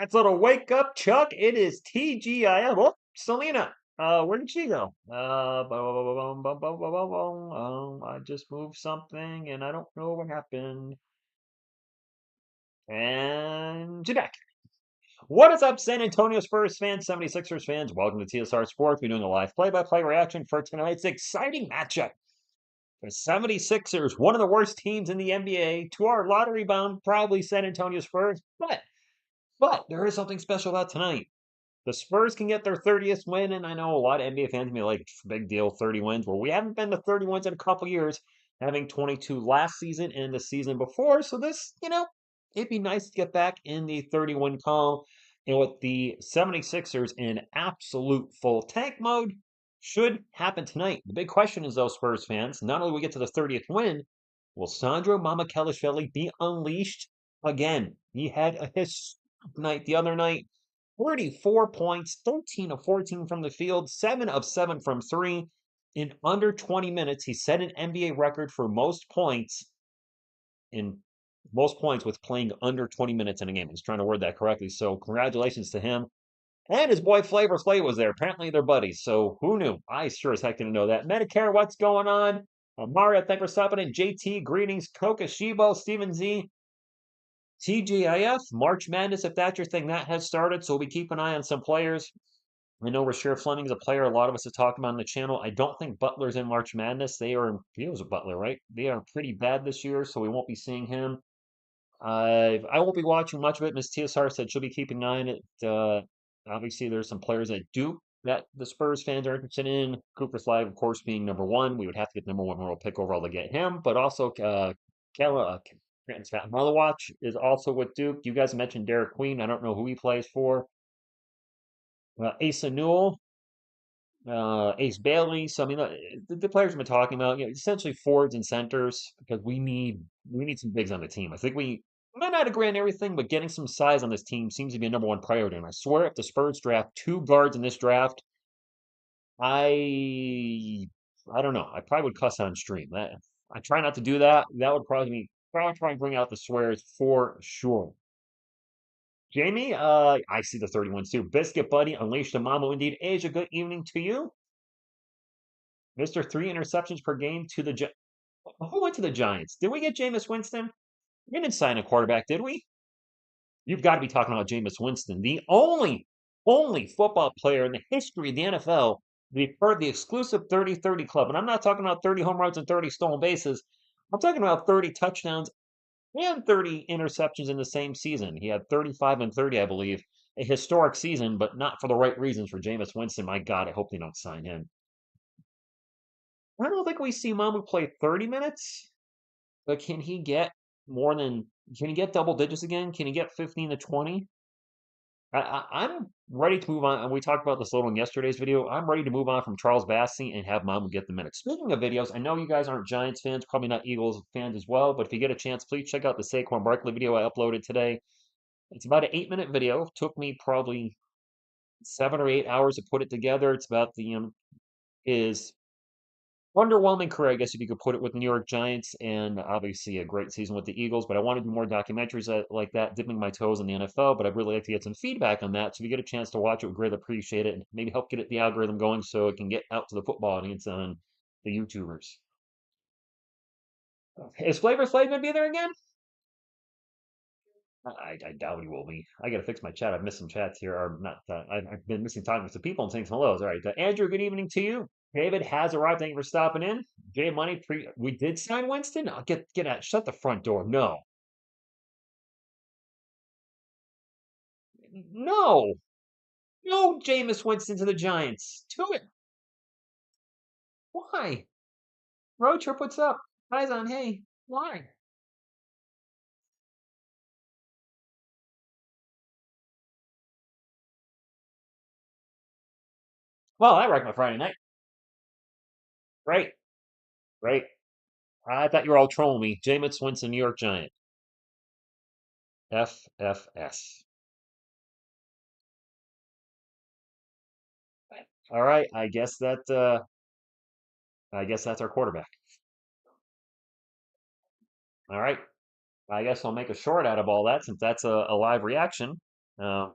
That's a little wake up, Chuck. It is TGIF. Oh, Selena. Where did she go? I just moved something and I don't know what happened. And she's back. What is up, San Antonio Spurs fans, 76ers fans? Welcome to TSR Sports. We're doing a live play-by-play reaction for tonight's exciting matchup. The 76ers, one of the worst teams in the NBA, to our lottery-bound, probably San Antonio Spurs. But there is something special about tonight. The Spurs can get their 30th win, and I know a lot of NBA fans may be like, big deal, 30 wins. Well, we haven't been to 30 wins in a couple years, having 22 last season and the season before. So this, it'd be nice to get back in the 31 column. And with the 76ers in absolute full tank mode, should happen tonight. The big question is, though, Spurs fans, not only will we get to the 30th win, will Sandro Mamukelashvili be unleashed again? He had a historic night the other night. 44 points, 13 of 14 from the field, 7 of 7 from three. In under 20 minutes, he set an NBA record for most points with playing under 20 minutes in a game. I was trying to word that correctly. So congratulations to him. And his boy Flavor Flav was there. Apparently they're buddies. So who knew? I sure as heck didn't know that. Medicare, what's going on? Mario, thanks for stopping in. JT, greetings. Coca, Shibo, Steven Z. TGIF, March Madness, if that's your thing, that has started, so we keep an eye on some players. I know Rasheer Fleming's a player a lot of us have talked about on the channel. I don't think Butler's in March Madness. He was a Butler, right? They are pretty bad this year, so we won't be seeing him. I won't be watching much of it. Ms. TSR said she'll be keeping an eye on it. Obviously, there's some players at Duke that the Spurs fans are interested in. Cooper Flag, of course, being number one. We would have to get number one overall pick overall to get him, but also Motherwatch is also with Duke. You guys mentioned Derek Queen. I don't know who he plays for. Asa Newell, Ace Bailey. So I mean, the players we've been talking about, essentially forwards and centers because we need some bigs on the team. I think we might not agree on everything, but getting some size on this team seems to be a number one priority. And I swear, if the Spurs draft two guards in this draft, I don't know. I probably would cuss on stream. I try not to do that. That would probably try and bring out the swears for sure. Jamie, I see the 31s too. Biscuit Buddy, Unleash the Mamo indeed. Asia, good evening to you. Mr. 3 interceptions per game to the who went to the Giants? Did we get Jameis Winston? We didn't sign a quarterback, did we? You've got to be talking about Jameis Winston, the only football player in the history of the NFL to be part of the exclusive 30-30 club. And I'm not talking about 30 home runs and 30 stolen bases. I'm talking about 30 touchdowns and 30 interceptions in the same season. He had 35 and 30, I believe. A historic season, but not for the right reasons for Jameis Winston. My God, I hope they don't sign him. I don't think we see Mamu play 30 minutes, but can he get double digits again? Can he get 15 to 20? I'm ready to move on. And we talked about this a little in yesterday's video. I'm ready to move on from Charles Bassey and have Mamu get the minutes. Speaking of videos, I know you guys aren't Giants fans, probably not Eagles fans as well, but if you get a chance, please check out the Saquon Barkley video I uploaded today. It's about an 8-minute video. It took me probably 7 or 8 hours to put it together. It's about his underwhelming career, I guess if you could put it, with the New York Giants, and obviously a great season with the Eagles. But I want to do more documentaries like that, dipping my toes in the NFL. But I'd really like to get some feedback on that. So if you get a chance to watch it, we'd greatly appreciate it, and maybe help get the algorithm going so it can get out to the football audience on the YouTubers. Is Flavor Flav gonna be there again? I doubt he will be. I gotta fix my chat. I've missed some chats here, or not. I've been missing talking to people and saying some hellos. All right, Andrew. Good evening to you. David has arrived. Thank you for stopping in. Jay Money, we did sign Winston. I'll get out. Shut the front door. No, no, no. Jameis Winston to the Giants. To it. Why? Road trip. What's up? Eyes on. Hey, why? Well, I wrecked my Friday night. Right, right. I thought you were all trolling me. Jameis Winston, New York Giant. FFS. All right. I guess that's our quarterback. All right. I guess I'll make a short out of all that since that's a live reaction. Uh,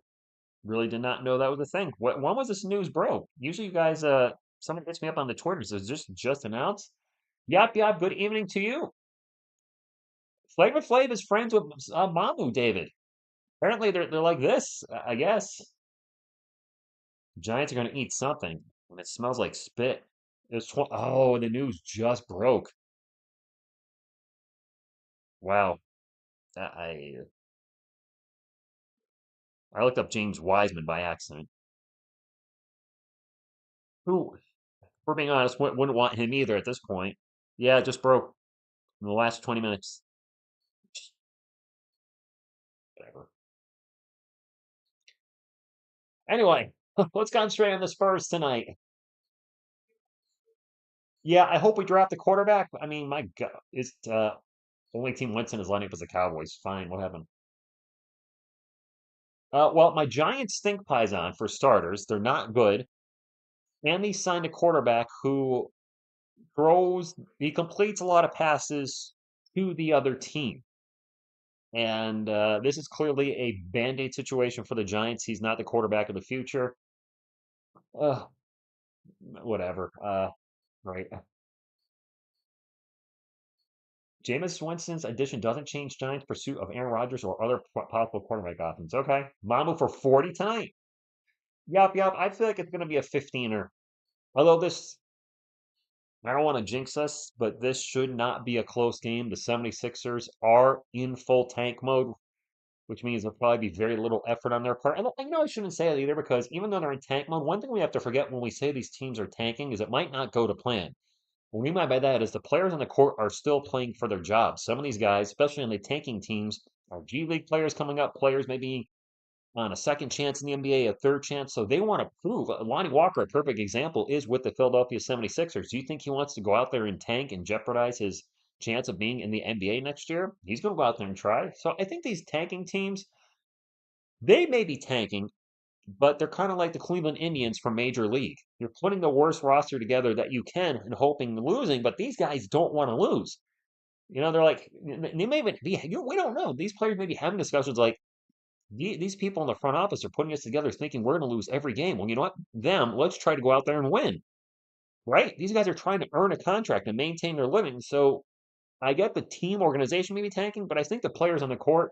really did not know that was a thing. When was this news broke? Usually you guys, someone hits me up on the Twitters. Is this just announced? Yap, yap. Good evening to you. Flavor Flav is friends with Mamu, David. Apparently they're like this, I guess. Giants are going to eat something, and it smells like spit. Oh, the news just broke. Wow. I I looked up James Wiseman by accident. Who, for being honest, wouldn't want him either at this point. Yeah, it just broke in the last 20 minutes. Whatever. Anyway, let's concentrate on the Spurs tonight. Yeah, I hope we draft the quarterback. I mean, my God, it's the only team Winston is lining up as the Cowboys. Fine, what happened? Well, my Giants stink pies on for starters. They're not good. And they signed a quarterback who he completes a lot of passes to the other team. And this is clearly a band-aid situation for the Giants. He's not the quarterback of the future. Uh, whatever. Right. Jameis Winston's addition doesn't change Giants' pursuit of Aaron Rodgers or other possible quarterback options. Okay. Mamu for 40 tonight. Yup, yup. I feel like it's going to be a 15er. Although I don't want to jinx us, but this should not be a close game. The 76ers are in full tank mode, which means there'll probably be very little effort on their part. And I know I shouldn't say that either because even though they're in tank mode, one thing we have to forget when we say these teams are tanking is it might not go to plan. What we mean by that is the players on the court are still playing for their jobs. Some of these guys, especially on the tanking teams, are G League players coming up, players maybe on a second chance in the NBA, a third chance. So they want to prove. Lonnie Walker, a perfect example, is with the Philadelphia 76ers. Do you think he wants to go out there and tank and jeopardize his chance of being in the NBA next year? He's going to go out there and try. So I think these tanking teams, they may be tanking, but they're kind of like the Cleveland Indians from Major League. You're putting the worst roster together that you can and hoping losing, but these guys don't want to lose. They're like, they may even be, we don't know. These players may be having discussions like, these people in the front office are putting us together thinking we're going to lose every game. Well, you know what? Let's try to go out there and win, right? These guys are trying to earn a contract and maintain their living. So I get the team organization maybe tanking, but I think the players on the court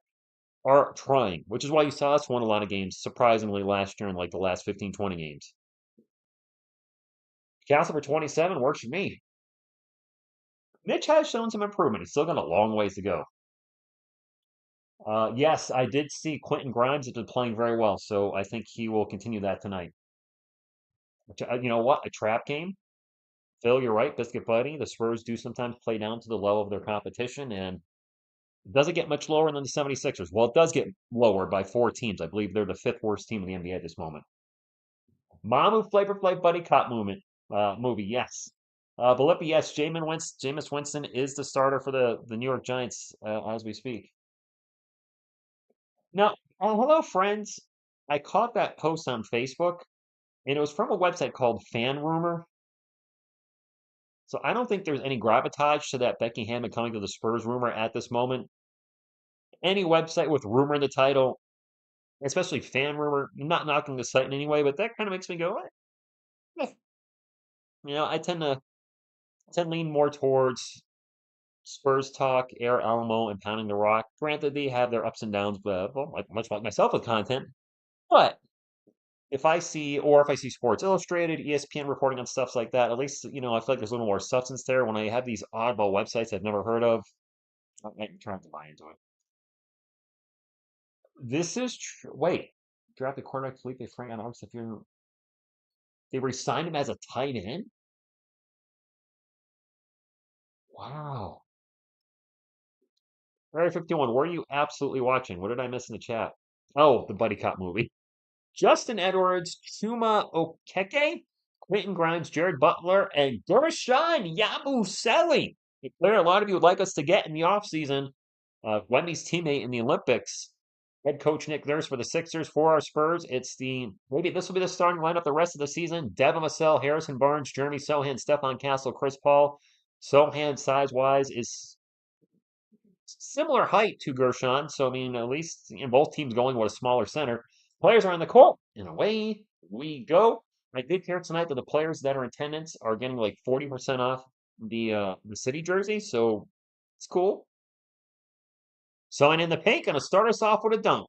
are trying, which is why you saw us win a lot of games, surprisingly, last year in like the last 15, 20 games. Castle for 27 works for me. Mitch has shown some improvement. He's still got a long ways to go. Yes, I did see Quentin Grimes has been playing very well, so I think he will continue that tonight. You know what? A trap game. Phil, you're right, Biscuit Buddy. The Spurs do sometimes play down to the level of their competition, and it doesn't get much lower than the 76ers. Well, it does get lower by 4 teams. I believe they're the fifth worst team in the NBA at this moment. Mamu Flavor Flav Buddy Cop movie, yes. But yes, Jameis Winston is the starter for the New York Giants as we speak. Now, hello, friends. I caught that post on Facebook, and it was from a website called Fan Rumor. So I don't think there's any gravitage to that Becky Hammond coming to the Spurs rumor at this moment. Any website with rumor in the title, especially Fan Rumor, I'm not knocking the site in any way, but that kind of makes me go, eh. I tend to lean more towards Spurs talk, Air Alamo, and Pounding the Rock. Granted, they have their ups and downs, but well, much like myself with content. But if I see Sports Illustrated, ESPN reporting on stuff like that, at least, I feel like there's a little more substance there. When I have these oddball websites I've never heard of, I'm trying to buy into it. This is true. Wait, draft the cornerback Felipe Frank on August if you're they re-signed him as a tight end? Wow. Area 51, were you absolutely watching? What did I miss in the chat? Oh, the Buddy Cop movie. Justin Edwards, Chuma Okeke, Quentin Grimes, Jared Butler, and Gershon Yabusele. A player a lot of you would like us to get in the offseason. Wemby's teammate in the Olympics. Head coach Nick Nurse for the Sixers. For our Spurs, maybe this will be the starting lineup the rest of the season. Devin Vassell, Harrison Barnes, Jeremy Sohan, Stephon Castle, Chris Paul. Sohan, size-wise, is similar height to Gershon. So, I mean, at least both teams going with a smaller center. Players are on the court, and away we go. I did hear tonight that the players that are in attendance are getting like 40% off the city jersey, so it's cool. Someone in the paint gonna start us off with a dunk.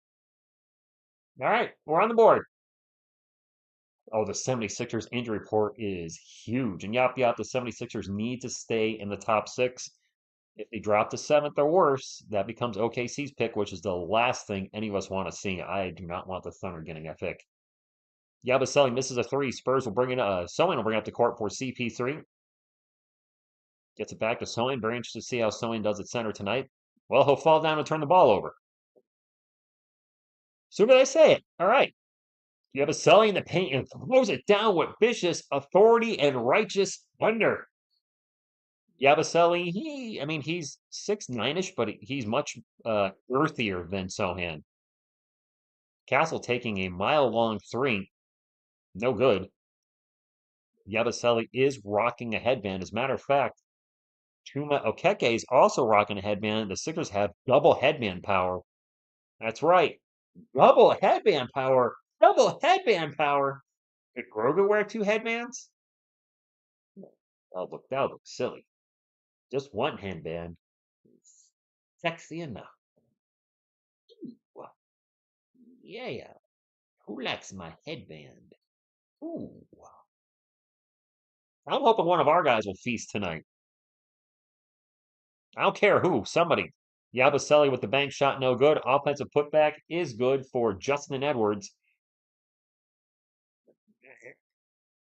All right, we're on the board. Oh, the 76ers injury report is huge. And yep, the 76ers need to stay in the top six. If they drop to seventh or worse, that becomes OKC's pick, which is the last thing any of us want to see. I do not want the Thunder getting that pick. Yabusele misses a three. Spurs will bring it. Soin will bring it up to court for CP3. Gets it back to Soin. Very interested to see how Soin does at center tonight. Well, he'll fall down and turn the ball over. Sooner they say it. All right. Yabusele in the paint and throws it down with vicious authority and righteous thunder. Yabusele, he's 6'9"ish, but he's much earthier than Sohan. Castle taking a mile-long three. No good. Yabusele is rocking a headband. As a matter of fact, Chuma Okeke is also rocking a headband. The Sixers have double headband power. That's right. Double headband power. Double headband power. Did Grogu wear two headbands? That would look silly. Just one headband. Sexy enough. Yeah. Who likes my headband? Ooh. I'm hoping one of our guys will feast tonight. I don't care who, somebody. Yabusele with the bank shot, no good. Offensive putback is good for Justin Edwards.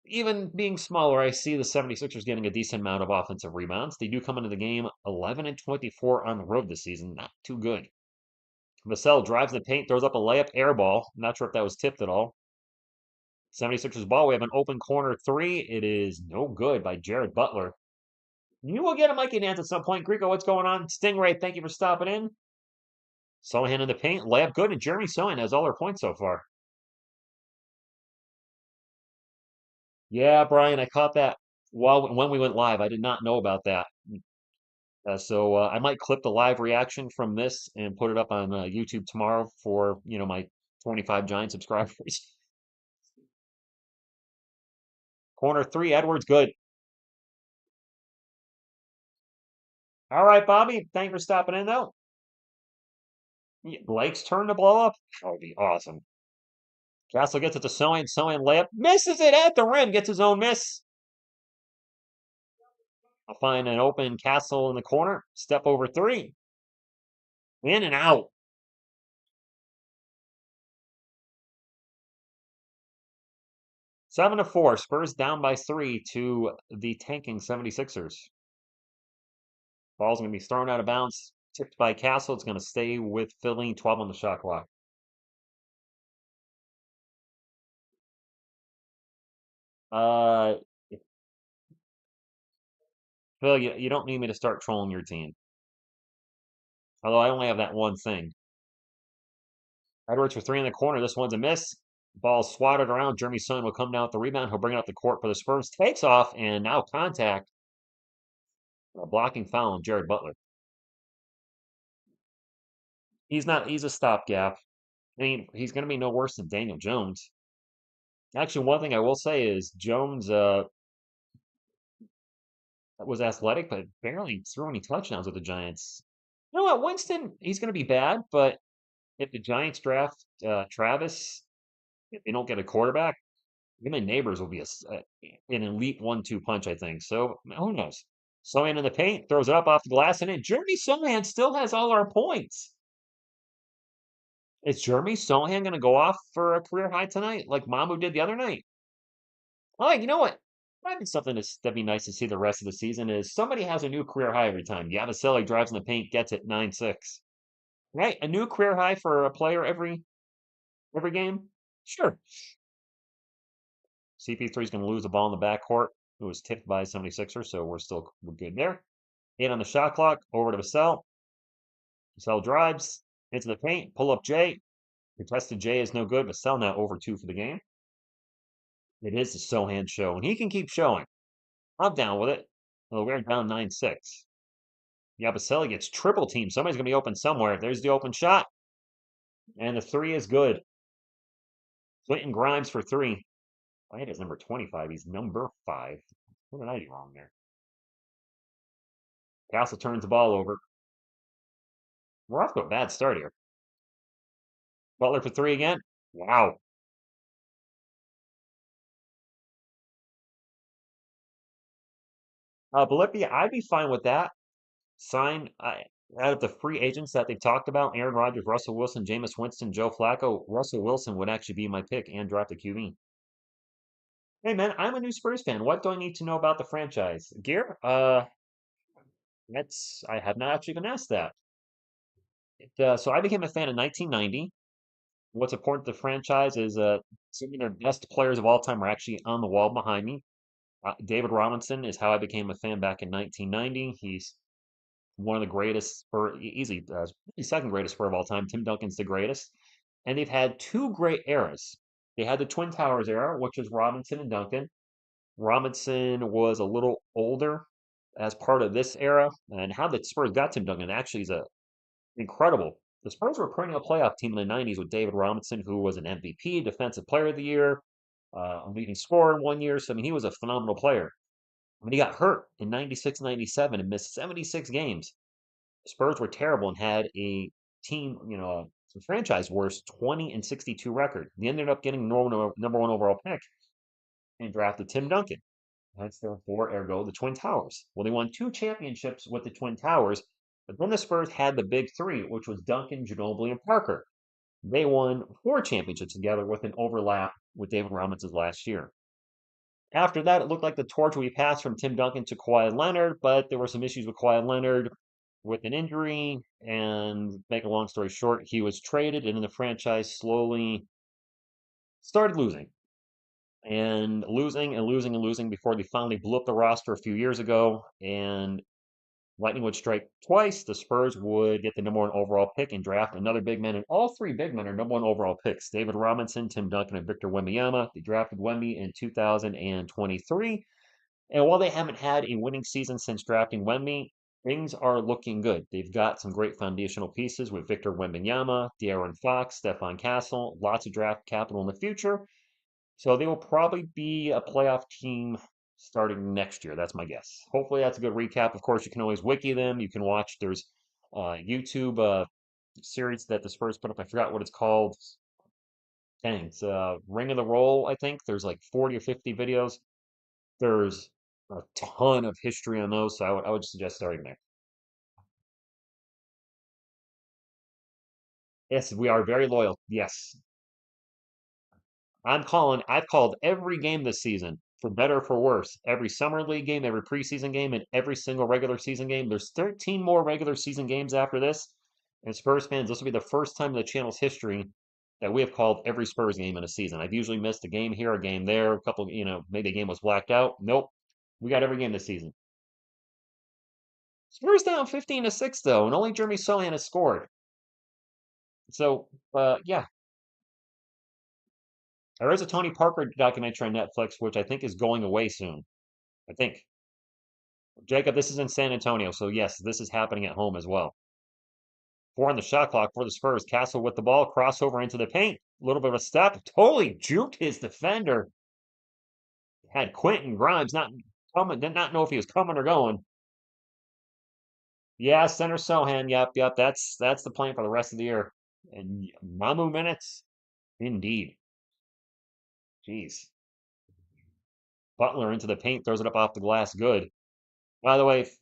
Even being smaller, I see the 76ers getting a decent amount of offensive rebounds. They do come into the game 11 and 24 on the road this season. Not too good. Vassell drives the paint, throws up a layup air ball. Not sure if that was tipped at all. 76ers ball. We have an open corner three. It is no good by Jared Butler. You will get a Mikey dance at some point. Greco, what's going on? Stingray, thank you for stopping in. Sohan in the paint, layup good, and Jeremy Sohan has all her points so far. Yeah, Brian, I caught that when we went live. I did not know about that. So I might clip the live reaction from this and put it up on YouTube tomorrow for my 25 Giant subscribers. Corner three, Edwards, good. All right, Bobby, thank you for stopping in though. Blake's turn to blow up. That would be awesome. Castle gets it to Sohan. Sohan layup. Misses it at the rim. Gets his own miss. I'll find an open Castle in the corner. Step over three. In and out. Seven to four. Spurs down by three to the tanking 76ers. Ball's going to be thrown out of bounds. Tipped by Castle. It's going to stay with Philly. 12 on the shot clock. Phil, you don't need me to start trolling your team. Although I only have that one thing. Edwards for three in the corner. This one's a miss. Ball swatted around. Jeremy Sohan will come down with the rebound. He'll bring it up the court for the Spurs. Takes off, and now contact. A blocking foul on Jared Butler. He's a stopgap. He's going to be no worse than Daniel Jones. Actually, one thing I will say is Jones was athletic, but barely threw any touchdowns with the Giants. You know what? Winston, he's going to be bad, but if the Giants draft Travis, if they don't get a quarterback, him and Neighbors will be an elite 1-2 punch, I think. So who knows? Sohan in the paint, throws it up off the glass, and Jeremy Sohan still has all our points. Is Jeremy Sohan going to go off for a career high tonight, like Mamu did the other night? Oh, you know what? Might be something that'd be nice to see the rest of the season is somebody has a new career high every time. Yabusele drives in the paint, gets it 9-6. Right? A new career high for a player every game? Sure. CP3 is going to lose the ball in the backcourt. It was tipped by 76ers, so we're good there. 8 on the shot clock. Over to Vassell. Vassell drives into the paint. Pull up J. Contested J is no good. Vassell now over 2 for the game. It is the Sohan show, and he can keep showing. I'm down with it. Well, we're down 9-6. Yabusele gets triple teamed. Somebody's going to be open somewhere. There's the open shot. And the three is good. Clinton Grimes for three. I had his number 25. He's number 5. What did I do wrong there? Castle turns the ball over. We're off to a bad start here. Butler for three again. Wow. Bolivia, I'd be fine with that. Sign out of the free agents that they talked about, Aaron Rodgers, Russell Wilson, Jameis Winston, Joe Flacco. Russell Wilson would actually be my pick and draft a QB. Hey man, I'm a new Spurs fan. What do I need to know about the franchise? Gear? That's I have not actually been asked that. So I became a fan in 1990. What's important to the franchise is some of their best players of all time are actually on the wall behind me. David Robinson is how I became a fan back in 1990. He's one of the greatest, or easily the second greatest Spur of all time. Tim Duncan's the greatest. And they've had two great eras. They had the Twin Towers era, which was Robinson and Duncan. Robinson was a little older as part of this era, and how the Spurs got Tim Duncan actually is incredible. The Spurs were a perennial playoff team in the 90s with David Robinson, who was an MVP, Defensive Player of the Year, a leading scorer in one year. So, I mean, he was a phenomenal player. When he got hurt in 96, 97 and missed 76 games, the Spurs were terrible and had a team, some franchise worst 20-62 record. They ended up getting number one overall pick and drafted Tim Duncan. That's therefore, ergo, the Twin Towers. Well, they won 2 championships with the Twin Towers, but then the Spurs had the big three, which was Duncan, Ginobili, and Parker. They won 4 championships together with an overlap with David Robinson's last year. After that, it looked like the torch would be passed from Tim Duncan to Kawhi Leonard, but there were some issues with Kawhi Leonard with an injury. And make a long story short, he was traded, and then the franchise slowly started losing and losing and losing and losing before they finally blew up the roster a few years ago. And Lightning would strike twice. The Spurs would get the number one overall pick and draft another big man. And all three big men are number one overall picks: David Robinson, Tim Duncan, and Victor Wembanyama. They drafted Wemby in 2023. And while they haven't had a winning season since drafting Wemby, things are looking good. They've got some great foundational pieces with Victor Wembanyama, De'Aaron Fox, Stephon Castle, lots of draft capital in the future. So they will probably be a playoff team starting next year. That's my guess. Hopefully that's a good recap. Of course, you can always wiki them. You can watch. There's YouTube series that the Spurs put up. I forgot what it's called. Dang, it's Ring of the Roll, I think. There's like 40 or 50 videos. There's a ton of history on those, so I would suggest starting there. Yes, we are very loyal. Yes, I've called every game this season, for better or for worse. Every summer league game, every preseason game, and every single regular season game. There's 13 more regular season games after this. And Spurs fans, this will be the first time in the channel's history that we have called every Spurs game in a season. I've usually missed a game here, a game there, a couple, maybe a game was blacked out. Nope. We got every game this season. Spurs down 15-6 though, and only Jeremy Sohan has scored. So, yeah, there is a Tony Parker documentary on Netflix, which I think is going away soon. I think. Jacob, this is in San Antonio, so yes, this is happening at home as well. 4 on the shot clock for the Spurs. Castle with the ball, crossover into the paint. A little bit of a step. Totally juked his defender. Had Quentin Grimes not coming, did not know if he was coming or going. Yeah, center Sohan. Yep. That's the plan for the rest of the year. And Mamu minutes, indeed. Jeez. Butler into the paint, throws it up off the glass. Good. By the way, if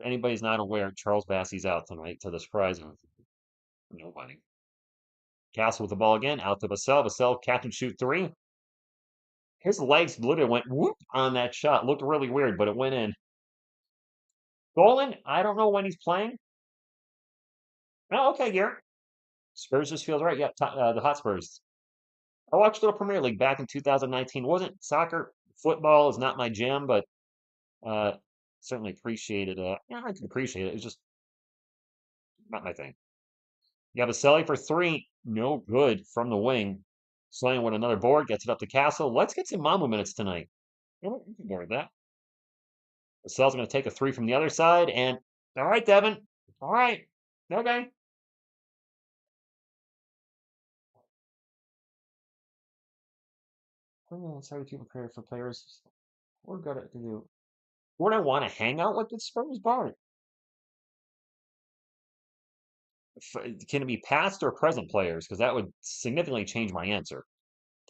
anybody's not aware, Charles Bassey's out tonight to the surprise of nobody. Castle with the ball again, out to Vassell. Vassell catch and shoot three. His legs literally went whoop on that shot. Looked really weird, but it went in. Golan, I don't know when he's playing. Oh, okay, Garrett. Spurs just feels right. Yeah, the Hotspurs. I watched a little Premier League back in 2019. Wasn't soccer, football is not my jam, but uh, certainly appreciated. Yeah, I can appreciate it. It's just not my thing. You have a Selly for three. No good from the wing. Slaying with another board. Gets it up to Castle. Let's get some Mamu minutes tonight. You can go with that. Vassell's going to take a three from the other side. And all right, Devin. All right. Okay. Sorry to prepare for players. We're good at to do. Would I want to hang out with the Spurs bar? Can it be past or present players? Because that would significantly change my answer.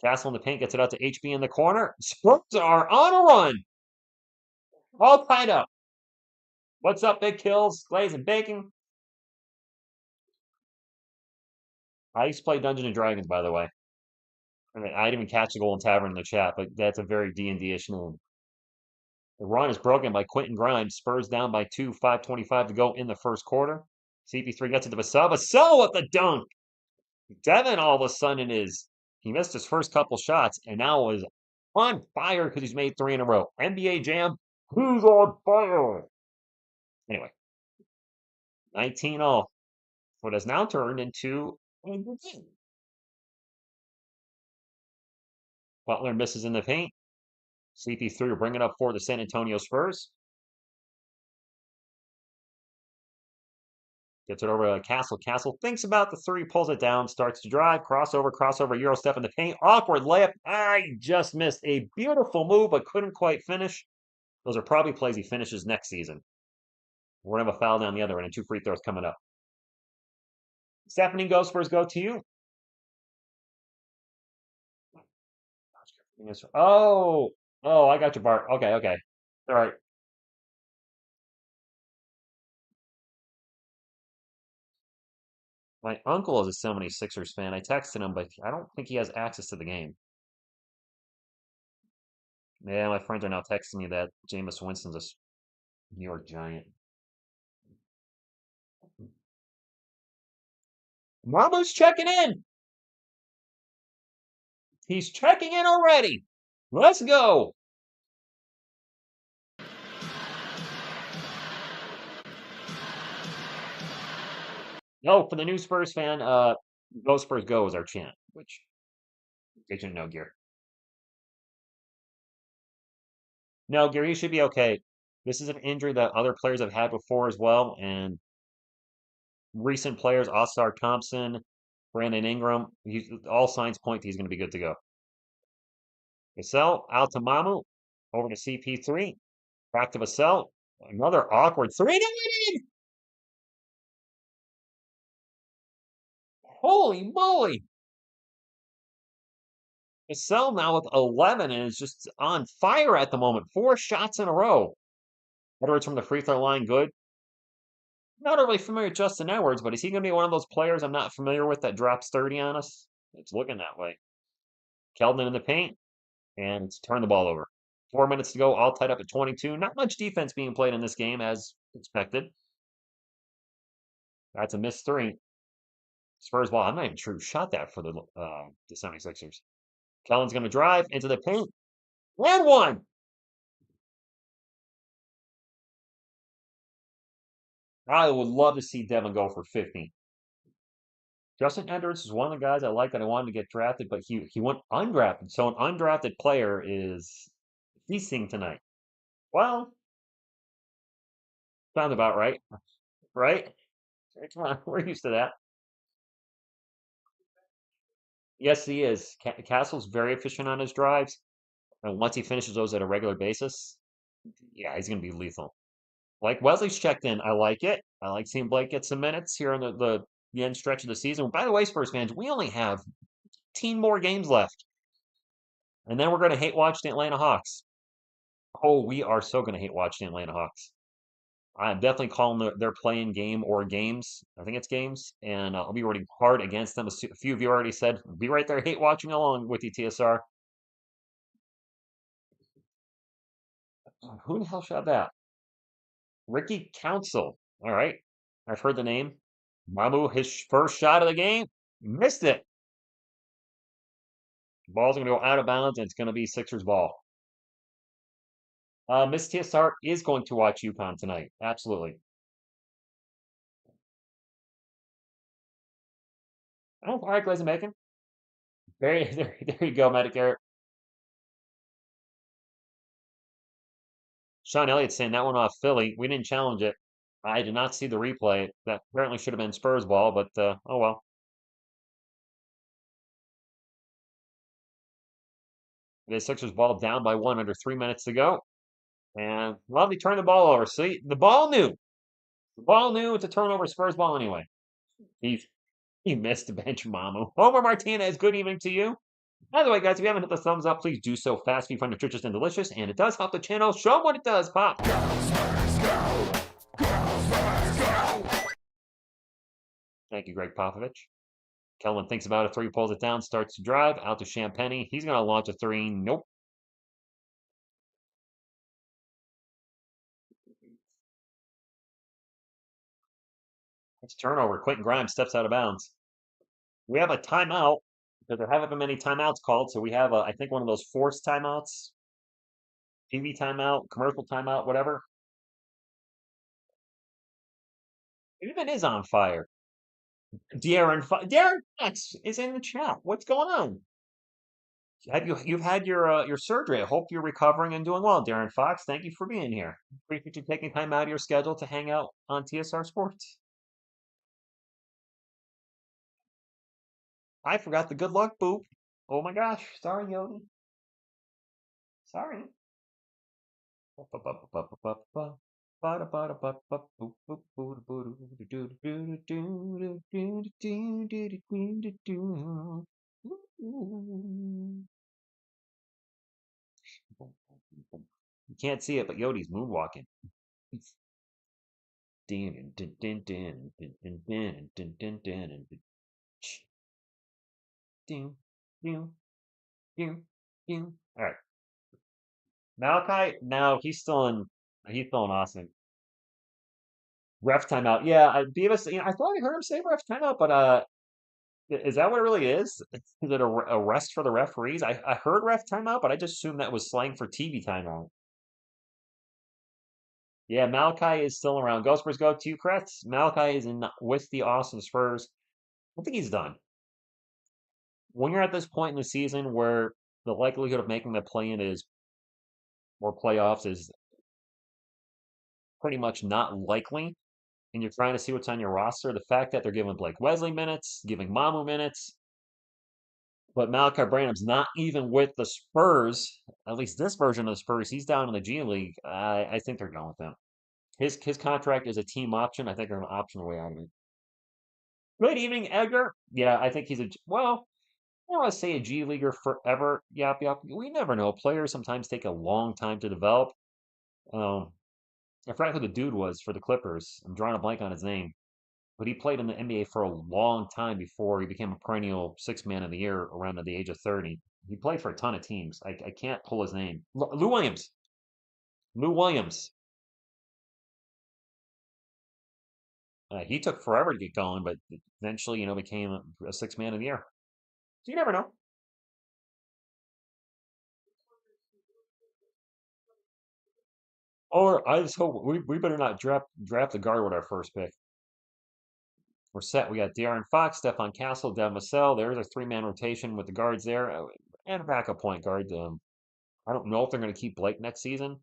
Castle in the paint gets it out to HB in the corner. Spurs are on a run. All tied up. What's up, Big Kills? Glaze and Bacon. I used to play Dungeons and Dragons, by the way. I mean, I didn't even catch the Golden Tavern in the chat, but that's a very D&D-ish name. The run is broken by Quentin Grimes. Spurs down by 2, 5:25 to go in the first quarter. CP3 gets it to Vassell. Vassell with the dunk. Devin all of a sudden he missed his first couple shots and now is on fire because he's made 3 in a row. NBA Jam, who's on fire? Anyway, 19-0. What has now turned into Butler misses in the paint. CP3 will bring it up for the San Antonio Spurs. Gets it over to Castle. Castle thinks about the 3, pulls it down, starts to drive, crossover, Euro step in the paint. Awkward layup. I just missed a beautiful move, but couldn't quite finish. Those are probably plays he finishes next season. We're going to have a foul down the other end and 2 free throws coming up. Stephanie, go Spurs, go to you. Oh, I got you, Bart. Okay. All right. My uncle is a 76ers fan. I texted him, but I don't think he has access to the game. Yeah, my friends are now texting me that Jameis Winston's a New York Giant. Mama's checking in. He's checking in already. Let's go. No, for the new Spurs fan, go Spurs go is our chant, which they should know, Gear. No, Gear, you should be okay. This is an injury that other players have had before as well, and recent players, Oscar Thompson, Brandon Ingram, all signs point he's going to be good to go. Vassell out to Mamu, over to CP3, back to Vassell, another awkward 3. Holy moly! Vassell now with 11 and is just on fire at the moment. 4 shots in a row. Edwards from the free throw line, good. Not really familiar with Justin Edwards, but is he going to be one of those players I'm not familiar with that drops 30 on us? It's looking that way. Keldon in the paint, and it's turned the ball over. 4 minutes to go, all tied up at 22. Not much defense being played in this game, as expected. That's a missed 3. Spurs ball. I'm not even sure who shot that for the 76ers. Keldon's going to drive into the paint. And 1! I would love to see Devin go for 50. Justin Edwards is one of the guys I like that I wanted to get drafted, but he went undrafted. So an undrafted player is feasting tonight. Well, sounds about right. Right? Come on, we're used to that. Yes, he is. Castle's very efficient on his drives. And once he finishes those at a regular basis, yeah, he's going to be lethal. Like Wesley's checked in. I like it. I like seeing Blake get some minutes here on the end stretch of the season. By the way, Spurs fans, we only have 15 more games left. And then we're going to hate watch the Atlanta Hawks. Oh, we are so going to hate watch the Atlanta Hawks. I'm definitely calling their playing game or games. I think it's games. And I'll be rooting hard against them. A few of you already said, be right there, hate watching along with you, TSR. Who the hell shot that? Ricky Council. All right. I've heard the name. Mamu, his first shot of the game, missed it. Ball's going to go out of bounds, and it's going to be Sixers ball. Miss TSR is going to watch UConn tonight. Absolutely. Oh, all right, Glaze and Bacon. There you go, Medicare. Sean Elliott saying that one off Philly. We didn't challenge it. I did not see the replay. That apparently should have been Spurs ball, but oh well. The Sixers ball down by 1 under 3 minutes to go. And, well, they turned the ball over. See, the ball knew. The ball knew it's a turnover Spurs ball anyway. He missed the bench, Mamu. Homer Martinez, good evening to you. By the way, guys, if you haven't hit the thumbs up, please do so fast. We find it nutritious and delicious, and it does help the channel. Show them what it does, Pop. Thank you, Greg Popovich. Kelvin thinks about a three, pulls it down, starts to drive, out to Champagny. He's going to launch a three. Nope. It's turnover. Quentin Grimes steps out of bounds. We have a timeout because there haven't been many timeouts called, so we have, I think, one of those forced timeouts. TV timeout, commercial timeout, whatever. It even is on fire. Darren Fox is in the chat. What's going on? You've had your surgery? I hope you're recovering and doing well, Darren Fox. Thank you for being here. Appreciate you taking time out of your schedule to hang out on TSR Sports. I forgot the good luck boop. Oh my gosh, sorry, Yodi. Sorry. You can't see it, but Yodi's moonwalking. All right. Malachi, no, he's still in Austin. Ref timeout. Yeah, Beavis, I thought I heard him say ref timeout, but is that what it really is? Is it a rest for the referees? I heard ref timeout, but I just assumed that was slang for TV timeout. Yeah, Malachi is still around. Go Spurs, go to you, Kretz. Malachi is in with the Austin Spurs. I think he's done. When you're at this point in the season where the likelihood of making the play-in is or playoffs is pretty much not likely, and you're trying to see what's on your roster, the fact that they're giving Blake Wesley minutes, giving Mamu minutes, but Malachi Branham's not even with the Spurs, at least this version of the Spurs, he's down in the G League. I think they're going with him. His contract is a team option. I think they're going to option away out of it. Good evening, Edgar. Yeah, I think he's well, I don't want to say a G Leaguer forever. Yap, yap. We never know. Players sometimes take a long time to develop. I forgot who the dude was for the Clippers. I'm drawing a blank on his name. But he played in the NBA for a long time before he became a perennial six man of the year around the age of 30. He played for a ton of teams. I can't pull his name. Lou Williams. Lou Williams. He took forever to get going, but eventually, became a six man of the year. So you never know. Or I just hope we better not draft the guard with our first pick. We're set. We got De'Aaron Fox, Stefan Castle, Devin Vassell. There's a three-man rotation with the guards there, and a backup point guard. I don't know if they're going to keep Blake next season.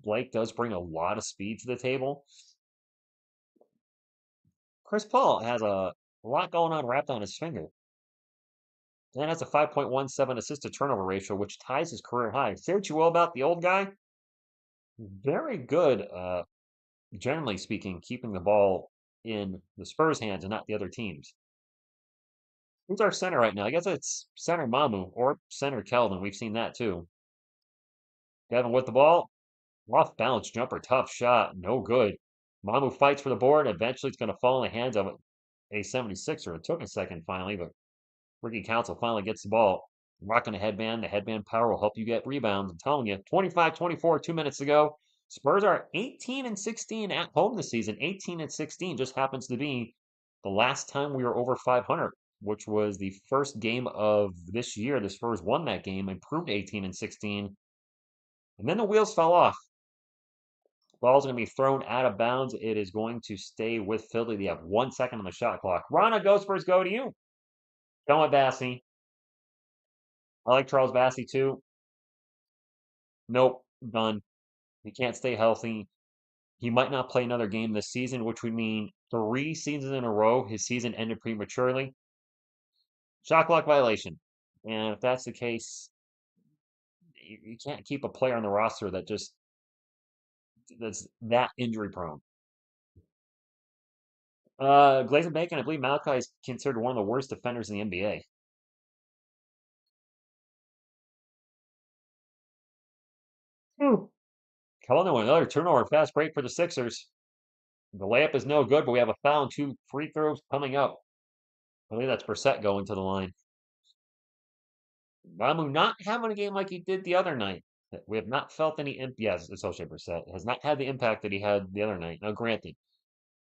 Blake does bring a lot of speed to the table. Chris Paul has a lot going on wrapped on his finger. And has a 5.17 assist to turnover ratio, which ties his career high. Say what you will about the old guy. Very good, generally speaking, keeping the ball in the Spurs' hands and not the other teams. Who's our center right now? I guess it's center Mamu or center Kelvin. We've seen that too. Devin with the ball. Off balance jumper, tough shot, no good. Mamu fights for the board. Eventually, it's going to fall in the hands of a 76er. It took a second finally, but Ricky Council finally gets the ball. Rocking the headband. The headband power will help you get rebounds. I'm telling you, 25-24, 2 minutes to go. Spurs are 18 and 16 at home this season. 18 and 16 just happens to be the last time we were over 500, which was the first game of this year. The Spurs won that game, improved 18 and 16, and then the wheels fell off. Ball's going to be thrown out of bounds. It is going to stay with Philly. They have 1 second on the shot clock. Rana, go Spurs, go to you. Going with Bassey. I like Charles Bassey too. Nope, done. He can't stay healthy. He might not play another game this season, which would mean 3 seasons in a row his season ended prematurely. Shot clock violation. And if that's the case, you can't keep a player on the roster that's that injury prone. Glazer Bacon, I believe Malachi is considered one of the worst defenders in the NBA. Whew. Kelly with another turnover, fast break for the Sixers. The layup is no good, but we have a foul and 2 free throws coming up. I believe that's Brissett going to the line. Ramu not having a game like he did the other night. We have not felt any. Yes, Associate Brissett has not had the impact that he had the other night. Now, granted,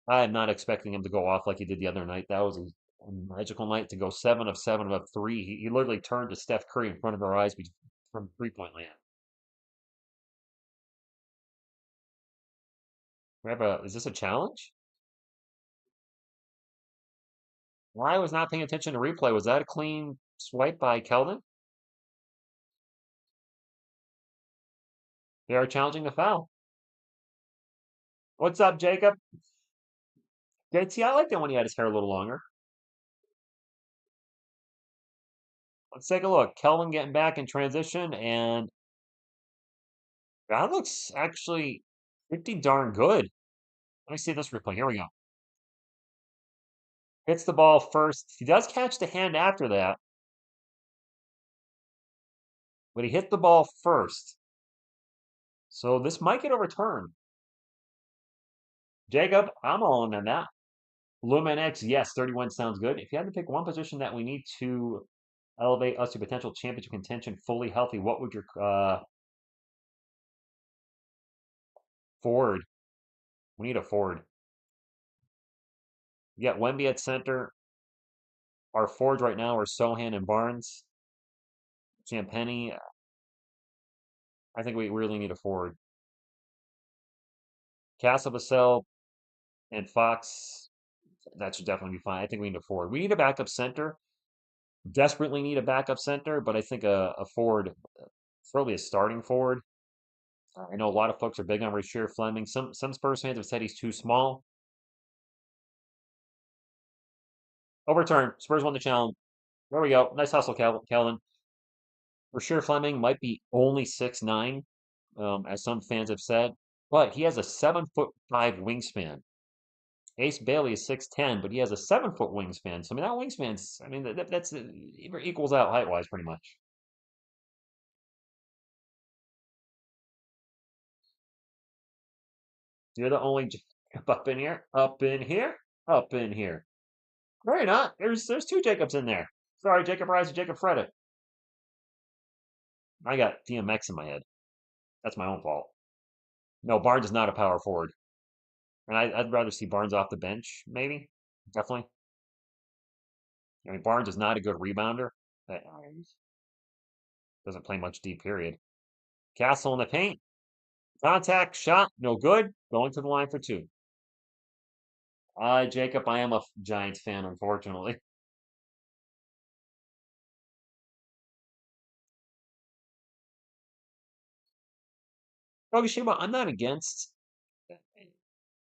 I am not expecting him to go off like he did the other night. That was a magical night to go 7 of 7 of 3. He literally turned to Steph Curry in front of our eyes from 3-point land. Is this a challenge? Why was not paying attention to replay? Was that a clean swipe by Keldon? They are challenging the foul. What's up, Jacob? See, I liked it when he had his hair a little longer. Let's take a look. Kelvin getting back in transition, and that looks actually pretty darn good. Let me see this replay. Here we go. Hits the ball first. He does catch the hand after that, but he hit the ball first. So this might get overturned. Jacob, I'm all in on that. Lumen X, yes, 31 sounds good. If you had to pick one position that we need to elevate us to potential championship contention fully healthy, what would your forward? We need a forward. You got Wemby at center. Our forwards right now are Sohan and Barnes. Champagny. I think we really need a forward. Castle and Fox. That should definitely be fine. I think we need a forward. We need a backup center. Desperately need a backup center, but I think a forward, probably a starting forward. I know a lot of folks are big on Rasheer Fleming. Some Spurs fans have said he's too small. Overturn. Spurs won the challenge. There we go. Nice hustle, Calvin. Rasheer Fleming might be only 6'9", as some fans have said, but he has a 7'5" wingspan. Ace Bailey is 6'10", but he has a 7-foot wingspan. So I mean that wingspan's, I mean that's it equals out height wise pretty much. You're the only up in here, up in here, up in here. No, you're not. There's 2 Jacobs in there. Sorry, Jacob Rise and Jacob Fredit. I got DMX in my head. That's my own fault. No, Barnes is not a power forward. And I'd rather see Barnes off the bench, maybe. Definitely. I mean, Barnes is not a good rebounder. Doesn't play much deep, period. Castle in the paint. Contact, shot, no good. Going to the line for 2. Jacob, I am a Giants fan, unfortunately. Ogashima, I'm not against.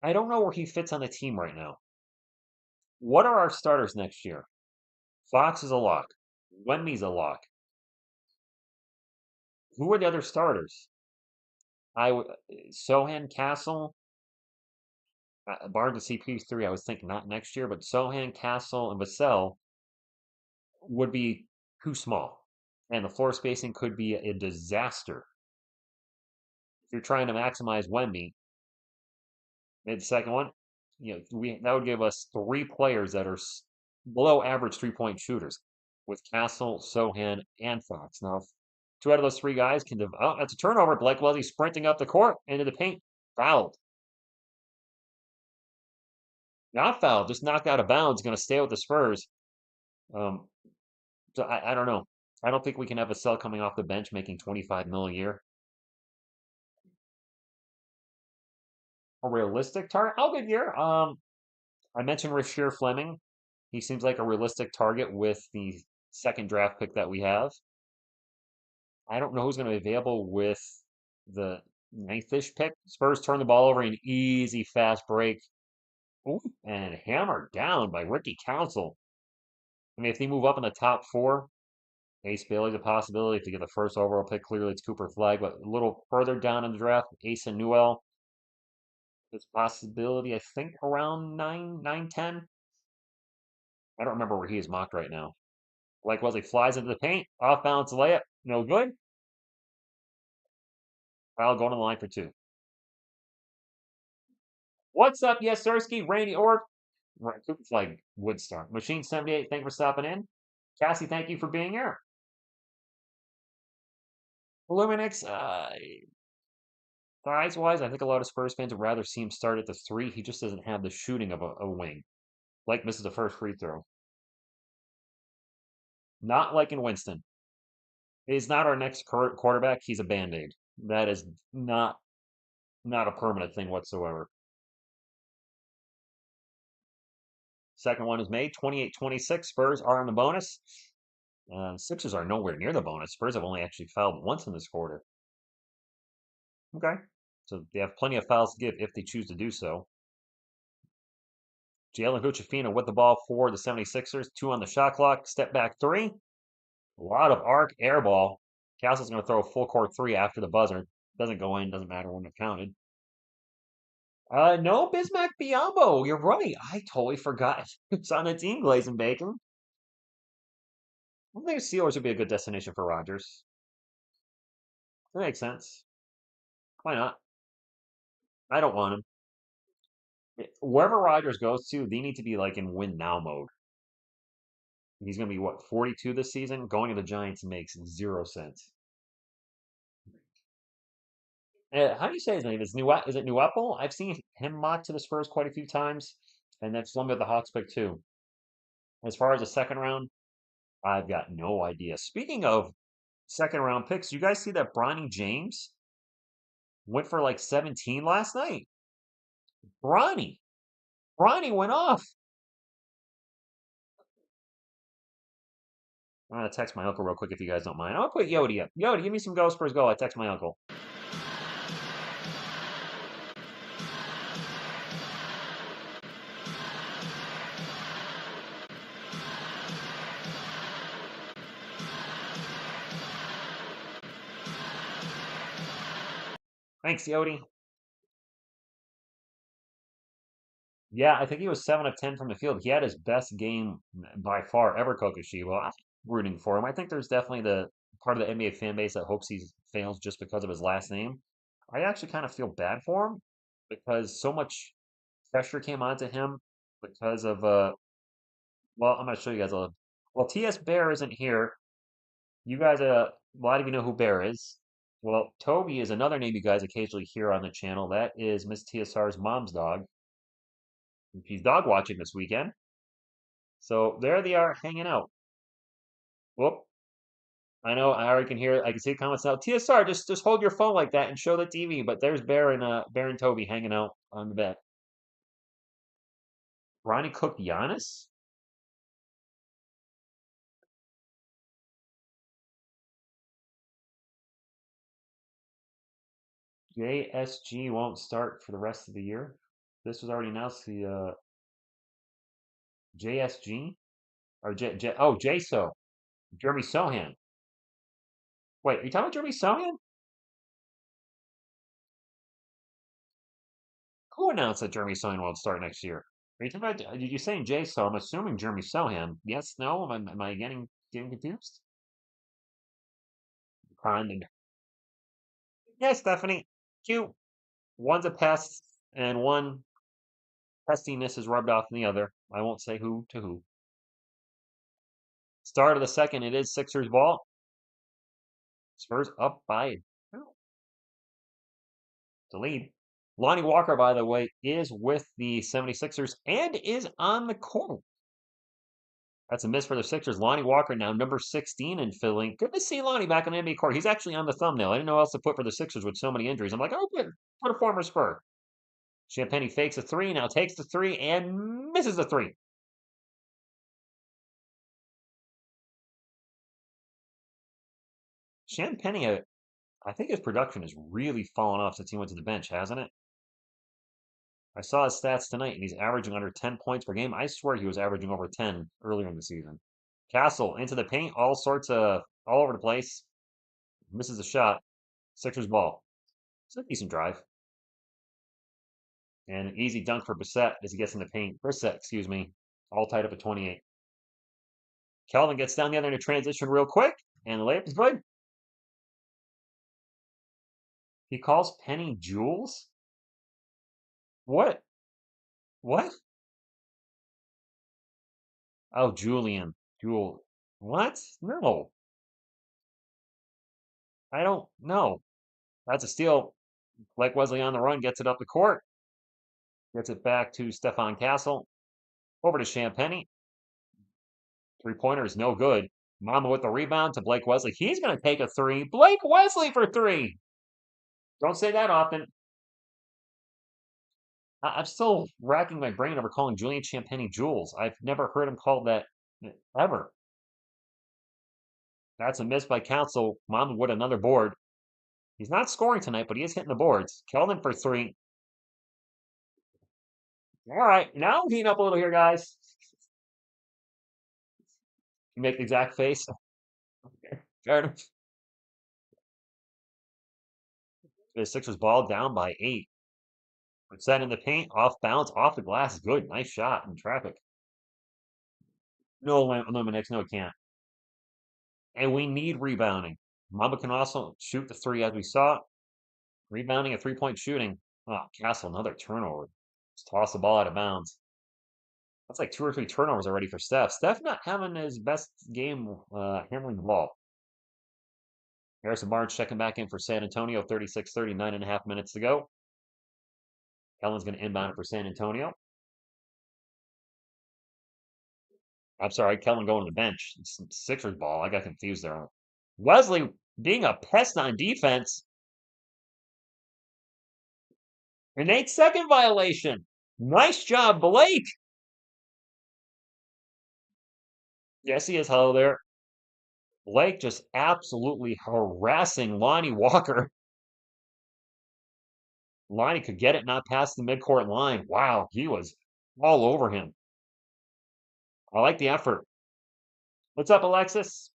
I don't know where he fits on the team right now. What are our starters next year? Fox is a lock. Wemby's a lock. Who are the other starters? Sohan, Castle, Barnes and CP3. I was thinking not next year, but Sohan, Castle, and Vassell would be too small, and the floor spacing could be a disaster. If you're trying to maximize Wemby, maybe the second one, that would give us 3 players that are below average 3-point shooters with Castle, Sohan, and Fox. Now, if 2 out of those 3 guys can. Oh, that's a turnover. Blake Wesley sprinting up the court into the paint, fouled. Not fouled, just knocked out of bounds. Going to stay with the Spurs. So I don't know. I don't think we can have a sell coming off the bench making 25 mil a year. A realistic target? I'll good year. I mentioned Rasheer Fleming. He seems like a realistic target with the second draft pick that we have. I don't know who's going to be available with the 9th-ish pick. Spurs turn the ball over, an easy fast break. Ooh, and hammered down by Ricky Council. I mean, if they move up in the top 4, Ace Bailey's a possibility. If you get the first overall pick, clearly it's Cooper Flag, but a little further down in the draft, Ace and Newell. It's a possibility, I think, around 9, 10. I don't remember where he is mocked right now. Like Wesley flies into the paint, off balance layup, no good. I'll go on the line for two. What's up, yes, Sirski, Randy Orr, Cooper Flag, Woodstar. Machine 78, thank you for stopping in. Cassie, thank you for being here. Luminix, size-wise, I think a lot of Spurs fans would rather see him start at the three. He just doesn't have the shooting of a wing. Like misses the first free throw. Not like in Winston. He's not our next quarterback. He's a Band-Aid. That is not a permanent thing whatsoever. Second one is made. 28-26. Spurs are in the bonus. Sixers are nowhere near the bonus. Spurs have only actually fouled once in this quarter. Okay. So they have plenty of fouls to give if they choose to do so. Jalen Hood-Schifino with the ball for the 76ers. 2 on the shot clock. Step back 3. A lot of arc air ball. Castle's going to throw a full court 3 after the buzzer. Doesn't go in. Doesn't matter when it's counted. No, Bismack Biyombo. You're right. I totally forgot. It's on the team, Glazing Bacon. I think Steelers would be a good destination for Rodgers. That makes sense. Why not? I don't want him. Wherever Rodgers goes to, they need to be like in win now mode. He's going to be what, 42 this season? Going to the Giants makes 0 sense. How do you say his name? Is it Nuapple? I've seen him mocked to the Spurs quite a few times, and that's one with the Hawks pick too. As far as the second round, I've got no idea. Speaking of second round picks, you guys see that Bronny James went for like 17 last night? Bronny went off. I'm gonna text my uncle real quick if you guys don't mind. I'll put Yodi up. Yodi, give me some Go Spurs Go. I text my uncle. Thanks, Yodi. Yeah, I think he was 7 of 10 from the field. He had his best game by far ever, Kokushiwa. I'm rooting for him. I think there's definitely the part of the NBA fan base that hopes he fails just because of his last name. I actually kind of feel bad for him because so much pressure came onto him because of well, I'm gonna show you guys a well, TS Bear isn't here. You guys a lot of you know who Bear is. Well, Toby is another name you guys occasionally hear on the channel. That is Miss TSR's mom's dog. She's dog watching this weekend. So there they are hanging out. Whoop. I know I already can hear I can see comments now. TSR, just hold your phone like that and show the TV. But there's Bear and Toby hanging out on the bed. Ronnie cooked Giannis? JSG won't start for the rest of the year. This was already announced. The JSG or JSO, Jeremy Sohan. Wait, are you talking about Jeremy Sohan? Who announced that Jeremy Sohan won't start next year? Are you talking about? Did you say JSO? I'm assuming Jeremy Sohan. Yes, no. Am I getting confused? Kind. Yes, Stephanie. Cute. One's a pest, and one pestiness is rubbed off on the other. I won't say who to who. Start of the second, it is Sixers ball. Spurs up by the lead. Lonnie Walker, by the way, is with the 76ers and is on the court. That's a miss for the Sixers. Lonnie Walker now number 16 in Philly. Good to see Lonnie back on the NBA court. He's actually on the thumbnail. I didn't know what else to put for the Sixers with so many injuries. I'm like, oh, good. Put a former Spur. Champagny fakes a 3, now takes the 3 and misses the 3. Champagny, I think his production has really fallen off since he went to the bench, hasn't it? I saw his stats tonight, and he's averaging under 10 points per game. I swear he was averaging over 10 earlier in the season. Castle into the paint, all over the place. Misses a shot. Sixers ball. It's a decent drive. And an easy dunk for Brissett as he gets in the paint. Brissett, excuse me. All tied up at 28. Kelvin gets down the other end of transition real quick, and the layup is good. He calls Penny Jules? What? What? Oh, Julian. Jewel. What? No. I don't know. That's a steal. Blake Wesley on the run, gets it up the court. Gets it back to Stefan Castle. Over to Champagny. Three-pointer is no good. Mama with the rebound to Blake Wesley. He's going to take a three. Blake Wesley for three. Don't say that often. I'm still racking my brain over calling Julian Champagny Jules. I've never heard him called that ever. That's a miss by Council. Mama with another board. He's not scoring tonight, but he is hitting the boards. Kelvin for three. All right, now I'm heating up a little here, guys. You make the exact face. Fair The Sixers ball down by 8. It's set in the paint, off balance, off the glass. Good, nice shot in traffic. No, Luminix, no, it can't. And we need rebounding. Mamba can also shoot the three as we saw. Rebounding and three-point shooting. Oh, Castle, another turnover. Just toss the ball out of bounds. That's like 2 or 3 turnovers already for Steph. Steph not having his best game handling the ball. Harrison Barnes checking back in for San Antonio, 36-30, 9.5 minutes to go. Kellen's going to inbound it for San Antonio. I'm sorry, Kellen going to the bench. It's Sixers ball. I got confused there. Wesley being a pest on defense. An 8-second violation. Nice job, Blake. Yes, he is. Hello there. Blake just absolutely harassing Lonnie Walker. Lonnie could get it, not past the midcourt line. Wow, he was all over him. I like the effort. What's up, Alexis?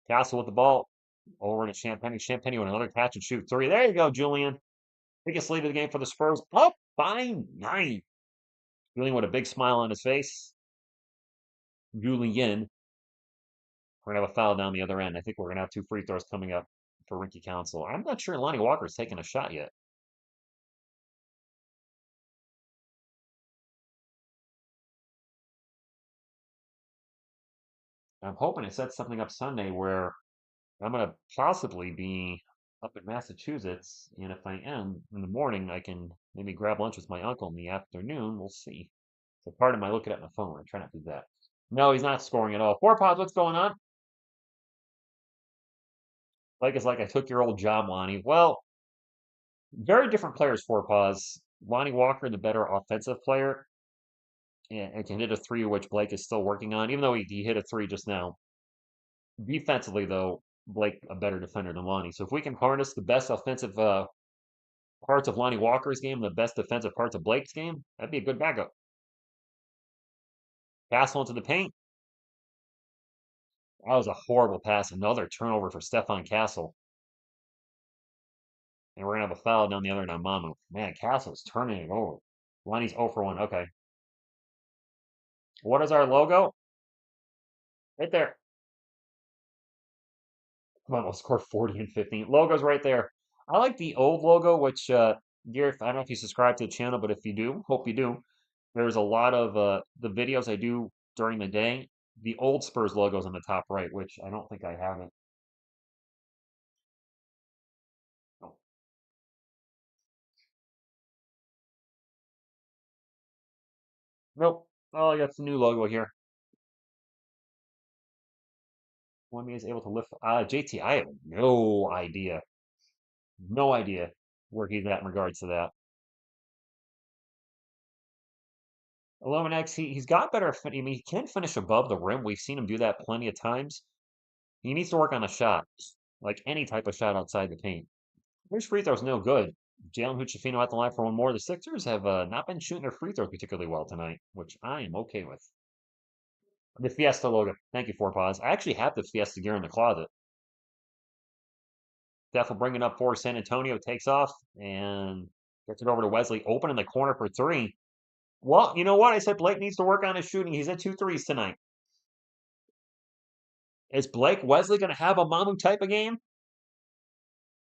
Castle with the ball. Over to Champagny. Champagny with another catch and shoot three. There you go, Julian. Biggest lead of the game for the Spurs. Up by 9. Julian with a big smile on his face. Julian. We're going to have a foul down the other end. I think we're going to have 2 free throws coming up for Ricky Council. I'm not sure Lonnie Walker's taking a shot yet. I'm hoping it sets something up Sunday where I'm going to possibly be up in Massachusetts. And if I am in the morning, I can maybe grab lunch with my uncle in the afternoon. We'll see. So part of my looking at my phone. I try not to do that. No, he's not scoring at all. 4 pods, what's going on? Like it's like I took your old job, Lonnie. Well, very different players, 4 paws. Lonnie Walker, the better offensive player, and can hit a three, which Blake is still working on, even though he hit a three just now. Defensively, though, Blake a better defender than Lonnie. So if we can harness the best offensive parts of Lonnie Walker's game, the best defensive parts of Blake's game, that'd be a good backup. Pass into the paint. That was a horrible pass. Another turnover for Stefan Castle. And we're going to have a foul down the other end on Mamu. Man, Castle's turning it over. Lonnie's 0 for 1. Okay. What is our logo? Right there. Come on, we'll score 40 and 15. Logo's right there. I like the old logo, which, Gareth, I don't know if you subscribe to the channel, but if you do, hope you do. There's a lot of the videos I do during the day. The old Spurs logo's on the top right, which I don't think I have it. Oh, nope. Oh, I got the new logo here. When he is able to lift JT, I have no idea. No idea where he's at in regards to that. Illuminex, he's got better. I mean, he can finish above the rim. We've seen him do that plenty of times. He needs to work on a shot, like any type of shot outside the paint. His free throw's no good. Jalen Hood-Schifino at the line for one more. The Sixers have not been shooting their free throws particularly well tonight, which I am okay with. The Fiesta logo. Thank you, 4 Paws. I actually have the Fiesta gear in the closet. Def will bring it up for San Antonio. Takes off and gets it over to Wesley. Open in the corner for three. Well, you know what? I said Blake needs to work on his shooting. He's at 2 threes tonight. Is Blake Wesley going to have a Mamu type of game?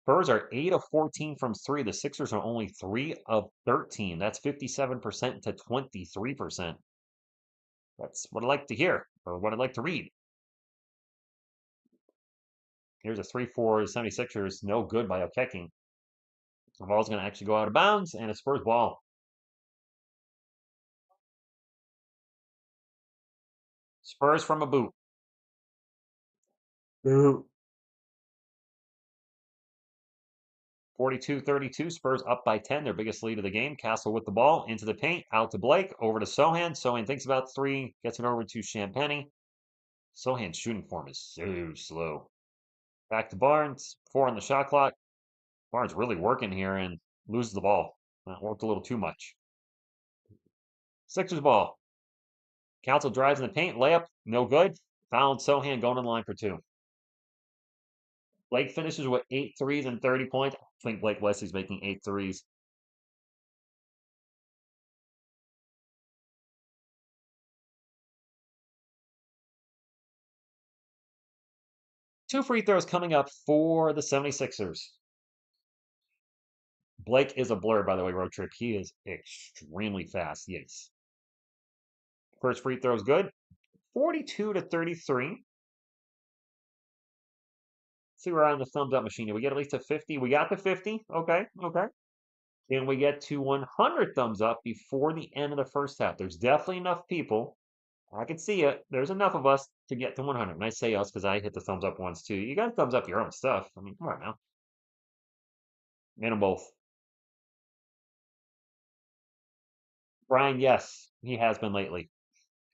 Spurs are 8 of 14 from three. The Sixers are only 3 of 13. That's 57% to 23%. That's what I like to hear, or what I'd like to read. Here's a 3-4 76ers. No good by Okeke. The ball's going to actually go out of bounds, and a Spurs ball. Spurs from a boot. Boot. 42-32, Spurs up by 10, their biggest lead of the game. Castle with the ball, into the paint, out to Blake, over to Sohan. Sohan thinks about the three, gets it over to Champagny. Sohan's shooting form is so slow. Back to Barnes, 4 on the shot clock. Barnes really working here and loses the ball. That worked a little too much. Sixers ball. Council drives in the paint, layup, no good. Fouled Sohan going on the line for 2. Blake finishes with 8 threes and 30 points. I think Blake Wesley's making 8 threes. Two free throws coming up for the 76ers. Blake is a blur, by the way, road trip. He is extremely fast, yes. First free throw is good. 42-33. See, we're on the thumbs up machine. Did we get at least a 50? We got the 50. Okay, okay. Can we get to 100 thumbs up before the end of the first half? There's definitely enough people. I can see it. There's enough of us to get to 100. And I say us because I hit the thumbs up once too. You got to thumbs up your own stuff. I mean, come on now. Man them both. Brian, yes, he has been lately.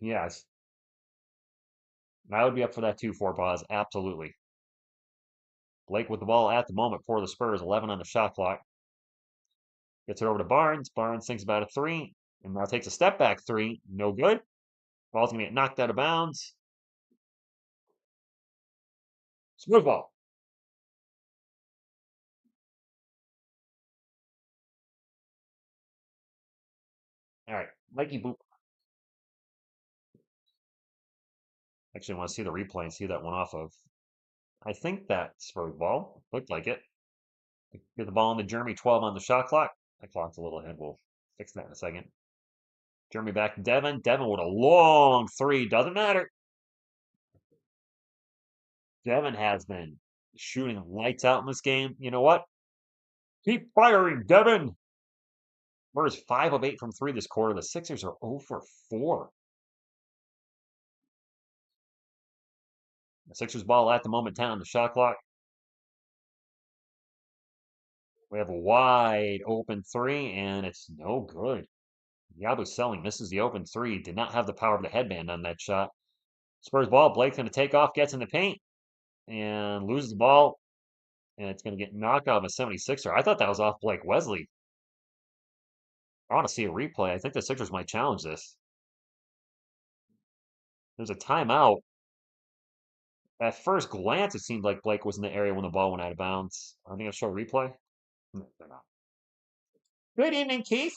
Yes. I would be up for that too, 4 Paws. Absolutely. Blake with the ball at the moment for the Spurs. 11 on the shot clock. Gets it over to Barnes. Barnes thinks about a three. And now takes a step back three. No good. Ball's going to get knocked out of bounds. Smooth ball. All right. Mikey Boop. Actually, I want to see the replay and see that one off of. I think that's Spurs ball. Looked like it. Get the ball on the Jeremy. 12 on the shot clock. That clock's a little ahead. We'll fix that in a second. Jeremy back to Devin. Devin with a long three. Doesn't matter. Devin has been shooting lights out in this game. You know what? Keep firing, Devin. Spurs 5 of 8 from three this quarter. The Sixers are 0 for 4. The Sixers ball at the moment 10 on the shot clock. We have a wide open three, and it's no good. Yabusele misses the open three. Did not have the power of the headband on that shot. Spurs ball. Blake's going to take off, gets in the paint, and loses the ball. And it's going to get knocked out of a 76er. I thought that was off Blake Wesley. I want to see a replay. I think the Sixers might challenge this. There's a timeout. At first glance, it seemed like Blake was in the area when the ball went out of bounds. I think I'll show a replay. No, they're not. Good evening, Keith.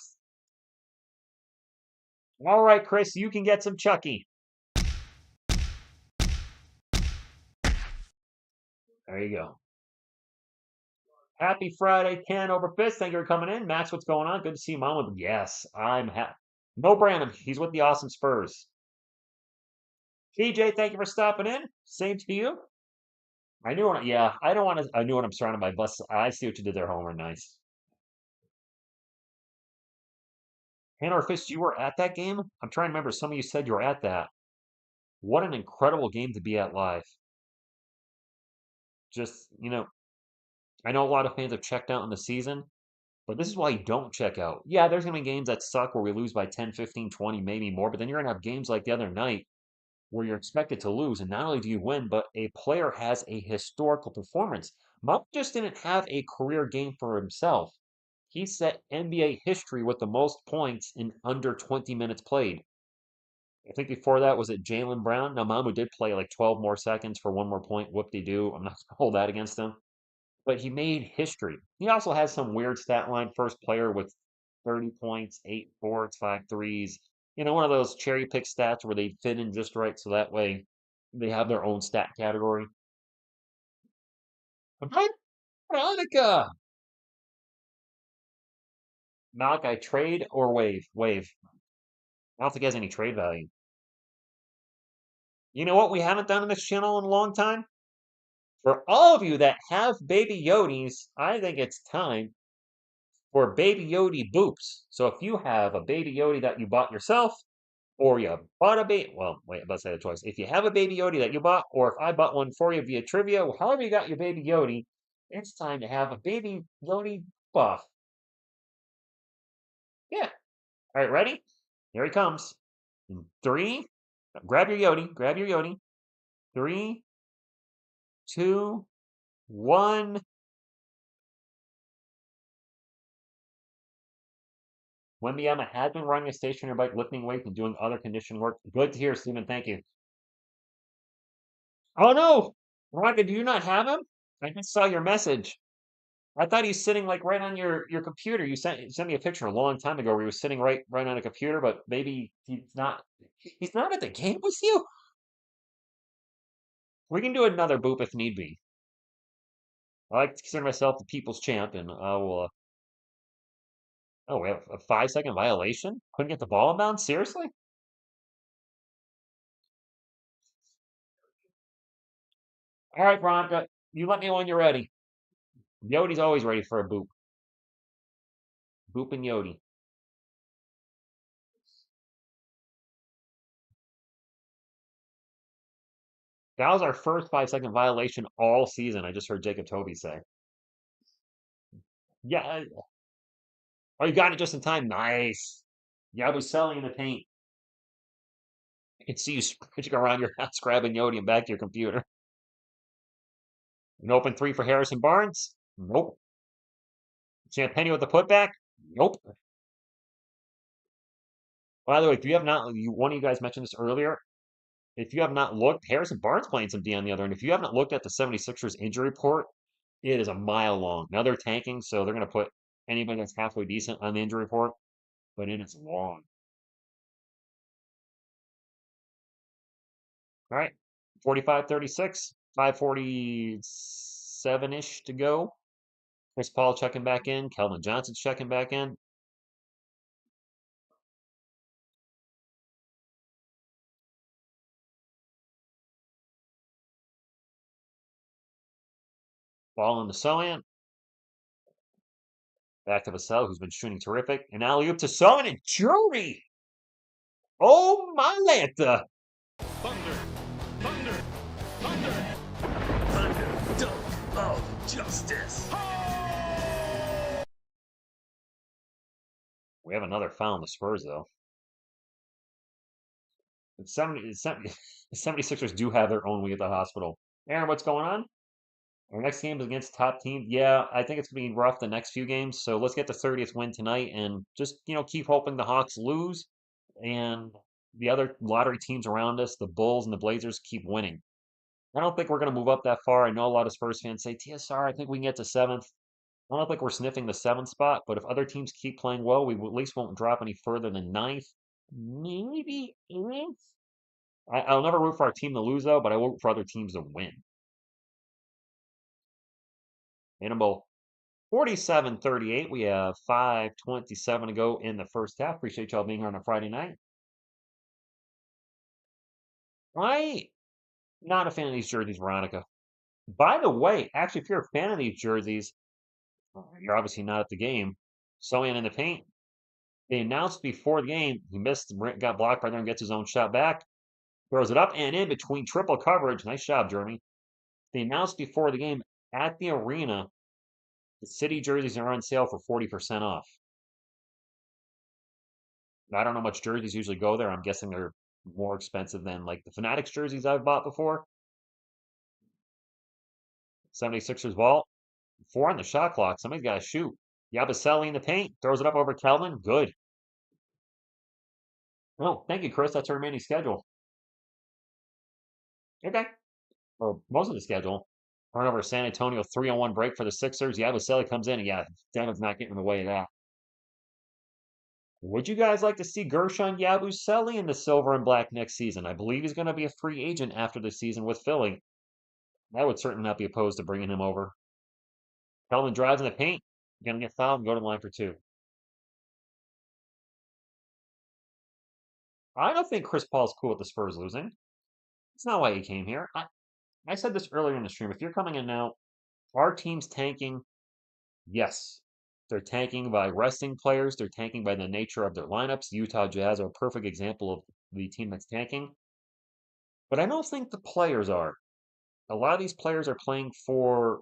All right, Chris, you can get some Chucky. There you go. Happy Friday, Ken over Fist. Thank you for coming in. Max, what's going on? Good to see you, Mom. Yes, I'm happy. No Brandon. He's with the awesome Spurs. TJ, thank you for stopping in. Same to you. I knew when, yeah, I don't want to. I knew when I'm surrounded by buses. I see what you did there, Homer. Nice. Hannah or Fist, you were at that game? I'm trying to remember. Some of you said you were at that. What an incredible game to be at live. Just, I know a lot of fans have checked out in the season, but this is why you don't check out. Yeah, there's going to be games that suck where we lose by 10, 15, 20, maybe more, but then you're going to have games like the other night where you're expected to lose, and not only do you win, but a player has a historical performance. Mupp just didn't have a career game for himself. He set NBA history with the most points in under 20 minutes played. I think before that was it Jalen Brown. Now Mamu did play like 12 more seconds for one more point. Whoop-de-doo. I'm not gonna hold that against him. But he made history. He also has some weird stat line. First player with 30 points, 8 boards, 5 threes. One of those cherry pick stats where they fit in just right, so that way they have their own stat category. Right, Veronica. Malachi, trade or wave? Wave. I don't think he has any trade value. You know what we haven't done on this channel in a long time? For all of you that have baby Yodis, I think it's time for baby Yodi boops. So if you have a baby Yodi that you bought yourself, or you bought a baby, well, wait, let's say the choice. If you have a baby Yodi that you bought, or if I bought one for you via trivia, however you got your baby Yodi, it's time to have a baby Yodi buff. Yeah. All right, ready? Here he comes. In 3, grab your Yodi, grab your Yodi. 3, 2, 1. Wembyama has been running a stationary bike, lifting weights, and doing other condition work. Good to hear, Stephen. Thank you. Oh no! Veronica, do you not have him? I just saw your message. I thought he's sitting like right on your computer. You sent me a picture a long time ago where he was sitting right on a computer, but maybe he's not. He's not at the game with you. We can do another boop if need be. I like to consider myself the people's champ, and I will. Oh, we have a 5 second violation. Couldn't get the ball inbound. Seriously? All right, Veronica, you let me know when you're ready. Yodi's always ready for a boop. Boop and Yodi. That was our first 5 second violation all season. I just heard Jacob Toby say. Yeah. Oh, you got it just in time. Nice. Yeah, I was selling in the paint. I can see you sprinting around your house, grabbing Yodi and back to your computer. An open 3 for Harrison Barnes. Nope. Champagny with the putback. Nope. By the way, if you have not, one of you guys mentioned this earlier. If you have not looked, Harrison Barnes playing some D on the other end. If you have not looked at the 76ers injury report, it is a mile long. Now they're tanking, so they're going to put anybody that's halfway decent on the injury report, but it is long. All right, 45-36, 5:47-ish to go. Chris Paul checking back in. Kelvin Johnson's checking back in. Ball in the Sohan. Back to Vassell, who's been shooting terrific. And alley-oop to Sohan and Jury. Oh, my Lanta. Thunder, thunder, thunder, thunder, dunk of justice. We have another foul on the Spurs, though. The 76ers do have their own wing at the hospital. Aaron, what's going on? Our next game is against top team. Yeah, I think it's going to be rough the next few games. So let's get the 30th win tonight and just, keep hoping the Hawks lose and the other lottery teams around us, the Bulls and the Blazers, keep winning. I don't think we're going to move up that far. I know a lot of Spurs fans say, TSR, I think we can get to 7th. I don't think we're sniffing the 7th spot, but if other teams keep playing well, we at least won't drop any further than 9th, maybe 8th. I'll never root for our team to lose, though, but I will root for other teams to win. Animal 47-38. We have 5:27 to go in the first half. Appreciate y'all being here on a Friday night. I'm not a fan of these jerseys, Veronica. By the way, actually, if you're a fan of these jerseys, you're obviously not at the game. Sohan in the paint. They announced before the game he missed, got blocked right there and gets his own shot back. Throws it up and in between triple coverage. Nice job, Jeremy. They announced before the game at the arena the city jerseys are on sale for 40% off. I don't know how much jerseys usually go there. I'm guessing they're more expensive than like the Fanatics jerseys I've bought before. 76ers ball. 4 on the shot clock. Somebody's got to shoot. Yabusele in the paint. Throws it up over Kelvin. Good. Oh, thank you, Chris. That's our remaining schedule. Okay. Well, most of the schedule. Turnover San Antonio 3-1 break for the Sixers. Yabusele comes in, and yeah, Devin's not getting in the way of that. Would you guys like to see Gershon Yabusele in the silver and black next season? I believe he's going to be a free agent after the season with Philly. I would certainly not be opposed to bringing him over. Kelvin drives in the paint. Going to get fouled and go to the line for two. I don't think Chris Paul's cool with the Spurs losing. That's not why he came here. I said this earlier in the stream. If you're coming in now, our team's tanking. Yes, they're tanking by resting players. They're tanking by the nature of their lineups. Utah Jazz are a perfect example of the team that's tanking. But I don't think the players are. A lot of these players are playing for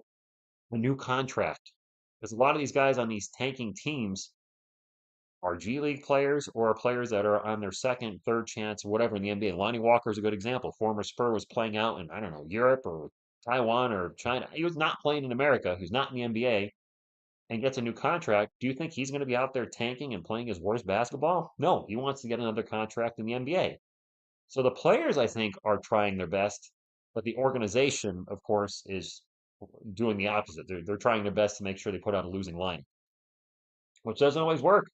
a new contract. Because a lot of these guys on these tanking teams are G League players or players that are on their second, third chance, whatever in the NBA. Lonnie Walker is a good example. Former Spur was playing out in, I don't know, Europe or Taiwan or China. He was not playing in America. He's not in the NBA and gets a new contract. Do you think he's going to be out there tanking and playing his worst basketball? No, he wants to get another contract in the NBA. So the players, I think, are trying their best, but the organization, of course, is doing the opposite. They're trying their best to make sure they put out a losing line, which doesn't always work.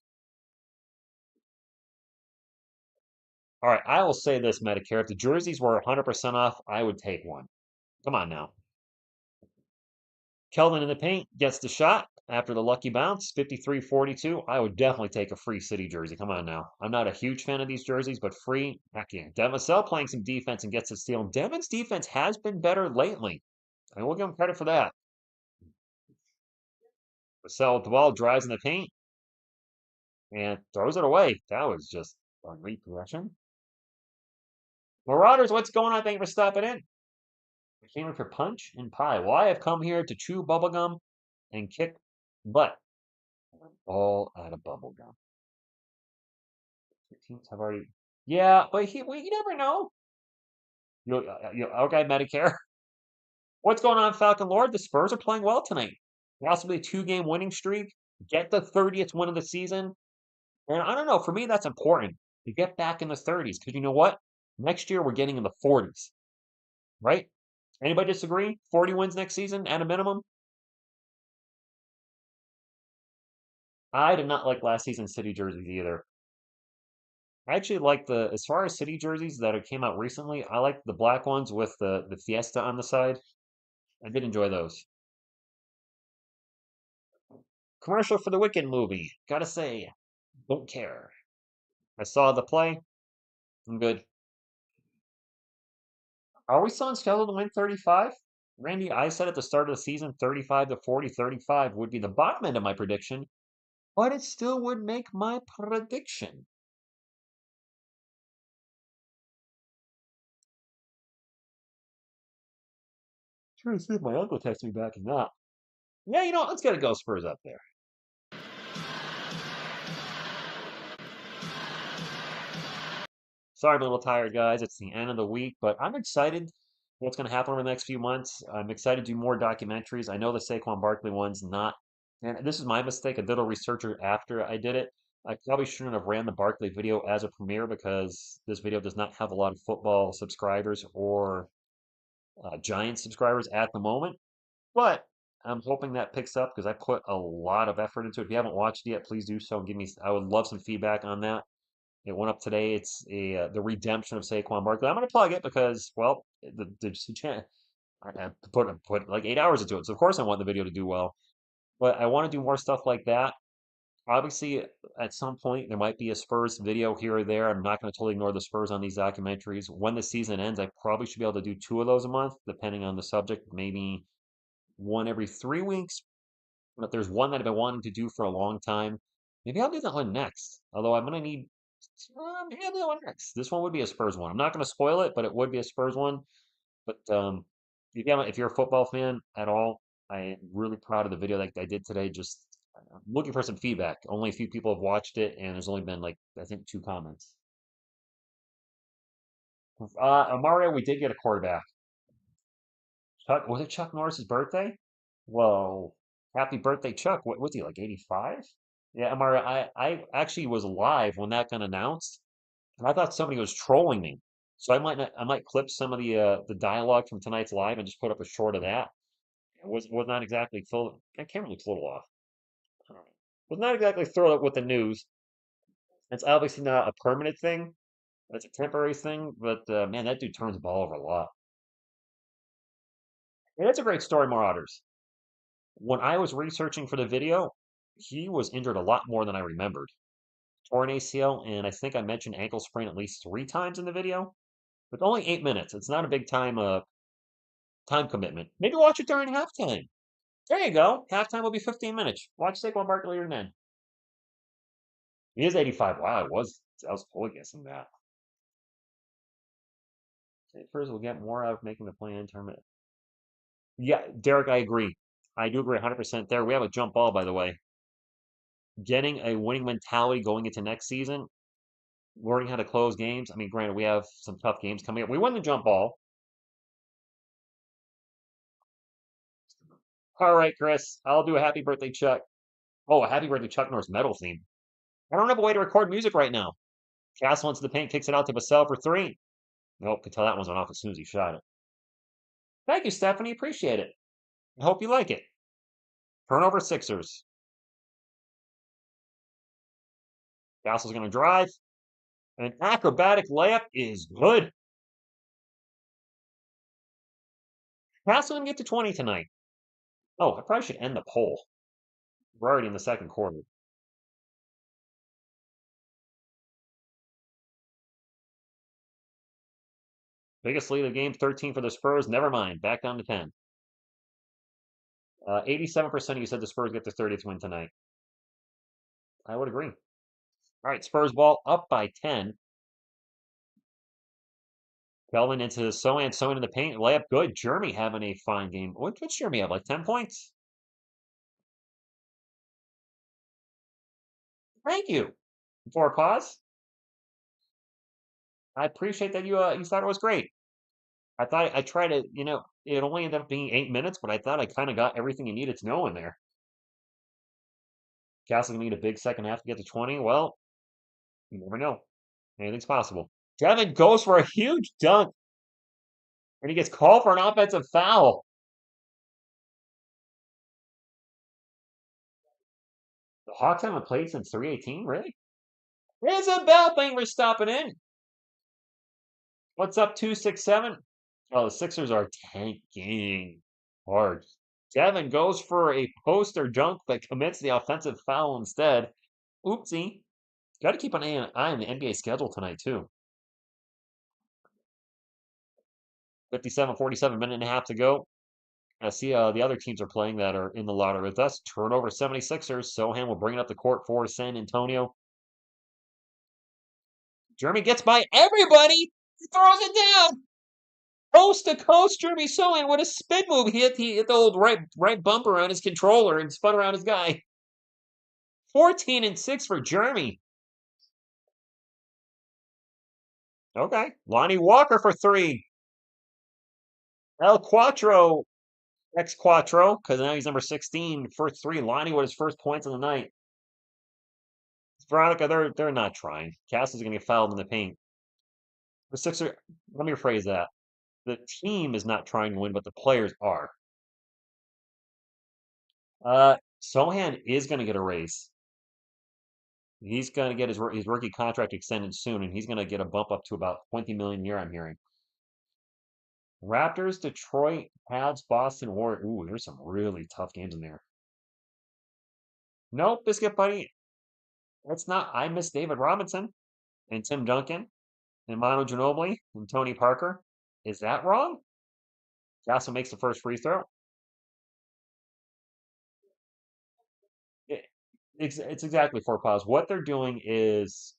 All right, I will say this, Medicare. If the jerseys were 100% off, I would take one. Come on now. Kelvin in the paint gets the shot after the lucky bounce, 53-42. I would definitely take a free City jersey. Come on now. I'm not a huge fan of these jerseys, but free, heck yeah. Devin Vassell playing some defense and gets a steal. Devin's defense has been better lately. I will give him credit for that. Vassell with the ball drives in the paint and throws it away. That was just a great possession. Marauders, what's going on? Thank you for stopping in. I came here for punch and pie. Well, I have come here to chew bubblegum and kick butt. All out of bubblegum. Teams have already. Yeah, but you never know. Our guy Medicare. What's going on, Falcon Lord? The Spurs are playing well tonight. Possibly a two-game winning streak. Get the 30th win of the season. And I don't know. For me, that's important to get back in the 30s because you know what? Next year we're getting in the 40s, right? Anybody disagree? 40 wins next season at a minimum. I did not like last season's City jerseys either. I actually like as far as City jerseys that came out recently, I like the black ones with the Fiesta on the side. I did enjoy those. Commercial for the Wicked movie. Gotta say, don't care. I saw the play. I'm good. Are we still on schedule to win 35? Randy, I said at the start of the season 35 to 40, 35 would be the bottom end of my prediction, but it still would make my prediction. Trying to see if my uncle texts me back or not. Yeah, let's get a go Spurs up there. Sorry, I'm a little tired, guys. It's the end of the week, but I'm excited what's going to happen over the next few months. I'm excited to do more documentaries. I know the Saquon Barkley one's not, and this is my mistake. I did a researcher after I did it. I probably shouldn't have ran the Barkley video as a premiere because this video does not have a lot of football subscribers or Giants subscribers at the moment. But I'm hoping that picks up because I put a lot of effort into it. If you haven't watched it yet, please do so. I would love some feedback on that. It went up today. It's the redemption of Saquon Barkley. I'm going to plug it because, well, I put like 8 hours into it. So of course I want the video to do well. But I want to do more stuff like that. Obviously, at some point there might be a Spurs video here or there. I'm not going to totally ignore the Spurs on these documentaries. When the season ends, I probably should be able to do two of those a month, depending on the subject. Maybe one every 3 weeks. But there's one that I've been wanting to do for a long time. Maybe I'll do that one next. Although I'm going to need maybe I'll do that one next. This one would be a Spurs one. I'm not going to spoil it, but it would be a Spurs one. But if you're a football fan at all, I am really proud of the video that I did today. Just looking for some feedback. Only a few people have watched it, and there's only been like I think 2 comments. Mario, we did get a quarterback. Was it Chuck Norris's birthday? Well, happy birthday, Chuck. What was he like 85? Yeah, Mario, I actually was live when that got announced. And I thought somebody was trolling me. So I might clip some of the dialogue from tonight's live and just put up a short of that. It was not exactly full. My camera looks a little off. All right. Was not exactly thrilled with the news. It's obviously not a permanent thing. It's a temporary thing, but man, that dude turns the ball over a lot. And it's a great story, Marauders. When I was researching for the video, he was injured a lot more than I remembered. Torn ACL, and I think I mentioned ankle sprain at least 3 times in the video. With only 8 minutes, it's not a big time commitment. Maybe watch it during halftime. There you go. Halftime will be 15 minutes. Watch Saquon Barkley and then. He is 85. Wow, I was totally guessing that. First, we'll get more out of making the play in tournament. Yeah, Derek, I agree. I do agree 100% there. We have a jump ball, by the way. Getting a winning mentality going into next season, learning how to close games. I mean, granted, we have some tough games coming up. We won the jump ball. All right, Chris, I'll do a happy birthday, Chuck. Oh, a happy birthday, Chuck Norris medal theme. I don't have a way to record music right now. Castle into the paint, kicks it out to Vassell for three. Nope, could tell that one's went off as soon as he shot it. Thank you, Stephanie. Appreciate it. I hope you like it. Turnover Sixers. Castle's going to drive. An acrobatic layup is good. Castle going to get to 20 tonight. Oh, I probably should end the poll. We're already in the second quarter. Biggest lead of the game, 13 for the Spurs. Never mind. Back down to 10. 87% of you said the Spurs get the 30th win tonight. I would agree. All right, Spurs ball up by 10. Kelvin into Sohan, Sohan in the paint. Layup good. Jeremy having a fine game. What's Jeremy have? Like 10 points? Thank you. Before a pause, I appreciate that you thought it was great. I thought I tried to, it only ended up being 8 minutes, but I thought I kind of got everything you needed to know in there. Castle gonna need a big second half to get to 20. Well, you never know. Anything's possible. Devin goes for a huge dunk, and he gets called for an offensive foul. The Hawks haven't played since 318, really? Isabel, thank you for stopping in. What's up, 267? Oh, the Sixers are tanking hard. Devin goes for a poster dunk but commits the offensive foul instead. Oopsie. Got to keep an eye on the NBA schedule tonight, too. 57, 47, minute and a half to go. I see the other teams are playing that are in the lottery with us. Turnover 76ers. Sohan will bring it up the court for San Antonio. Jeremy gets by everybody. He throws it down. Coast to coast, Jeremy Sohan with a spin move. He hit the old right bumper on his controller and spun around his guy. 14-6 for Jeremy. Okay. Lonnie Walker for three. El Quattro, ex Quattro, because now he's number 16 for three. Lonnie with his first points of the night. Veronica, they're not trying. Castle's going to get fouled in the paint. The Sixers, let me rephrase that. The team is not trying to win, but the players are. Sohan is going to get a raise. He's going to get his rookie contract extended soon, and he's going to get a bump up to about 20 million a year, I'm hearing. Raptors, Detroit, Habs, Boston, Warriors. Ooh, there's some really tough games in there. Nope, Biscuit Buddy. That's not. I miss David Robinson and Tim Duncan and Manu Ginobili and Tony Parker. Is that wrong? Castle makes the first free throw. It's exactly 4 pause. What they're doing is,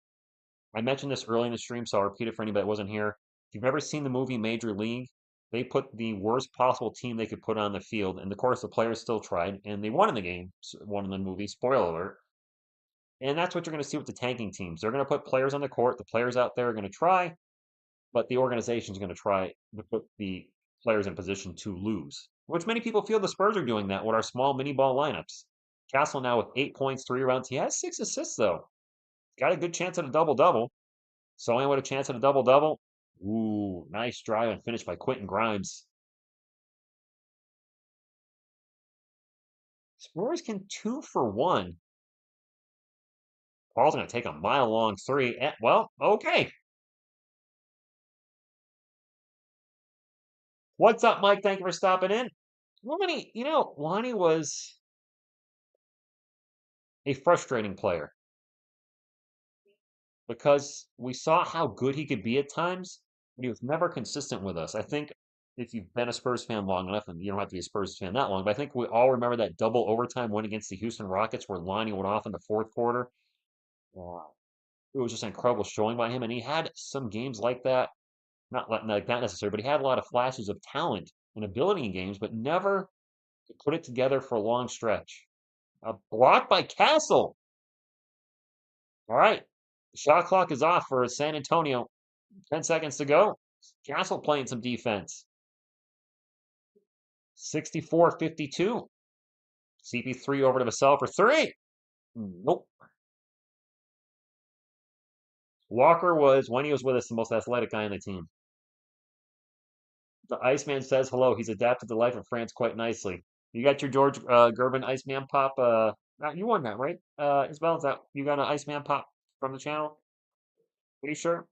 I mentioned this early in the stream, so I'll repeat it for anybody that wasn't here. If you've ever seen the movie Major League, they put the worst possible team they could put on the field, and of course the players still tried, and they won in the game, won in the movie, spoiler alert. And that's what you're going to see with the tanking teams. They're going to put players on the court. The players out there are going to try, but the organization is going to try to put the players in position to lose, which many people feel the Spurs are doing that with our small mini ball lineups. Castle now with 8 points, 3 rebounds. He has 6 assists, though. Got a good chance at a double-double. Sohan with a chance at a double-double. Ooh, nice drive and finish by Quentin Grimes. Spurs can 2 for 1. Paul's going to take a mile-long three. Well, okay. What's up, Mike? Thank you for stopping in. Lonnie was a frustrating player because we saw how good he could be at times, but he was never consistent with us. I think if you've been a Spurs fan long enough, and you don't have to be a Spurs fan that long, but I think we all remember that double overtime win against the Houston Rockets where Lonnie went off in the fourth quarter. Wow. It was just an incredible showing by him, and he had some games like that, not like that necessarily, but he had a lot of flashes of talent and ability in games, but never could put it together for a long stretch. A block by Castle. All right. The shot clock is off for San Antonio. 10 seconds to go. Castle playing some defense. 64-52. CP3 over to Vassell for three. Nope. Walker was, when he was with us, the most athletic guy on the team. The Iceman says hello. He's adapted to life in France quite nicely. You got your George Gervin Iceman pop. You won that, right? Isabel, is that you got an Iceman pop from the channel? Pretty sure.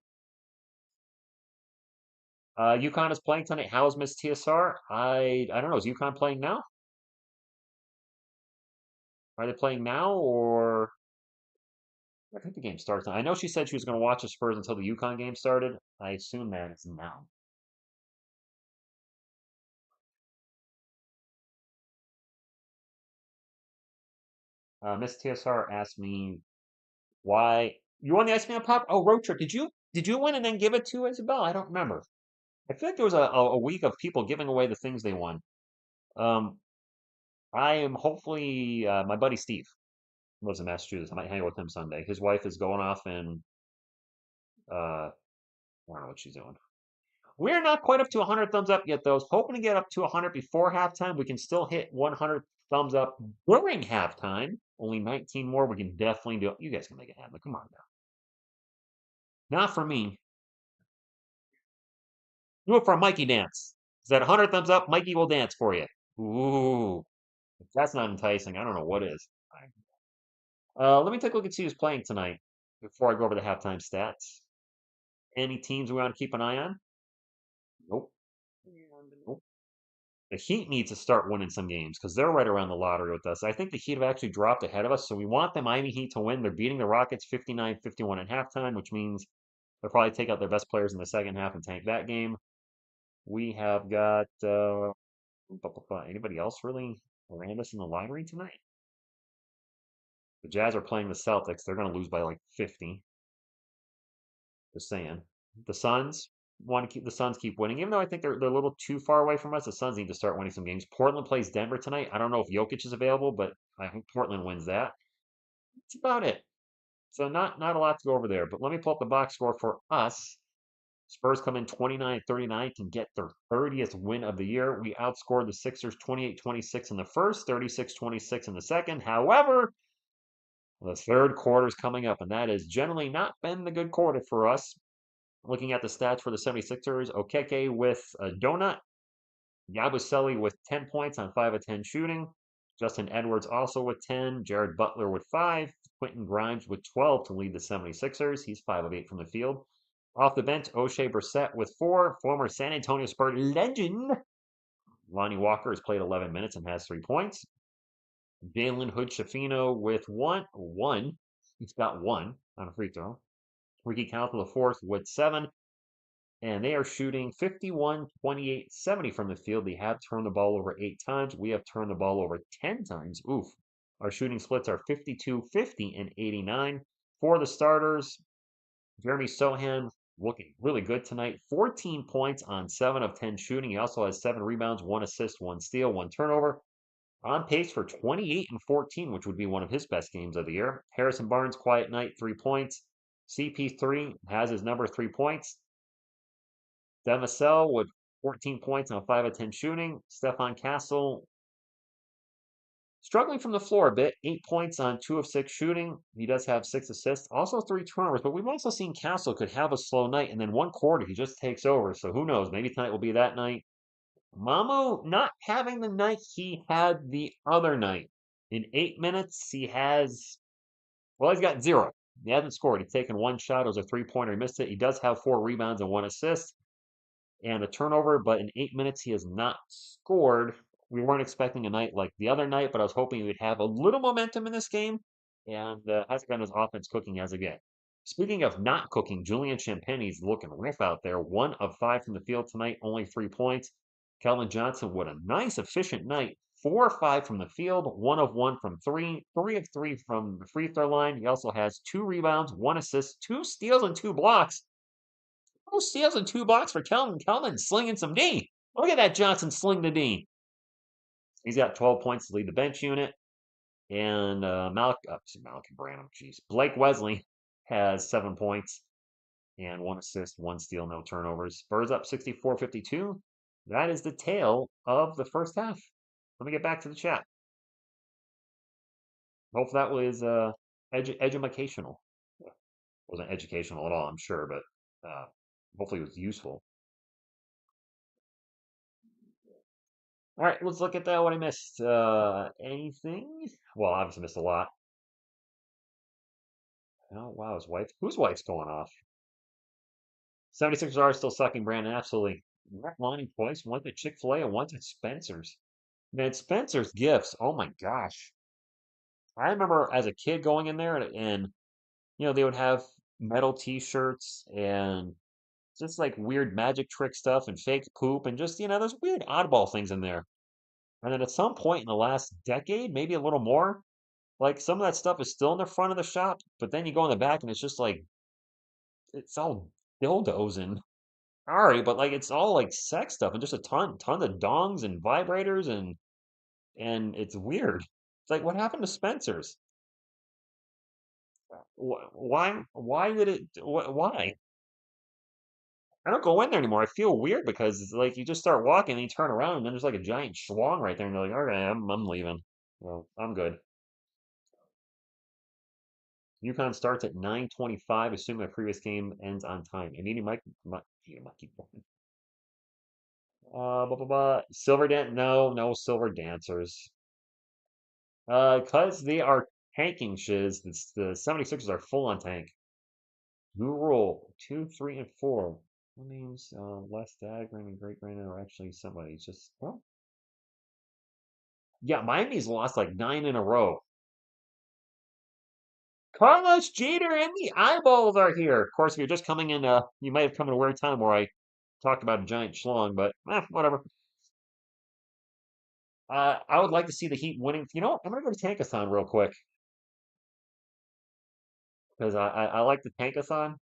UConn is playing tonight. How is Miss TSR? I don't know. Is UConn playing now? Are they playing now or I think the game starts now. I know she said she was going to watch the Spurs until the UConn game started. I assume that it's now. Miss TSR asked me why you won the Iceman Pop. Oh, road trip. Did you win and then give it to Isabel? I don't remember. I feel like there was a week of people giving away the things they won. Um, I am hopefully my buddy Steve lives in Massachusetts. I might hang out with him Sunday. His wife is going off and I don't know what she's doing. We're not quite up to 100 thumbs up yet, though. I was hoping to get up to 100 before halftime. We can still hit 100 thumbs up during halftime. Only 19 more. We can definitely do it. You guys can make it happen. Come on now. Not for me. Do it for a Mikey dance. Is that 100 thumbs up? Mikey will dance for you. Ooh. If that's not enticing, I don't know what is. Let me take a look and see who's playing tonight before I go over the halftime stats. Any teams we want to keep an eye on? Nope. Nope. The Heat needs to start winning some games because they're right around the lottery with us. I think the Heat have actually dropped ahead of us, so we want the Miami Heat to win. They're beating the Rockets 59-51 at halftime, which means they'll probably take out their best players in the second half and tank that game. We have got anybody else really around us in the lottery tonight? The Jazz are playing the Celtics. They're going to lose by like 50. Just saying. The Suns want to keep the Suns keep winning, even though I think they're a little too far away from us. The Suns need to start winning some games. Portland plays Denver tonight. I don't know if Jokic is available, but I think Portland wins that. That's about it. So not a lot to go over there. But let me pull up the box score for us. Spurs come in 29-39, can get their 30th win of the year. We outscored the Sixers 28-26 in the first, 36-26 in the second. However, the third quarter is coming up, and that has generally not been the good quarter for us. Looking at the stats for the 76ers, Okeke with a donut. Yabusele with 10 points on 5 of 10 shooting. Justin Edwards also with 10. Jared Butler with 5. Quentin Grimes with 12 to lead the 76ers. He's 5 of 8 from the field. Off the bench, O'Shea Brissett with 4. Former San Antonio Spurs legend Lonnie Walker has played 11 minutes and has 3 points. Jalen Hood-Schifino with 1. He's got 1 on a free throw. Ricky Council the fourth with 7. And they are shooting 51, 28, 70 from the field. They have turned the ball over 8 times. We have turned the ball over 10 times. Oof. Our shooting splits are 52, 50, and 89. For the starters, Jeremy Sohan looking really good tonight. 14 points on 7 of 10 shooting. He also has 7 rebounds, 1 assist, 1 steal, 1 turnover. On pace for 28 and 14, which would be one of his best games of the year. Harrison Barnes, quiet night, 3 points. CP3 has his number 3 points. Demisel with 14 points on 5 of 10 shooting. Stefan Castle, Struggling from the floor a bit, 8 points on 2 of 6 shooting. He does have 6 assists, also 3 turnovers, but we've also seen Castle could have a slow night, and then one quarter he just takes over. So who knows? Maybe tonight will be that night. Mamo not having the night he had the other night. In 8 minutes, he's got 0. He hasn't scored. He's taken one shot. It was a 3-pointer. He missed it. He does have 4 rebounds and 1 assist and a turnover, but in 8 minutes, he has not scored. We weren't expecting a night like the other night, but I was hoping he would have a little momentum in this game, and hasn't gotten his offense cooking as of yet. Speaking of not cooking, Julian Champagne's looking rough out there. 1 of 5 from the field tonight, only 3 points. Calvin Johnson, what a nice, efficient night. 4 of 5 from the field, 1 of 1 from 3, 3 of 3 from the free throw line. He also has 2 rebounds, 1 assist, 2 steals, and 2 blocks. 2 steals and 2 blocks for Kelvin. Kelvin slinging some D. Look at that Johnson sling the D. He's got 12 points to lead the bench unit. And Malcolm Branham, jeez. Blake Wesley has 7 points and 1 assist, 1 steal, no turnovers. Spurs up 64-52. That is the tale of the first half. Let me get back to the chat. Hope that was educational. Wasn't educational at all, I'm sure, but hopefully it was useful. All right, let's look at that. What I missed. Anything? Well, obviously missed a lot. Oh, wow, whose wife's going off? 76ers are still sucking, Brandon. Absolutely. Not lining twice. One at Chick-fil-A and one at Spencer's. Man, Spencer's gifts. Oh my gosh. I remember as a kid going in there and they would have metal t-shirts and just like weird magic trick stuff and fake poop and just, those weird oddball things in there. And then at some point in the last decade, maybe a little more, like some of that stuff is still in the front of the shop, but then you go in the back and it's just like it's all dildos and sorry, but like it's all like sex stuff and just a ton of dongs and vibrators and it's weird. It's like what happened to Spencer's? Why did it? Why? I don't go in there anymore. I feel weird because it's like you just start walking and you turn around and then there's like a giant schlong right there and you're like, okay, I'm leaving. Well, I'm good. UConn starts at 9:25, assuming the previous game ends on time. And Mikey. Blah, blah, blah. Silver Dan? No silver dancers. Because they are tanking shiz. The 76ers are full on tank. New rule 2, 3, and 4. That means Les Dad, Grand and Great Grand are actually somebody. It's just well, yeah. Miami's lost like 9 in a row. Carlos Jeter and the eyeballs are here. Of course, if you're just coming in, you might have come at a weird time where I talked about a giant schlong, but whatever. I would like to see the Heat winning. You know what? I'm gonna go to Tankathon real quick because I like the Tankathon.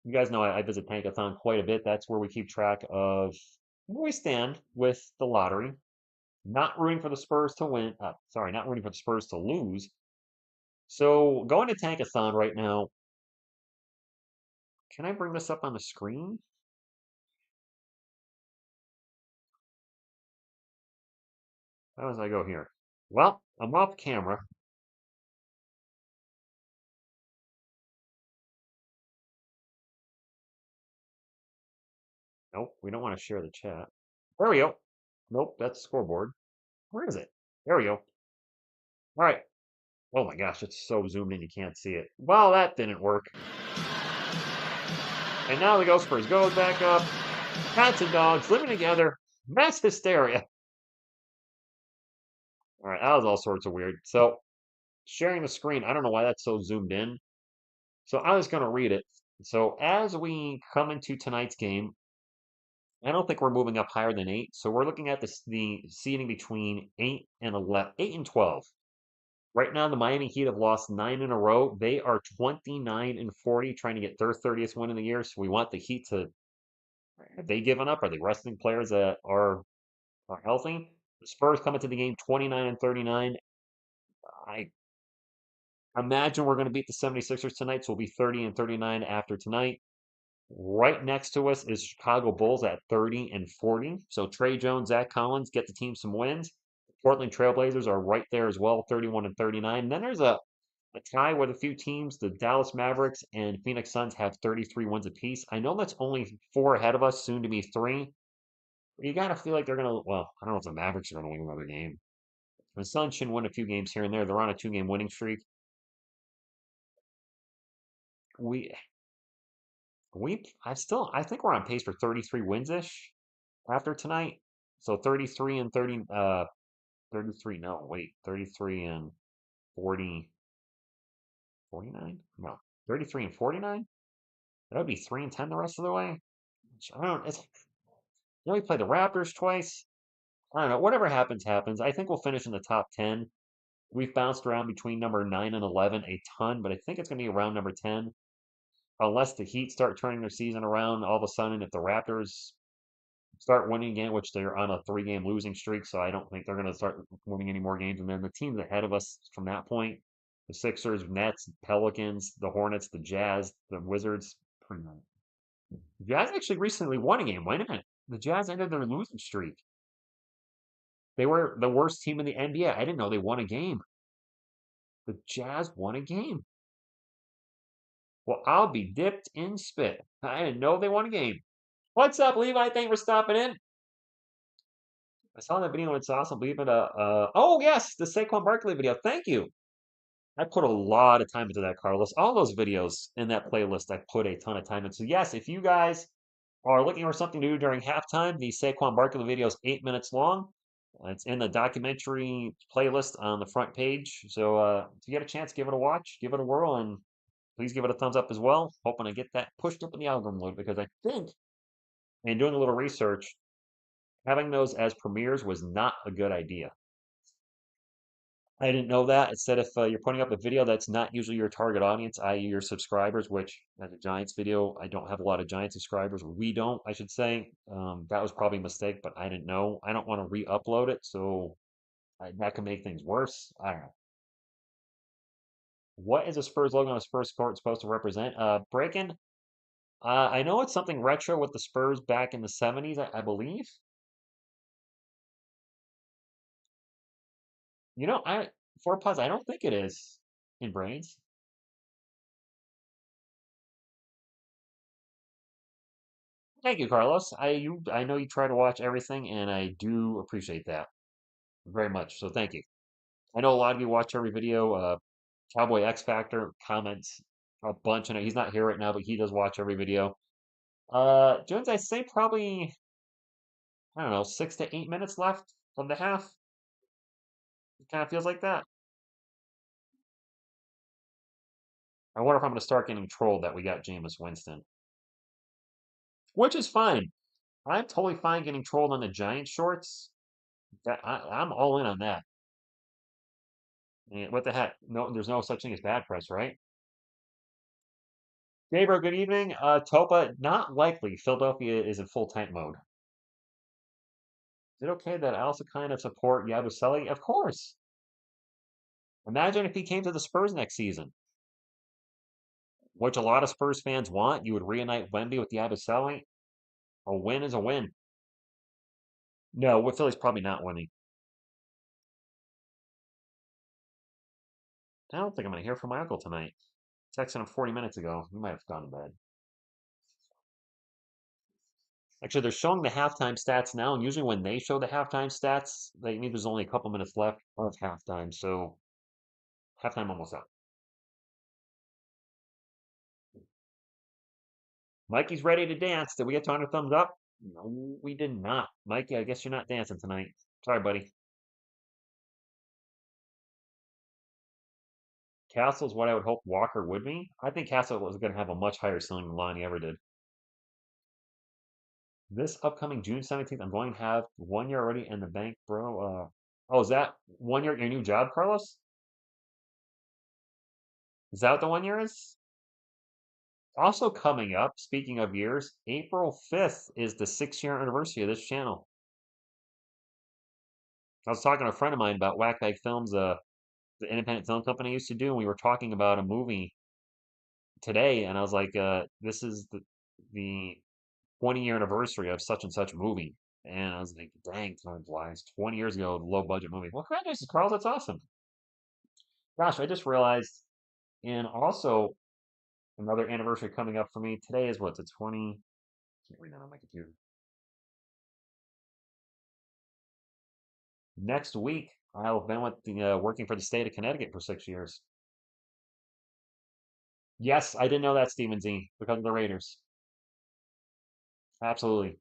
You guys know I visit Tankathon quite a bit. That's where we keep track of where we stand with the lottery. Not rooting for the Spurs to win. Sorry, not rooting for the Spurs to lose. So going to Tankathon right now. Can I bring this up on the screen? How does I go here? Well, I'm off camera. Nope, we don't want to share the chat. There we go. Nope, that's scoreboard. Where is it? There we go. All right. Oh my gosh, it's so zoomed in you can't see it. Well, that didn't work. And now the Ghost Spurs goes back up. Cats and dogs living together. Mass hysteria. All right, that was all sorts of weird. So, sharing the screen, I don't know why that's so zoomed in. So, I was going to read it. So, as we come into tonight's game, I don't think we're moving up higher than 8. So, we're looking at the seeding between 8 and 11, 8 and 12. Right now, the Miami Heat have lost 9 in a row. They are 29 and 40, trying to get their 30th win in the year. So, we want the Heat to. Have they given up? Are they resting players that are healthy? The Spurs come into the game 29 and 39. I imagine we're going to beat the 76ers tonight, so we'll be 30 and 39 after tonight. Right next to us is Chicago Bulls at 30 and 40. So Trey Jones, Zach Collins get the team some wins. Portland Trailblazers are right there as well, 31 and 39. And then there's a tie with a few teams. The Dallas Mavericks and Phoenix Suns have 33 wins apiece. I know that's only 4 ahead of us, soon to be 3. You gotta feel like they're gonna. Well, I don't know if the Mavericks are gonna win another game. The Suns should win a few games here and there. They're on a 2-game winning streak. We I think we're on pace for 33 wins ish after tonight. So 33 and 30 33 no, wait, 33 and 40 49? No. 33 and 49? That would be 3 and 10 the rest of the way. I don't it's we play the Raptors twice. I don't know. Whatever happens, happens. I think we'll finish in the top 10. We've bounced around between number 9 and 11 a ton, but I think it's going to be around number 10. Unless the Heat start turning their season around all of a sudden, if the Raptors start winning again, which they're on a 3-game losing streak, so I don't think they're going to start winning any more games. And then the teams ahead of us from that point, the Sixers, Nets, Pelicans, the Hornets, the Jazz, the Wizards. The Jazz actually recently won a game. Wait a minute. The Jazz ended their losing streak. They were the worst team in the NBA. I didn't know they won a game. The Jazz won a game. Well, I'll be dipped in spit. I didn't know they won a game. What's up, Levi? Thank you for stopping in. I saw that video and it's awesome. Leave it oh yes, the Saquon Barkley video. Thank you. I put a lot of time into that, Carlos. All those videos in that playlist, I put a ton of time into. So yes, if you guys are looking for something to do during halftime, the Saquon Barkley video is 8 minutes long. It's in the documentary playlist on the front page. So if you get a chance, give it a watch, give it a whirl, and please give it a thumbs up as well. Hoping to get that pushed up in the algorithm load because I think, in doing a little research, having those as premieres was not a good idea. I didn't know that. It said if you're putting up a video that's not usually your target audience, i.e. your subscribers, which as a Giants video, I don't have a lot of Giants subscribers. We don't, I should say. That was probably a mistake, but I didn't know. I don't want to re-upload it, so that can make things worse. I don't know. What is a Spurs logo on a Spurs court supposed to represent? Breaking. I know it's something retro with the Spurs back in the 70s, I believe. You know, for a pause, I don't think it is in Brains. Thank you, Carlos. I know you try to watch everything, and I do appreciate that very much. So thank you. I know a lot of you watch every video. Cowboy X Factor comments a bunch. I know he's not here right now, but he does watch every video. Jones, I say probably I don't know 6 to 8 minutes left of the half. It kind of feels like that. I wonder if I'm going to start getting trolled that we got Jameis Winston, which is fine. I'm totally fine getting trolled on the Giant shorts. I'm all in on that. And what the heck? No, there's no such thing as bad press, right? Gabriel, good evening. Topa, not likely. Philadelphia is in full tank mode. Is it okay that I also kind of support Yabusele? Of course. Imagine if he came to the Spurs next season, which a lot of Spurs fans want. You would reunite Wemby with Yabusele. A win is a win. No, what Philly's probably not winning. I don't think I'm going to hear from my uncle tonight. Texted him 40 minutes ago. He might have gone to bed. Actually, they're showing the halftime stats now, and usually when they show the halftime stats, they mean there's only a couple minutes left of halftime, so halftime almost up. Mikey's ready to dance. Did we get 200 thumbs up? No, we did not. Mikey, I guess you're not dancing tonight. Sorry, buddy. Castle's what I would hope Walker would be. I think Castle was going to have a much higher ceiling than Lonnie ever did. This upcoming June 17th, I'm going to have 1 year already in the bank, bro. Oh, is that 1 year at your new job, Carlos? Is that what the 1 year is? Also coming up, speaking of years, April 5th is the 6-year anniversary of this channel. I was talking to a friend of mine about Whackbag Films, the independent film company I used to do, and we were talking about a movie today, and I was like, this is the 20-year anniversary of such and such movie. And I was like, dang, time flies. 20 years ago, low budget movie. Well, congratulations, Carl. That's awesome. Gosh, I just realized, and also another anniversary coming up for me. Today is what, the 20? Can't read that on my computer. Next week, I'll have been with working for the state of Connecticut for 6 years. Yes, I didn't know that, Stephen Z, because of the Raiders. Absolutely.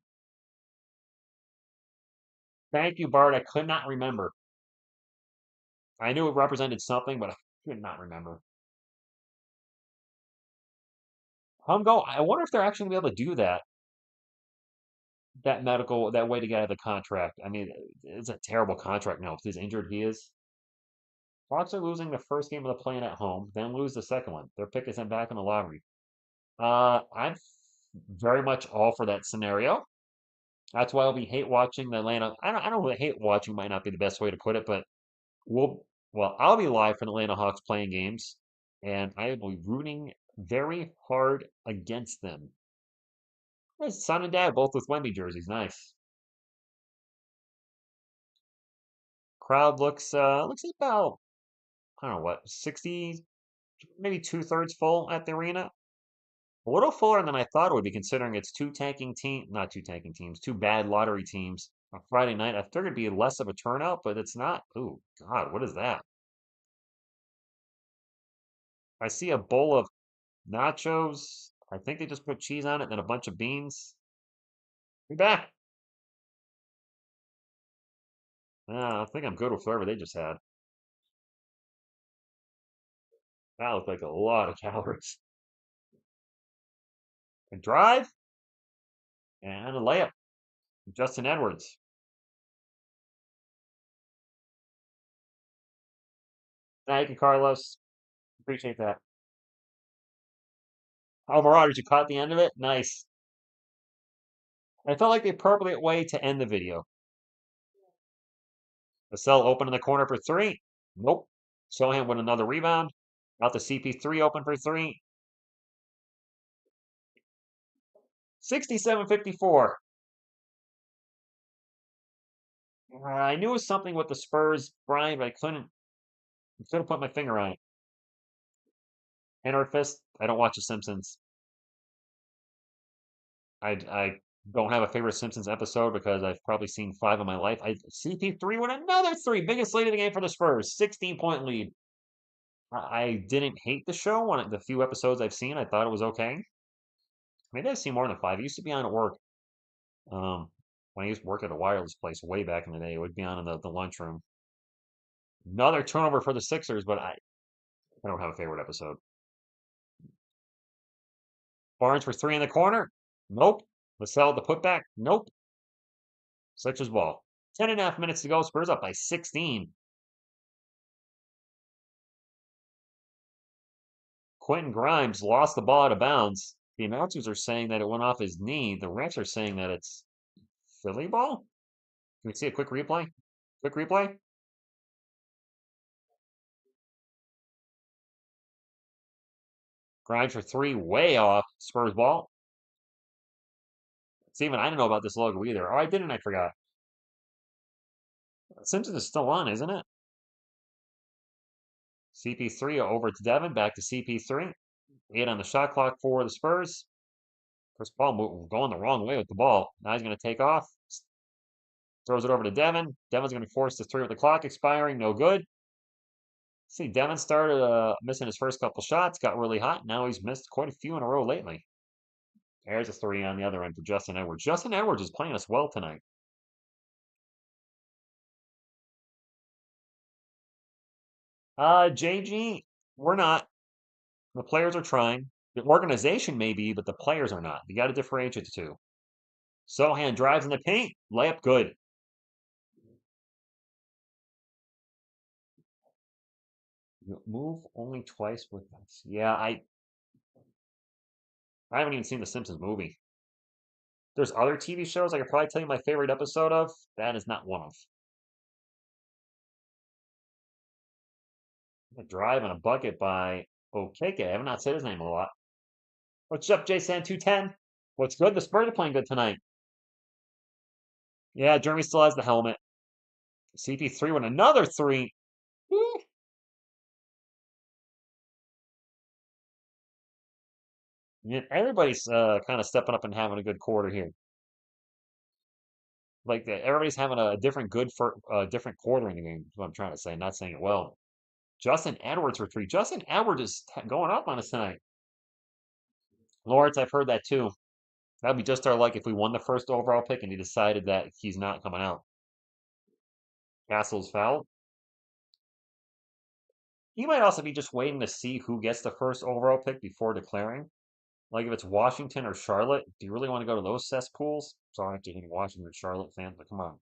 Thank you, Bart. I could not remember. I knew it represented something, but I could not remember. I wonder if they're actually gonna be able to do that. That medical, that way to get out of the contract. I mean, it's a terrible contract now. With as injured he is. Hawks are losing the first game of the play-in at home, then lose the second one. Their pick is then back in the lottery. I'm very much all for that scenario. That's why I'll be hate watching the Atlanta. I don't really hate watching might not be the best way to put it, but we'll I'll be live for the Atlanta Hawks playing games, and I will be rooting very hard against them. His son and dad both with Wemby jerseys. Nice. Crowd looks about I don't know what 60, maybe 2/3 full at the arena. A little fuller than I thought it would be, considering it's not two tanking teams, two bad lottery teams on Friday night. I figured it'd be less of a turnout, but it's not. Oh God, what is that? I see a bowl of nachos. I think they just put cheese on it and then a bunch of beans. Be back. I think I'm good with whatever they just had. That looked like a lot of calories. A drive and a layup. Justin Edwards. Thank you, Carlos. Appreciate that. Oh, Marauders, you caught the end of it? Nice. I felt like the appropriate way to end the video. Vassell open in the corner for three. Nope. Sohan with another rebound. Out the CP3 open for three. 67-54. I knew it was something with the Spurs, Brian, but I couldn't put my finger on it. Hand or fist. I don't watch The Simpsons. I don't have a favorite Simpsons episode because I've probably seen five in my life. CP3 with another three. Biggest lead of the game for the Spurs. 16-point lead. I didn't hate the show. One the few episodes I've seen, I thought it was okay. Maybe I've seen more than five. It used to be on at work. When I used to work at a wireless place way back in the day, it would be on in the lunchroom. Another turnover for the Sixers, but I don't have a favorite episode. Barnes for three in the corner. Nope. Vassell the putback. Nope. Sixers ball. 10.5 minutes to go. Spurs up by 16. Quentin Grimes lost the ball out of bounds. The announcers are saying that it went off his knee. The refs are saying that it's Philly ball. Can we see a quick replay? Quick replay. Grimes for three, way off. Spurs ball. Steven, I didn't know about this logo either. Oh, I didn't. I forgot. Simpson is still on, isn't it? CP3 over to Devin. Back to CP3. 8 on the shot clock for the Spurs. Chris Paul going the wrong way with the ball. Now he's going to take off. Throws it over to Devin. Devin's going to force the three with the clock expiring. No good. See, Devin started missing his first couple shots. Got really hot. Now he's missed quite a few in a row lately. There's a three on the other end for Justin Edwards. Justin Edwards is playing us well tonight. JG, we're not. The players are trying. The organization may be, but the players are not. You got to differentiate the two. Sohan drives in the paint. Layup good. Move only twice with us. Yeah, I haven't even seen the Simpsons movie. There's other TV shows I could probably tell you my favorite episode of. That is not one of. A drive and a bucket by Okeke. I have not said his name a lot. What's up, Jason 210? What's good? The Spurs are playing good tonight. Yeah, Jeremy still has the helmet. CP3 with another three. Woo. Yeah, everybody's kind of stepping up and having a good quarter here. Like everybody's having a different good for different quarter in the game. Is what I'm trying to say. Not saying it well. Justin Edwards for three. Justin Edwards is going up on us tonight. Lawrence, I've heard that too. That'd be just our luck if we won the first overall pick and he decided that he's not coming out. Castle's foul. He might also be just waiting to see who gets the first overall pick before declaring. Like if it's Washington or Charlotte, do you really want to go to those cesspools? Sorry to any Washington or Charlotte fans, but come on.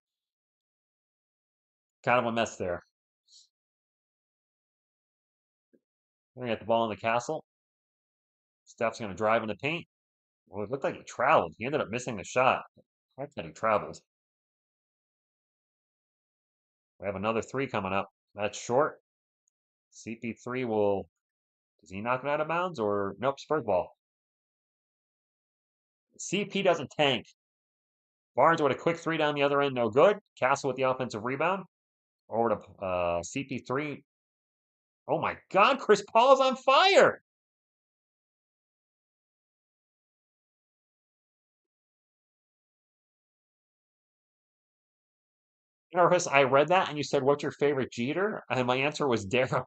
Kind of a mess there. We're gonna get the ball in the castle. Steph's gonna drive in the paint. Well, it looked like he traveled. He ended up missing the shot. I think he traveled. We have another three coming up. That's short. CP3 will. Does he knock it out of bounds or nope? Spurs ball. CP doesn't tank. Barnes with a quick three down the other end, no good. Castle with the offensive rebound. Over to CP3. Oh my God, Chris Paul's on fire. You know, Chris, I read that and you said, "What's your favorite Jeter?" And my answer was Derek. And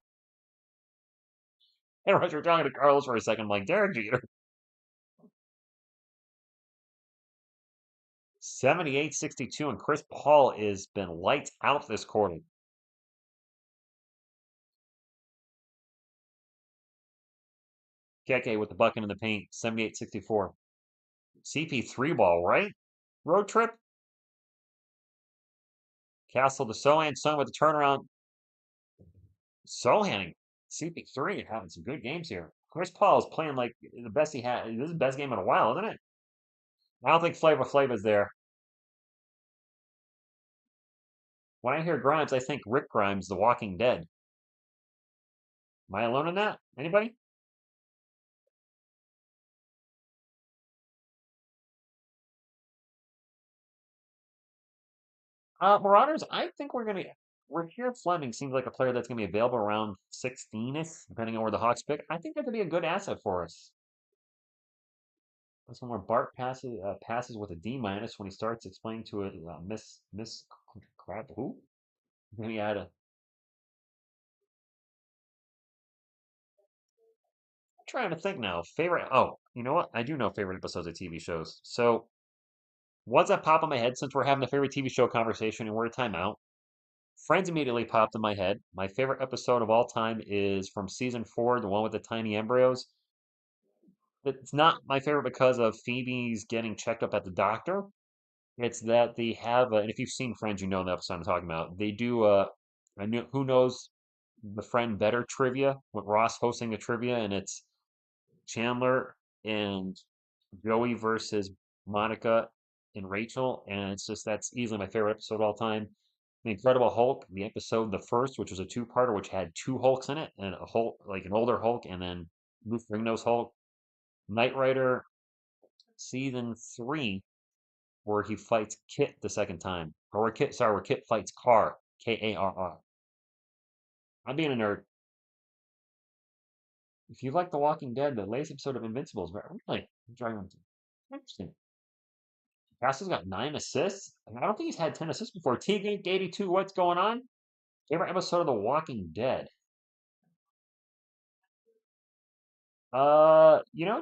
I was talking to Carlos for a second, I'm like Derek Jeter. 78-62, and Chris Paul has been lights out this quarter. Keke with the bucket in the paint, 78-64. CP3 ball, right? Road trip. Castle to Sohan. Sohan with the turnaround. Sohan, CP3 having some good games here. Chris Paul is playing like the best he had. This is the best game in a while, isn't it? I don't think Flavor Flav is there. When I hear Grimes, I think Rick Grimes, The Walking Dead. Am I alone in that? Anybody? Marauders, I think Raheem Fleming seems like a player that's gonna be available around 16ish, depending on where the Hawks pick. I think that could be a good asset for us. That's one where Bart passes with a D minus when he starts explaining to it Miss Crab who? Then he had a I'm trying to think now. Favorite you know what? I do know favorite episodes of TV shows. So what's that pop in my head since we're having a favorite TV show conversation and we're at timeout? Friends immediately popped in my head. My favorite episode of all time is from season 4, the one with the tiny embryos. It's not my favorite because of Phoebe's getting checked up at the doctor. It's that they have, and if you've seen Friends, you know the episode I'm talking about. They do who knows the friend better trivia with Ross hosting the trivia, and it's Chandler and Joey versus Monica and Rachel, and it's just that's easily my favorite episode of all time. The Incredible Hulk, the episode, the first, which was a two-parter, which had two Hulks in it, and a Hulk, like an older Hulk, and then Lou Ferrigno's Hulk. Knight Rider season 3, where he fights Kit the second time, or where Kit fights Carr, Karr. I'm being a nerd. If you like The Walking Dead, the latest episode of Invincible is really interesting. Castle's got 9 assists. I don't think he's had 10 assists before. T-Gate82, what's going on? Favorite episode of The Walking Dead?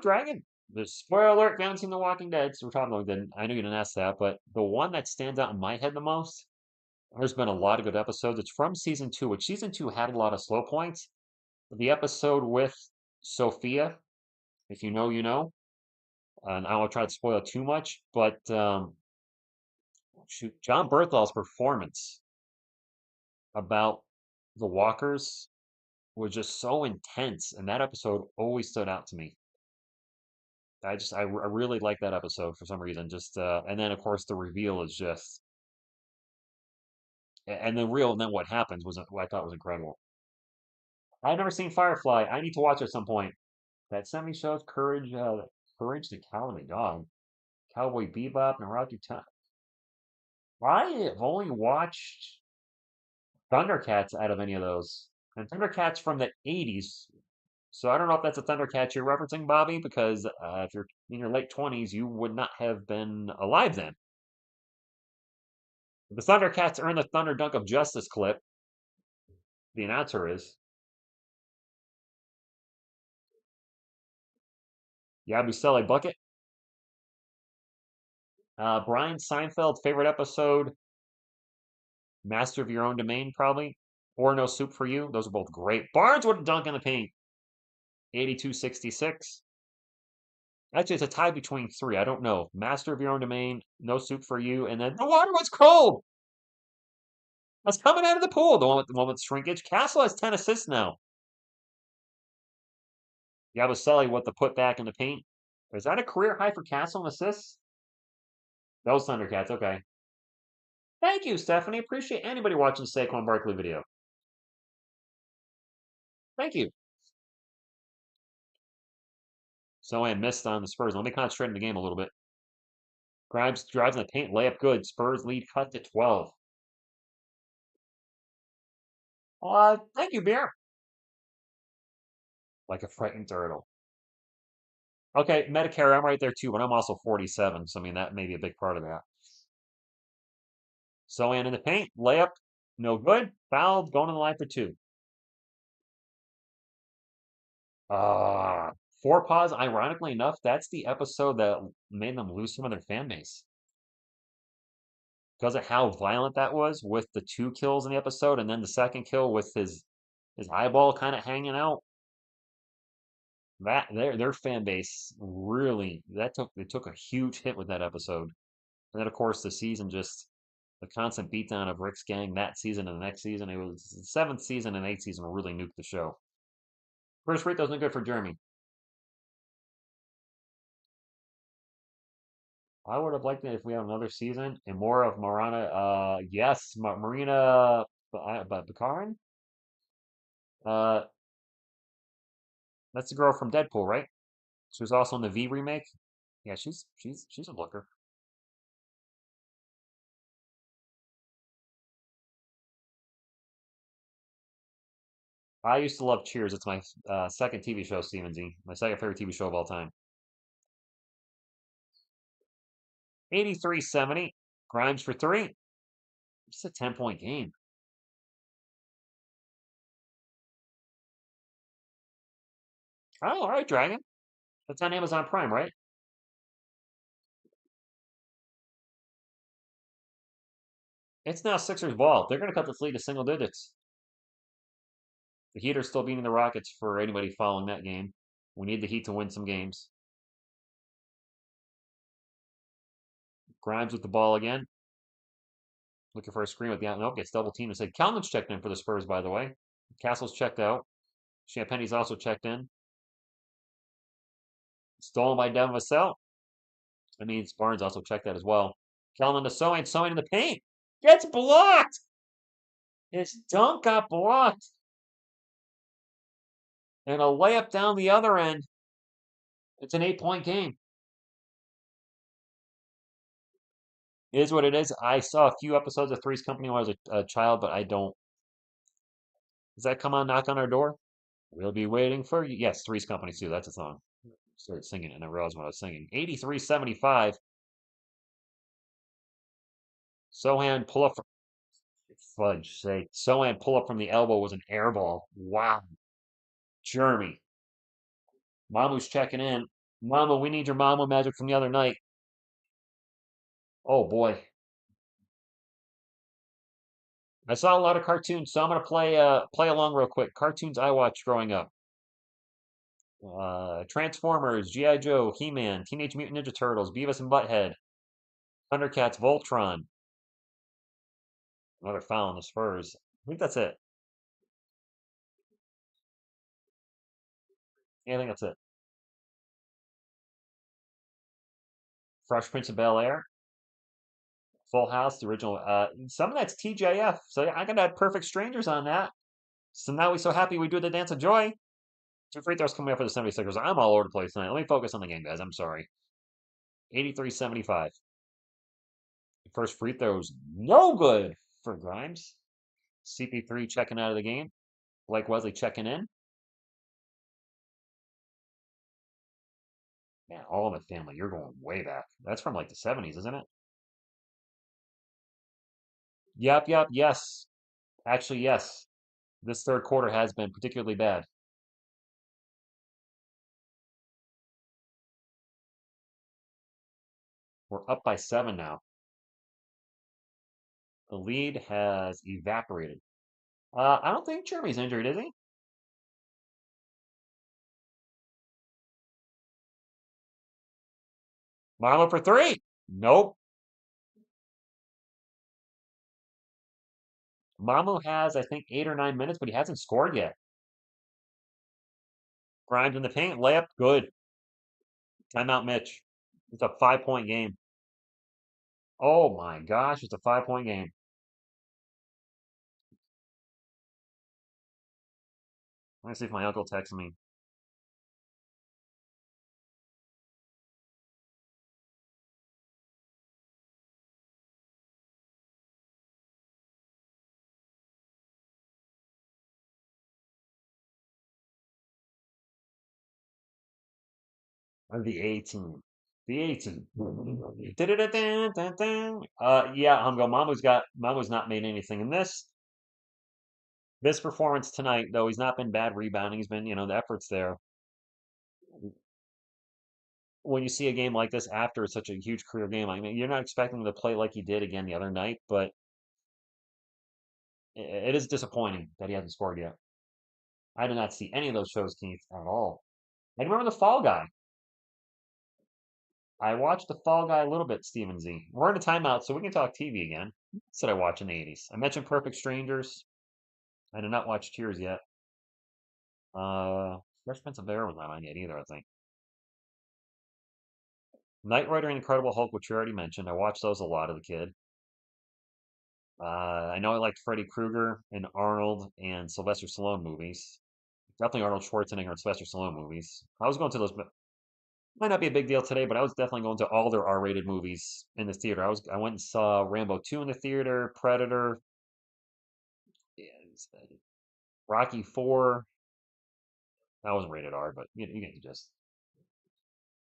Dragon. The spoiler alert, if you haven't seen The Walking Dead, so we're talking about then I know you didn't ask that, but the one that stands out in my head the most, there's been a lot of good episodes. It's from season 2, which season 2 had a lot of slow points. The episode with Sophia, if you know, you know. And I won't try to spoil too much, but shoot, John Berthal's performance about the walkers was just so intense, and that episode always stood out to me. I really like that episode for some reason. Just and then of course the reveal is just and the real and then what happens was what I thought was incredible. I've never seen Firefly. I need to watch it at some point. That semi shows Courage the Cowardly Dog, Cowboy Bebop, Naruto. I have only watched Thundercats out of any of those. And Thundercats from the 80s. So I don't know if that's a Thundercats you're referencing, Bobby, because if you're in your late 20s, you would not have been alive then. The Thundercats earned the Thunder Dunk of Justice clip. The announcer is Yabusele Bucket. Brian Seinfeld, favorite episode, Master of Your Own Domain, probably. Or No Soup for You. Those are both great. Barnes with a dunk in the paint. 82-66. Actually, it's a tie between three. I don't know. Master of Your Own Domain, No Soup for You, and then The Water Was Cold. That's coming out of the pool. The one with shrinkage. Castle has 10 assists now. Yabusele with the putback in the paint. Is that a career high for Castle in assists? Those Thundercats, okay. Thank you, Stephanie. Appreciate anybody watching the Saquon Barkley video. Thank you. So I missed on the Spurs. Let me concentrate on the game a little bit. Grimes drives in the paint, layup good. Spurs lead cut to 12. Thank you, Bear. Like a frightened turtle. Okay, Medicare, I'm right there too, but I'm also 47, so I mean that may be a big part of that. Sohan in the paint, layup, no good. Fouled, going to the line for two. Uh, Four Paws, ironically enough, that's the episode that made them lose some of their fan base. Because of how violent that was with the two kills in the episode, and then the second kill with his eyeball kind of hanging out. That their fan base really they took a huge hit with that episode. And then of course the season just the constant beatdown of Rick's gang that season and the next season. It was the seventh season and eighth season really nuked the show. First rate wasn't good for Jeremy. I would have liked it if we had another season and more of Marana. Yes, Marina Bakarin. Uh, that's the girl from Deadpool, right? She was also in the V remake. Yeah, she's a looker. I used to love Cheers. It's my second TV show, Steven Z. My second favorite TV show of all time. 83-70. Grimes for three. It's a 10-point game. Oh, all right, Dragon. That's on Amazon Prime, right? It's now Sixers ball. They're going to cut this lead to single digits. The Heat are still beating the Rockets for anybody following that game. We need the Heat to win some games. Grimes with the ball again. Looking for a screen with the out. Nope, gets double teamed. It said Calvin's checked in for the Spurs, by the way. Castle's checked out. Champagne's also checked in. Stolen by Devin Vassell. That means Barnes also checked out as well. Calvin to Sohan in the paint. Gets blocked. His dunk got blocked. And a layup down the other end. It's an 8-point game. It is what it is. I saw a few episodes of Three's Company when I was a child, but I don't. Does that come on Knock on Our Door? We'll be waiting for you. Yes, Three's Company too. That's a song. Started singing it and I realized what I was singing. 83-75. Sohan pull up from fudge sake. Sohan pull up from the elbow was an air ball. Wow. Jeremy. Mamu's checking in. Mama, we need your Mama magic from the other night. Oh boy. I saw a lot of cartoons, so I'm gonna play along real quick. Cartoons I watched growing up. Transformers, G.I. Joe, He-Man, Teenage Mutant Ninja Turtles, Beavis and Butthead, Thundercats, Voltron. Another foul on the Spurs. I think that's it. Yeah, I think that's it. Fresh Prince of Bel-Air, Full House, the original. Some of that's TJF. So yeah, I got that Perfect Strangers on that. So now we so happy we do the Dance of Joy. Two free throws coming up for the 76ers. I'm all over the place tonight. Let me focus on the game, guys. I'm sorry. 83-75. First free throw's no good for Grimes. CP3 checking out of the game. Blake Wesley checking in. Man, all of the family, you're going way back. That's from like the 70s, isn't it? Yep, yes. Actually, yes. This third quarter has been particularly bad. We're up by 7 now. The lead has evaporated. I don't think Jeremy's injured, is he? Marlo for three. Nope. Mamu has, I think, 8 or 9 minutes, but he hasn't scored yet. Grimes in the paint, layup, good. Timeout, Mitch. It's a 5-point game. Oh my gosh, it's a 5-point game. Let me see if my uncle texts me. The 18. The 18. Yeah, Humgo. Mamu's not made anything in this. This performance tonight, though, he's not been bad rebounding. He's been, the effort's there. When you see a game like this after such a huge career game, I mean, you're not expecting him to play like he did again the other night, but it is disappointing that he hasn't scored yet. I did not see any of those shows, Keith, at all. I remember the Fall Guy. I watched the Fall Guy a little bit, Steven Z. We're in a timeout, so we can talk TV again. That's what I watch in the 80s. I mentioned Perfect Strangers. I did not watch Cheers yet. Fresh Prince of Bel-Air was not on yet either, I think. Knight Rider and Incredible Hulk, which you already mentioned. I watched those a lot as a kid. I know I liked Freddy Krueger and Arnold and Sylvester Stallone movies. Definitely Arnold Schwarzenegger and Sylvester Stallone movies. I was going to those, but might not be a big deal today, but I was definitely going to all their R-rated movies in the theater. I went and saw Rambo 2 in the theater, Predator, Rocky 4. That wasn't rated R, but you get the gist.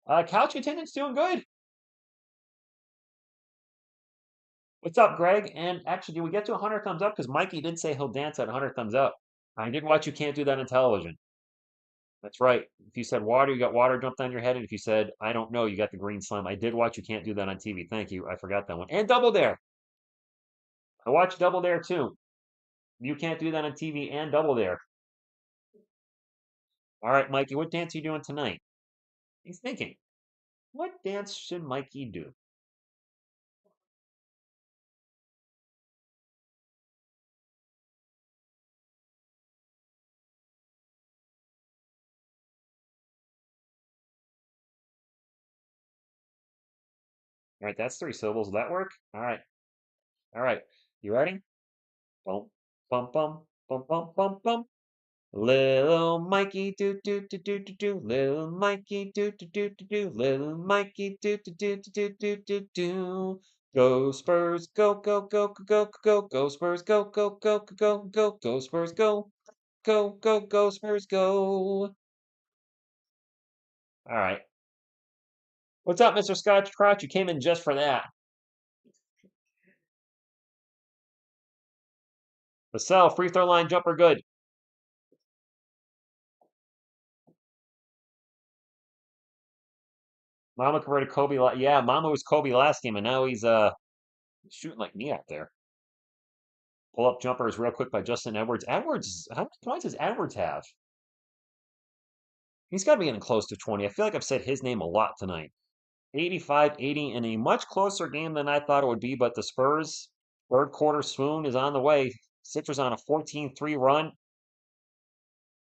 Couch attendance doing good. What's up, Greg? And actually, did we get to 100 thumbs up? Because Mikey did say he'll dance at 100 thumbs up. I did watch You Can't Do That on television. That's right. If you said water, you got water jumped on your head. And if you said, I don't know, you got the green slime. I did watch You Can't Do That on TV. Thank you. I forgot that one. And Double Dare. I watched Double Dare too. You Can't Do That on TV and Double Dare. All right, Mikey, what dance are you doing tonight? He's thinking, what dance should Mikey do? All right, that's 3 syllables. Will that work? All right. All right. You ready? Bum, bum, bum, bum, bum, bum, bum. Little Mikey do do do do do do. Little Mikey do do do do do. Little Mikey do do do do do do do do. Go Spurs, go go go go go go go Spurs, go go go go go go go Spurs, go go go go Spurs, go. All right. What's up, Mr. Scotch Crotch? You came in just for that. Vassell, free throw line jumper, good. Mama converted Kobe. Yeah, Mama was Kobe last game, and now he's shooting like me out there. Pull up jumpers real quick by Justin Edwards. Edwards, how many points does Edwards have? He's got to be getting close to 20. I feel like I've said his name a lot tonight. 85-80 in a much closer game than I thought it would be, but the Spurs third quarter swoon is on the way. Sixers on a 14-3 run.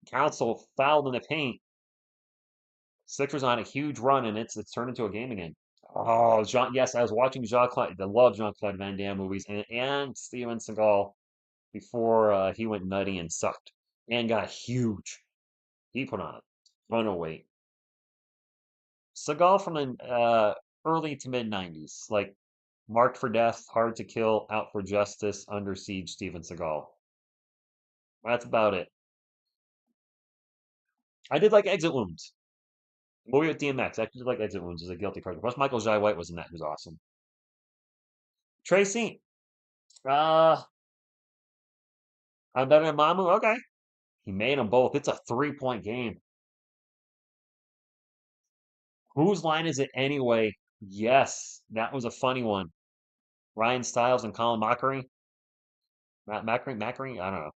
Council fouled in the paint. Sixers on a huge run, and it's turned into a game again. Oh, Jean, yes, I was watching Jean-Claude. I love Jean-Claude Van Damme movies and Steven Seagal before he went nutty and sucked and got huge. He put on a ton of weight. Seagal from the early to mid 90s, like Marked for death, hard to kill, out for justice, under siege, Steven Seagal. That's about it. I did like Exit Wounds. Movie with DMX. I actually did like Exit Wounds as a guilty pleasure. Plus, Michael Jai White was in that, who's awesome. Tracy, uh, I'm better than Mamu. Okay. He made them both. It's a 3-point game. Whose line is it anyway? Yes, that was a funny one. Ryan Stiles and Colin Mockery. Mackery? I don't know.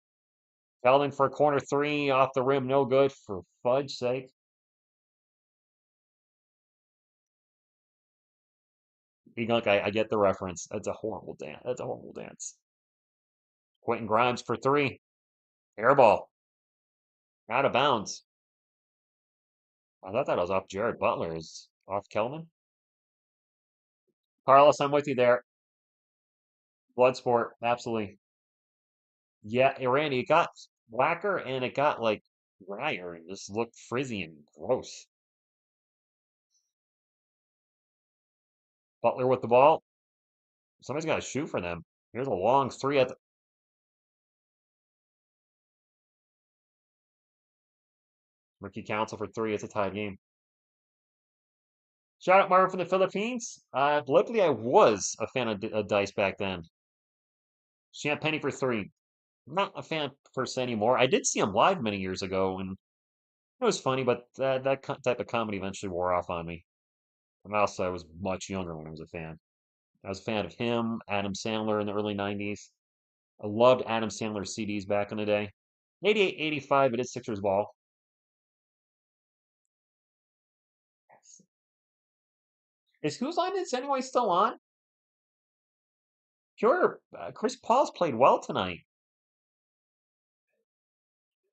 Keldon for a corner three off the rim, no good for fudge sake. Look, I get the reference. That's a horrible dance. That's a horrible dance. Quentin Grimes for three. Airball. Out of bounds. I thought that was off Jared Butler. Is off Kelman. Carlos, I'm with you there. Bloodsport, absolutely. Yeah, Randy, it got blacker and it got like drier and just looked frizzy and gross. Butler with the ball. Somebody's got to shoot for them. Here's a long three at the Rookie Council for three. It's a tie game. Shout out Marvin from the Philippines. Luckily, I was a fan of Dice back then. Champagne for three. Not a fan per se anymore. I did see him live many years ago, and it was funny, but type of comedy eventually wore off on me. And also, I was much younger when I was a fan. I was a fan of him, Adam Sandler in the early 90s. I loved Adam Sandler's CDs back in the day. 88, 85, it is Sixers ball. Is Whose Line Is Anyway still on? Sure. Chris Paul's played well tonight.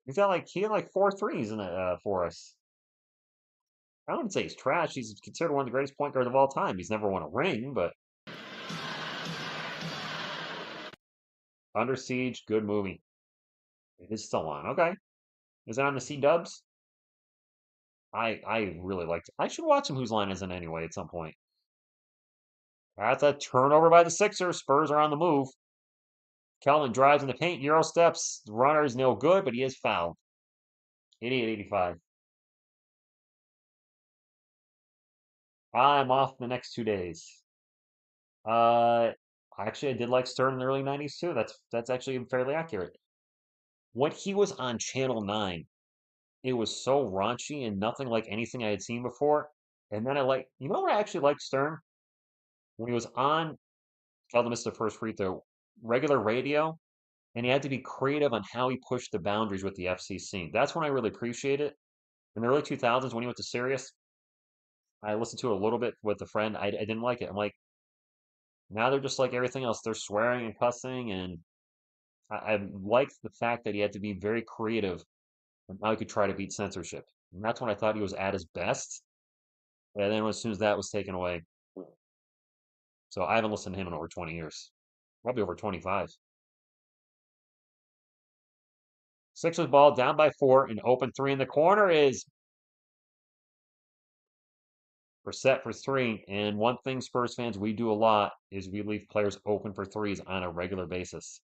He had like four threes in it for us. I wouldn't say he's trash. He's considered one of the greatest point guards of all time. He's never won a ring, but Under Siege, good movie. It is still on. Okay. Is it on the C Dubs? I really liked it. I should watch him Whose Line Is It Anyway at some point. That's a turnover by the Sixers. Spurs are on the move. Kelvin drives in the paint, Euro steps. The runner is no good, but he is fouled. 88-85. I'm off the next 2 days. Uh, actually, I did like Stern in the early 90s too. That's actually fairly accurate. When he was on Channel 9, it was so raunchy and nothing like anything I had seen before. And then you know what I actually liked Stern? When he was on, Kelvin missed the first free throw, regular radio, and he had to be creative on how he pushed the boundaries with the FCC. That's when I really appreciate it. In the early 2000s, when he went to Sirius, I listened to it a little bit with a friend. I didn't like it. I'm like, now they're just like everything else. They're swearing and cussing, and I liked the fact that he had to be very creative and how he could try to beat censorship. And that's when I thought he was at his best. And then as soon as that was taken away, so I haven't listened to him in over 20 years, probably over 25. Sixers ball down by 4, an open three in the corner is we're set for three. And one thing Spurs fans we do a lot is we leave players open for threes on a regular basis.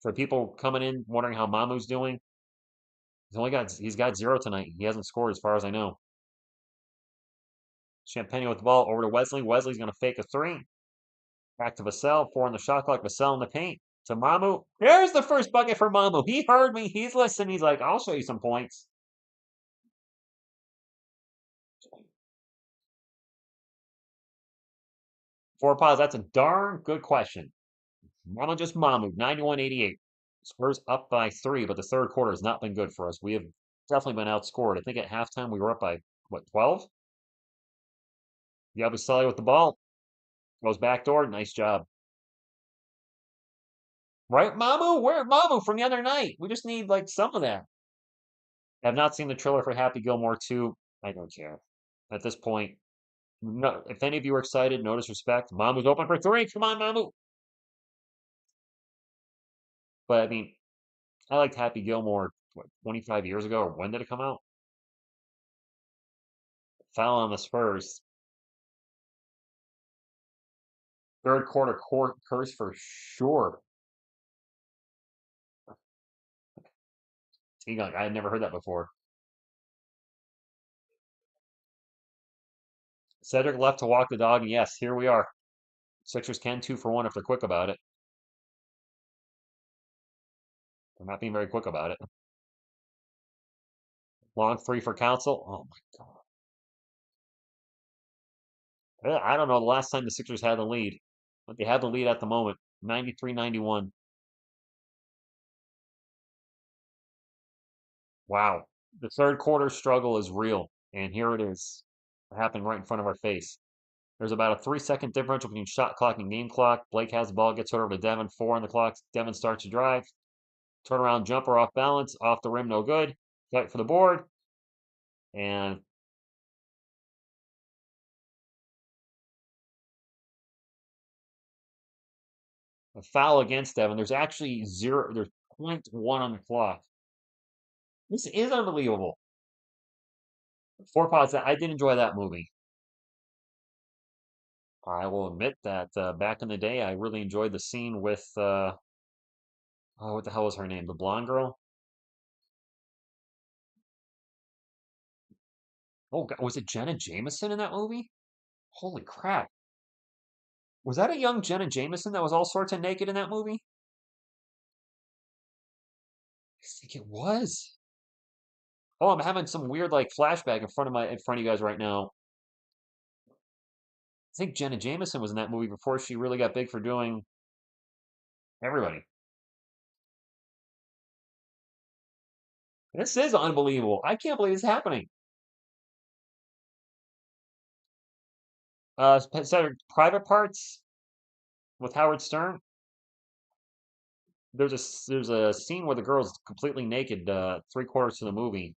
For people coming in wondering how Mamu's doing, he's got zero tonight. He hasn't scored as far as I know. Champagne with the ball over to Wesley. Wesley's going to fake a three. Back to Vassell. 4 on the shot clock. Vassell in the paint. To Mamu. There's the first bucket for Mamu. He heard me. He's listening. He's like, I'll show you some points. Four pause. That's a darn good question. Mamu just Mamu. 91-88. Spurs up by 3, but the third quarter has not been good for us. We have definitely been outscored. I think at halftime we were up by, what, 12? Yabusele with the ball. Goes backdoor. Nice job. Right, Mamu? Where Mamu from the other night? We just need like some of that. I have not seen the trailer for Happy Gilmore 2. I don't care. At this point, no, if any of you are excited, no disrespect. Mamu's open for three. Come on, Mamu. But I mean, I liked Happy Gilmore, what, 25 years ago, or when did it come out? Foul on the Spurs. Third quarter curse for sure. T-Gun, I had never heard that before. Cedric left to walk the dog, and yes, here we are. Sixers can 2-for-1 if they're quick about it. They're not being very quick about it. Long three for Council. Oh my God. I don't know the last time the Sixers had the lead, but they have the lead at the moment. 93-91. Wow. The third quarter struggle is real, and here it is happening right in front of our face. There's about a 3-second differential between shot clock and game clock. Blake has the ball, gets it over to Devin. 4 on the clock. Devin starts to drive. Turnaround jumper off balance, off the rim, no good. Fight for the board. And a foul against Devin. There's actually zero, there's 0.1 on the clock. This is unbelievable. 4 pods, I did enjoy that movie. I will admit that back in the day, I really enjoyed the scene with, oh, what the hell was her name? The blonde girl? Oh, was it Jenna Jameson in that movie? Holy crap. Was that a young Jenna Jameson that was all sorts of naked in that movie? I think it was. Oh, I'm having some weird like flashback in front of you guys right now. I think Jenna Jameson was in that movie before she really got big for doing everybody. This is unbelievable. I can't believe it's happening. Private Parts with Howard Stern. There's a scene where the girl's completely naked, 3/4 of the movie.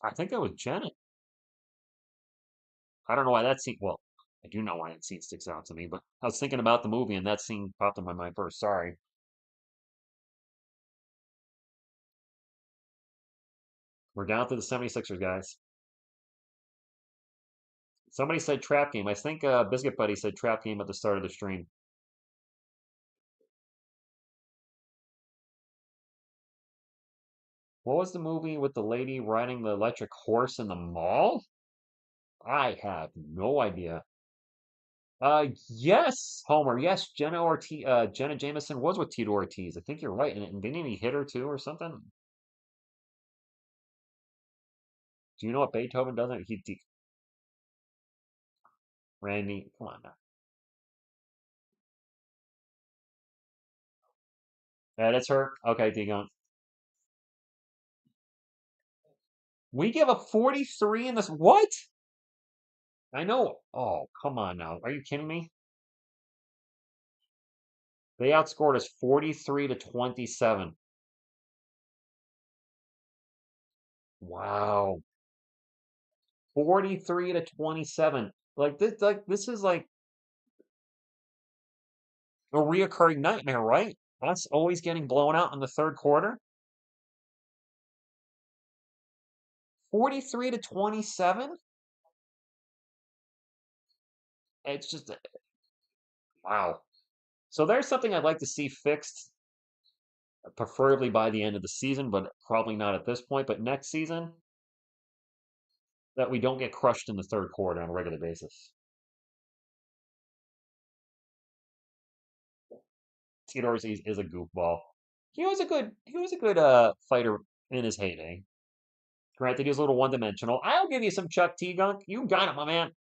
I think that was Jenna. I don't know why that scene. Well, I do know why that scene sticks out to me, but I was thinking about the movie and that scene popped in my mind first. Sorry. We're down to the 76ers, guys. Somebody said trap game. I think Biscuit Buddy said trap game at the start of the stream. What was the movie with the lady riding the electric horse in the mall? I have no idea. Yes, Homer. Yes, Jenna Jameson was with Tito Ortiz. I think you're right. And didn't he hit her too or something? Do you know what Beethoven doesn't? Randy, come on now. That's her. Okay, Digon. We give a 43 in this. What? I know. Oh, come on now. Are you kidding me? They outscored us 43-27. Wow. 43-27. Like this is like a reoccurring nightmare, right? Us always getting blown out in the third quarter. 43-27? It's just wow. So there's something I'd like to see fixed, preferably by the end of the season, but probably not at this point. But next season, that we don't get crushed in the third quarter on a regular basis. Theodore is a goofball. He was a good fighter in his heyday. Granted, he was a little one-dimensional. I'll give you some Chuck T Gunk. You got it, my man.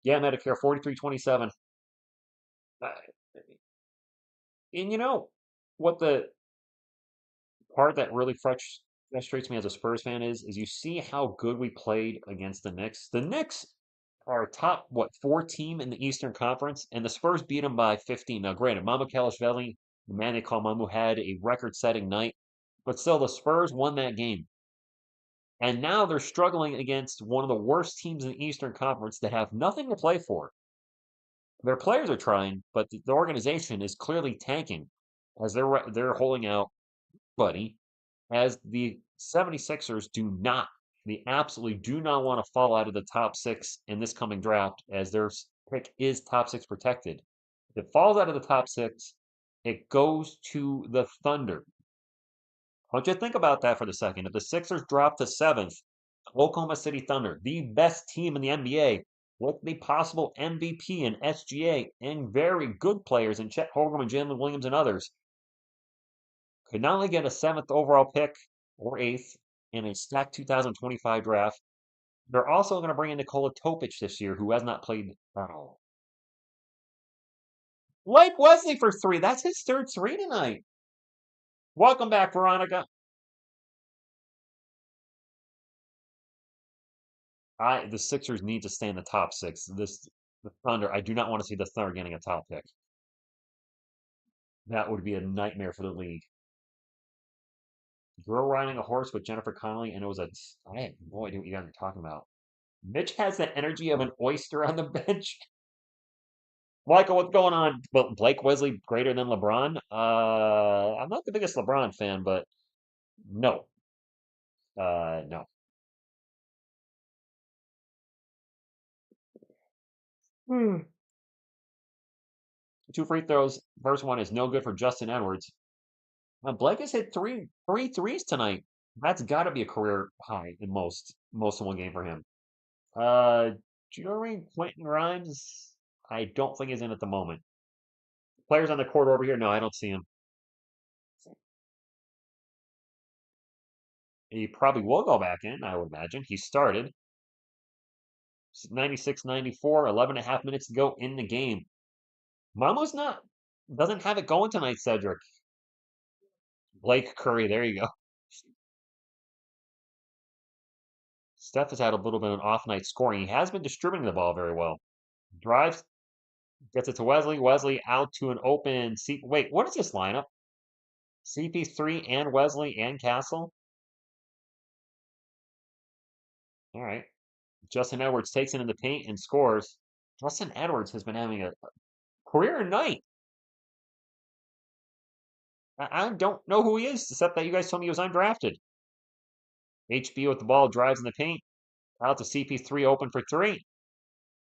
Yeah, Medicare 43-27. Uh, and you know what the part that really frustrates me as a Spurs fan is you see how good we played against the Knicks. The Knicks are top, what, 4 team in the Eastern Conference, and the Spurs beat them by 15. Now, granted, Mamukelashvili, the man they call Mamu, had a record-setting night, but still, the Spurs won that game. And now they're struggling against one of the worst teams in the Eastern Conference that have nothing to play for. Their players are trying, but the organization is clearly tanking as they're holding out, buddy, as the 76ers do not They absolutely do not want to fall out of the top six in this coming draft, as their pick is top six protected. If it falls out of the top six, it goes to the Thunder. I want you to think about that for a second. If the Sixers drop to seventh, Oklahoma City Thunder, the best team in the NBA, with the possible MVP and SGA, and very good players in Chet Holmgren and Jalen Williams and others, could not only get a seventh overall pick or eighth in a stacked 2025 draft, they're also going to bring in Nikola Topic this year, who has not played at all. Blake Wesley for three. That's his third three tonight. Welcome back, Veronica. The Sixers need to stay in the top six. The Thunder. I do not want to see the Thunder getting a top pick. That would be a nightmare for the league. Girl riding a horse with Jennifer Connelly, and it was I have no idea what you guys are talking about. Mitch has the energy of an oyster on the bench. Michael, what's going on? But Blake Wesley greater than LeBron? I'm not the biggest LeBron fan, but no. No. Hmm. Two free throws. First one is no good for Justin Edwards. Blake has hit three threes tonight. That's got to be a career high in most in one game for him. Uh, Jeremy Quentin Grimes, I don't think is in at the moment. Players on the court over here, no, I don't see him. He probably will go back in, I would imagine. He started 96-94, 11 and a half minutes to go in the game. Mamo's doesn't have it going tonight, Cedric. Blake Curry, there you go. Steph has had a little bit of an off night scoring. He has been distributing the ball very well. Drives, gets it to Wesley. Wesley out to an open C. Wait, what is this lineup? CP3 and Wesley and Castle? All right. Justin Edwards takes it in the paint and scores. Justin Edwards has been having a career night. I don't know who he is, except that you guys told me he was undrafted. HB with the ball, drives in the paint. Out to CP3, open for three.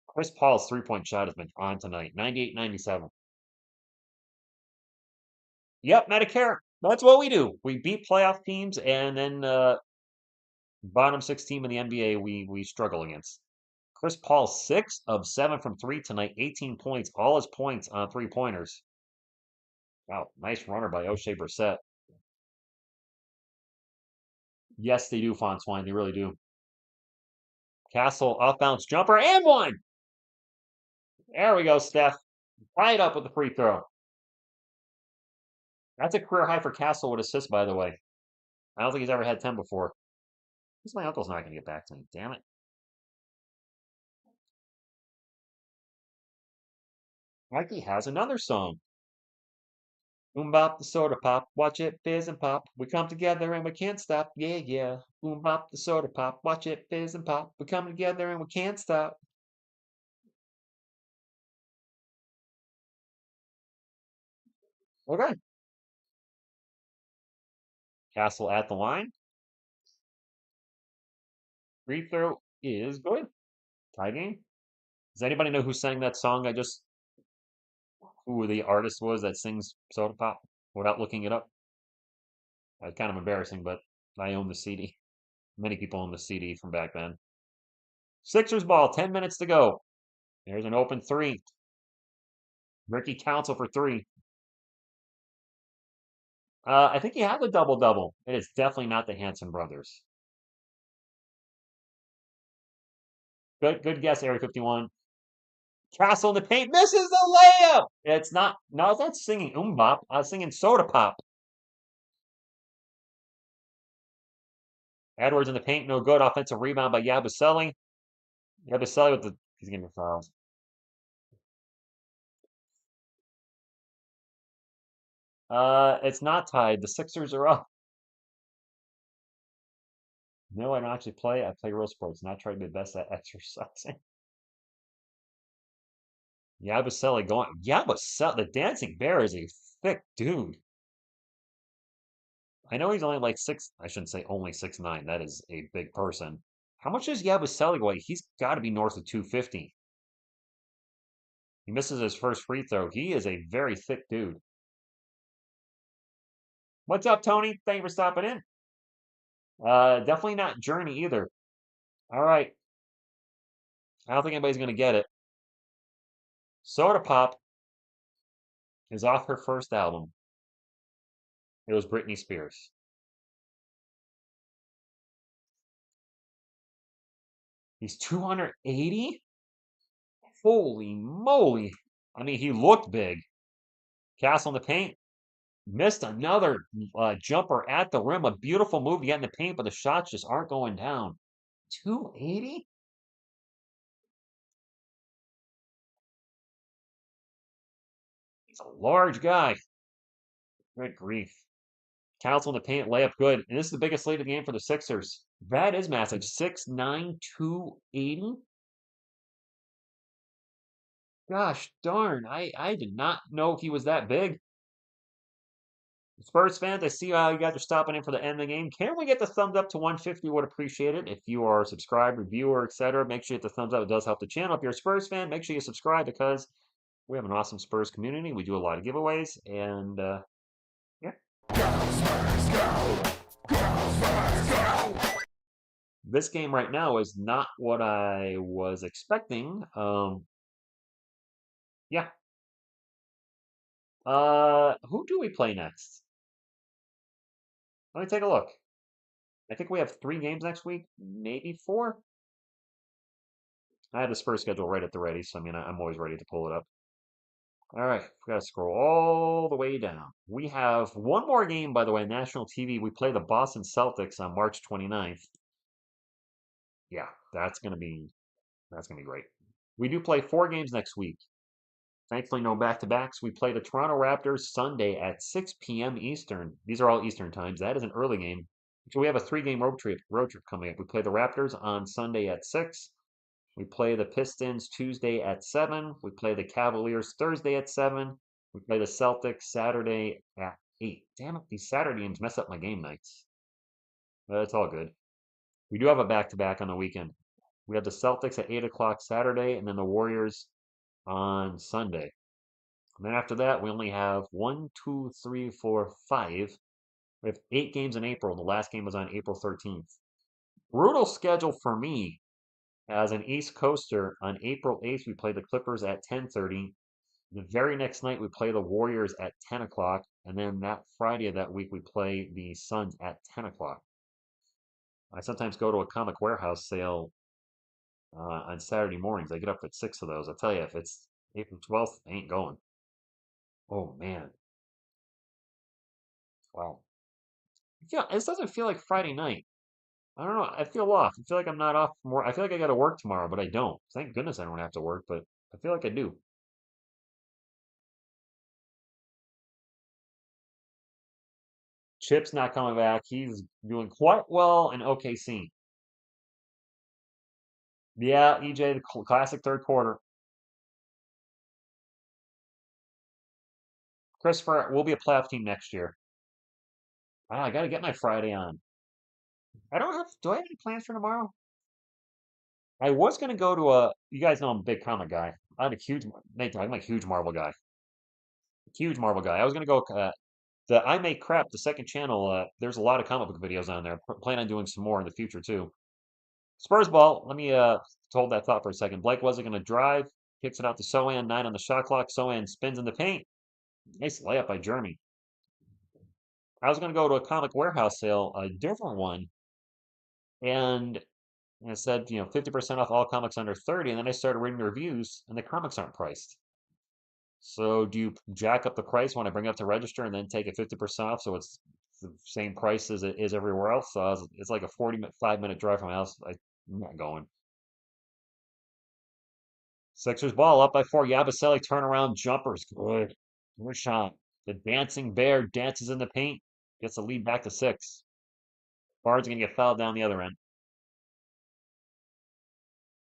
Chris Paul's three-point shot has been on tonight, 98-97. Yep, Medicare. That's what we do. We beat playoff teams, and then bottom six team in the NBA we struggle against. Chris Paul, 6 of 7 from three tonight, 18 points, all his points on three-pointers. Wow, nice runner by O'Shea Brissett. Yes, they do, Fonswine. They really do. Castle, off bounce jumper, and one! There we go, Steph. Tie it up with the free throw. That's a career high for Castle with assists, by the way. I don't think he's ever had 10 before. Because my uncle's not going to get back to me. Damn it. Mikey has another song. Boom bop the soda pop, watch it fizz and pop. We come together and we can't stop. Yeah, yeah. Boom bop the soda pop, watch it fizz and pop. We come together and we can't stop. Okay. Castle at the line. Free throw is good. Tie game. Does anybody know who sang that song who the artist was that sings Soda Pop without looking it up? It's kind of embarrassing, but I own the CD. Many people own the CD from back then. Sixers ball, 10 minutes to go. There's an open three. Ricky Council for three. I think he had a double-double. It is definitely not the Hanson brothers. Good guess, Area 51. Castle in the paint misses the layup. It's not. No, that's singing Bop. I was singing Soda Pop. Edwards in the paint, no good. Offensive rebound by Yabusele. Yabusele with he's getting fouls. It's not tied. The Sixers are up. No, I don't actually play. I play real sports, not try to be the best at exercising. Yabusele going. Yabusele, the dancing bear is a thick dude. I know he's only like 6. I shouldn't say only 6'9". That is a big person. How much is U.S.C weigh? He's got to be north of 250. He misses his first free throw. He is a very thick dude. What's up, Tony? Thank you for stopping in. Definitely not Journey either. All right. I don't think anybody's going to get it. Soda Pop is off her first album. It was Britney Spears. He's 280? Holy moly. I mean, he looked big. Castle in the paint. Missed another jumper at the rim. A beautiful move to get in the paint, but the shots just aren't going down. 280? He's a large guy. Good grief. Council in the paint, layup good. And this is the biggest lead of the game for the Sixers. That is massive. 6'9", 280. Gosh darn. I did not know he was that big. Spurs fans, I see how you guys are stopping in for the end of the game. Can we get the thumbs up to 150? Would appreciate it. If you are a subscriber, viewer, etc., make sure you hit the thumbs up. It does help the channel. If you're a Spurs fan, make sure you subscribe because we have an awesome Spurs community. We do a lot of giveaways, and yeah. This game right now is not what I was expecting. Yeah. Who do we play next? Let me take a look. I think we have 3 games next week, maybe 4. I have the Spurs schedule right at the ready, so I mean, I'm always ready to pull it up. All right, we got to scroll all the way down. We have one more game, by the way, national TV. We play the Boston Celtics on March 29th. Yeah, that's gonna be great. We do play 4 games next week. Thankfully, no back-to-backs. We play the Toronto Raptors Sunday at 6 p.m. Eastern. These are all Eastern times. That is an early game. So we have a 3-game road trip coming up. We play the Raptors on Sunday at 6. We play the Pistons Tuesday at 7. We play the Cavaliers Thursday at 7. We play the Celtics Saturday at 8. Damn it, these Saturday games mess up my game nights. But it's all good. We do have a back-to-back on the weekend. We have the Celtics at 8 o'clock Saturday, and then the Warriors on Sunday. And then after that, we only have 1, 2, 3, 4, 5. We have 8 games in April. The last game was on April 13th. Brutal schedule for me. As an East Coaster, on April 8th, we play the Clippers at 10:30. The very next night, we play the Warriors at 10 o'clock. And then that Friday of that week, we play the Suns at 10 o'clock. I sometimes go to a Comic Warehouse sale on Saturday mornings. I get up at 6 of those. I tell you, if it's April 12th, I ain't going. Oh, man. Wow. This doesn't feel like Friday night. I don't know. I feel off. I feel like I'm not off more. I feel like I got to work tomorrow, but I don't. Thank goodness I don't have to work, but I feel like I do. Chip's not coming back. He's doing quite well in OKC. Yeah, EJ, the classic third quarter. Christopher, we'll be a playoff team next year. I got to get my Friday on. Do I have any plans for tomorrow? I was going to go to you guys know I'm a big comic guy. I'm a huge, Nate, I'm a huge Marvel guy. Huge Marvel guy. I was going to go, the I Make Crap, the second channel, there's a lot of comic book videos on there. Plan on doing some more in the future too. Spurs ball, let me hold that thought for a second. Blake wasn't going to drive, kicks it out to Sohan, 9 on the shot clock. Sohan spins in the paint. Nice layup by Jeremy. I was going to go to a Comic Warehouse sale, a different one, and it said, 50% off all comics under 30, and then I started reading the reviews, and the comics aren't priced. So do you jack up the price when I bring it up to register and then take it 50% off so it's the same price as it is everywhere else? So it's like a 45-minute drive from my house. I'm not going. Sixers ball up by 4. Yabusele turnaround jumpers. Good. Good shot. The dancing bear dances in the paint. Gets the lead back to 6. Bard's going to get fouled down the other end.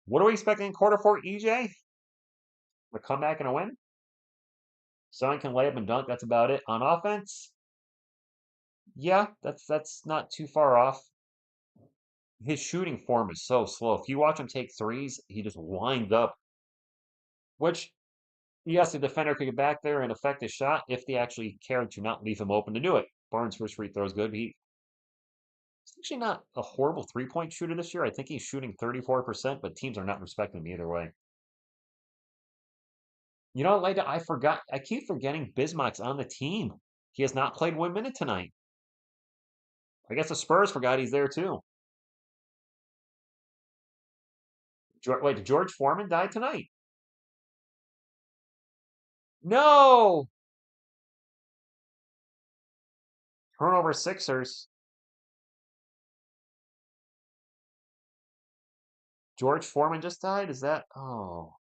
What are we expecting in quarter 4, EJ? A comeback and a win? Son can lay up and dunk. That's about it. On offense, yeah, that's not too far off. his shooting form is so slow. If you watch him take threes, he just winds up, which, yes, the defender could get back there and affect his shot if they actually cared to not leave him open to do it. Barnes' first free throw is good. He's actually not a horrible three-point shooter this year. I think he's shooting 34%, but teams are not respecting him either way. You know, Leda, I forgot. I keep forgetting Bismack's on the team. He has not played 1 minute tonight. I guess the Spurs forgot he's there too. Wait, did George Foreman die tonight? No! Turnover Sixers. George Foreman just died? Is that? Oh.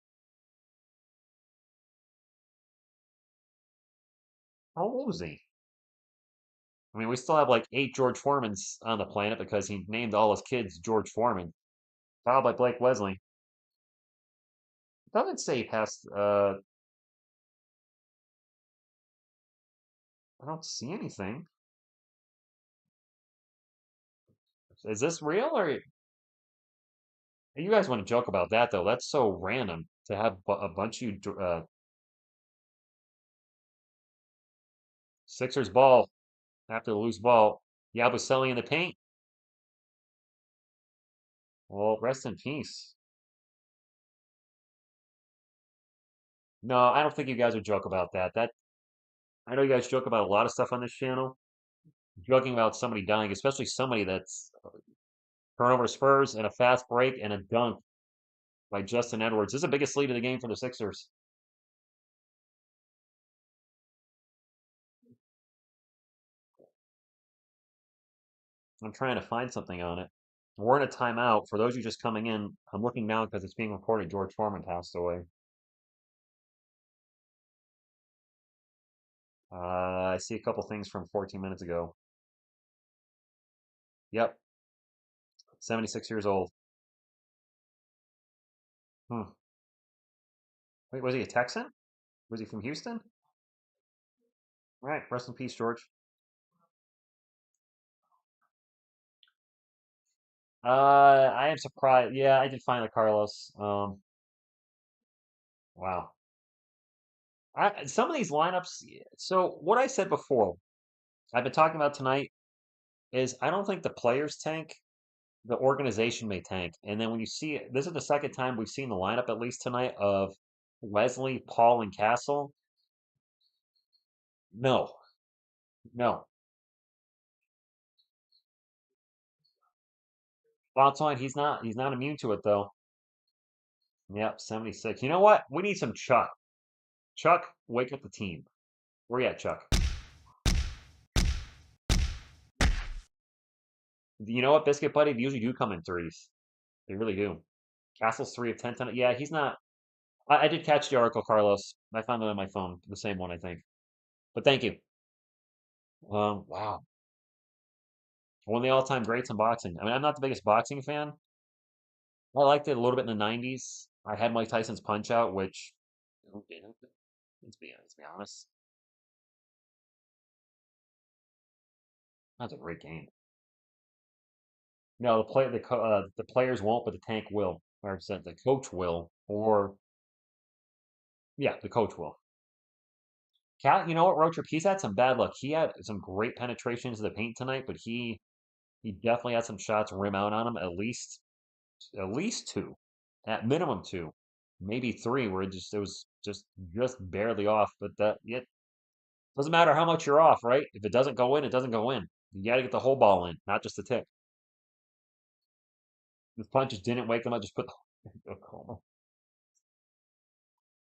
How old was he? I mean, we still have like 8 George Foremans on the planet because he named all his kids George Foreman. Followed by Blake Wesley. It doesn't say he passed. I don't see anything. Is this real or you guys want to joke about that though? That's so random to have a bunch of you Sixers ball after the loose ball. Yabusele in the paint. Well, rest in peace. No, I don't think you guys would joke about that. I know you guys joke about a lot of stuff on this channel. Joking about somebody dying, especially somebody that's turnover Spurs and a fast break and a dunk by Justin Edwards. This is the biggest lead of the game for the Sixers. I'm trying to find something on it. We're in a timeout. For those of you just coming in, I'm looking now because it's being recorded. George Foreman passed away. I see a couple things from 14 minutes ago. Yep, 76 years old. Hmm. Wait, was he a Texan? Was he from Houston? All right, rest in peace, George. I am surprised. Yeah, I did find the Carlos. Wow. Some of these lineups. So what I said before, I've been talking about tonight is I don't think the players tank. The organization may tank. And then when you see it, this is the second time we've seen the lineup at least tonight of Wesley, Paul, and Castle. No, no. Bontzline, he's not immune to it though. Yep, 76. You know what? We need some Chuck. Chuck, wake up the team. Where you at, Chuck? You know what, Biscuit Buddy? They usually do come in threes. They really do. Castle's 3 of 10 tonight. Yeah, he's not. I did catch the article, Carlos. I found it on my phone. The same one, I think. But thank you. Wow. One of the all-time greats in boxing. I mean, I'm not the biggest boxing fan. I liked it a little bit in the 90s. I had Mike Tyson's Punch Out, which, okay, let's be honest, that's a great game. No, the players won't, but the tank will. Or said the coach will, or yeah, the coach will. Cal, you know what, Roach? He's had some bad luck. He had some great penetration into the paint tonight, but he definitely had some shots rim out on him. At least two, at minimum two, maybe three, where it was just barely off. But that it doesn't matter how much you're off, right? If it doesn't go in, it doesn't go in. You got to get the whole ball in, not just the tip. The punches didn't wake them up. Just put the coma.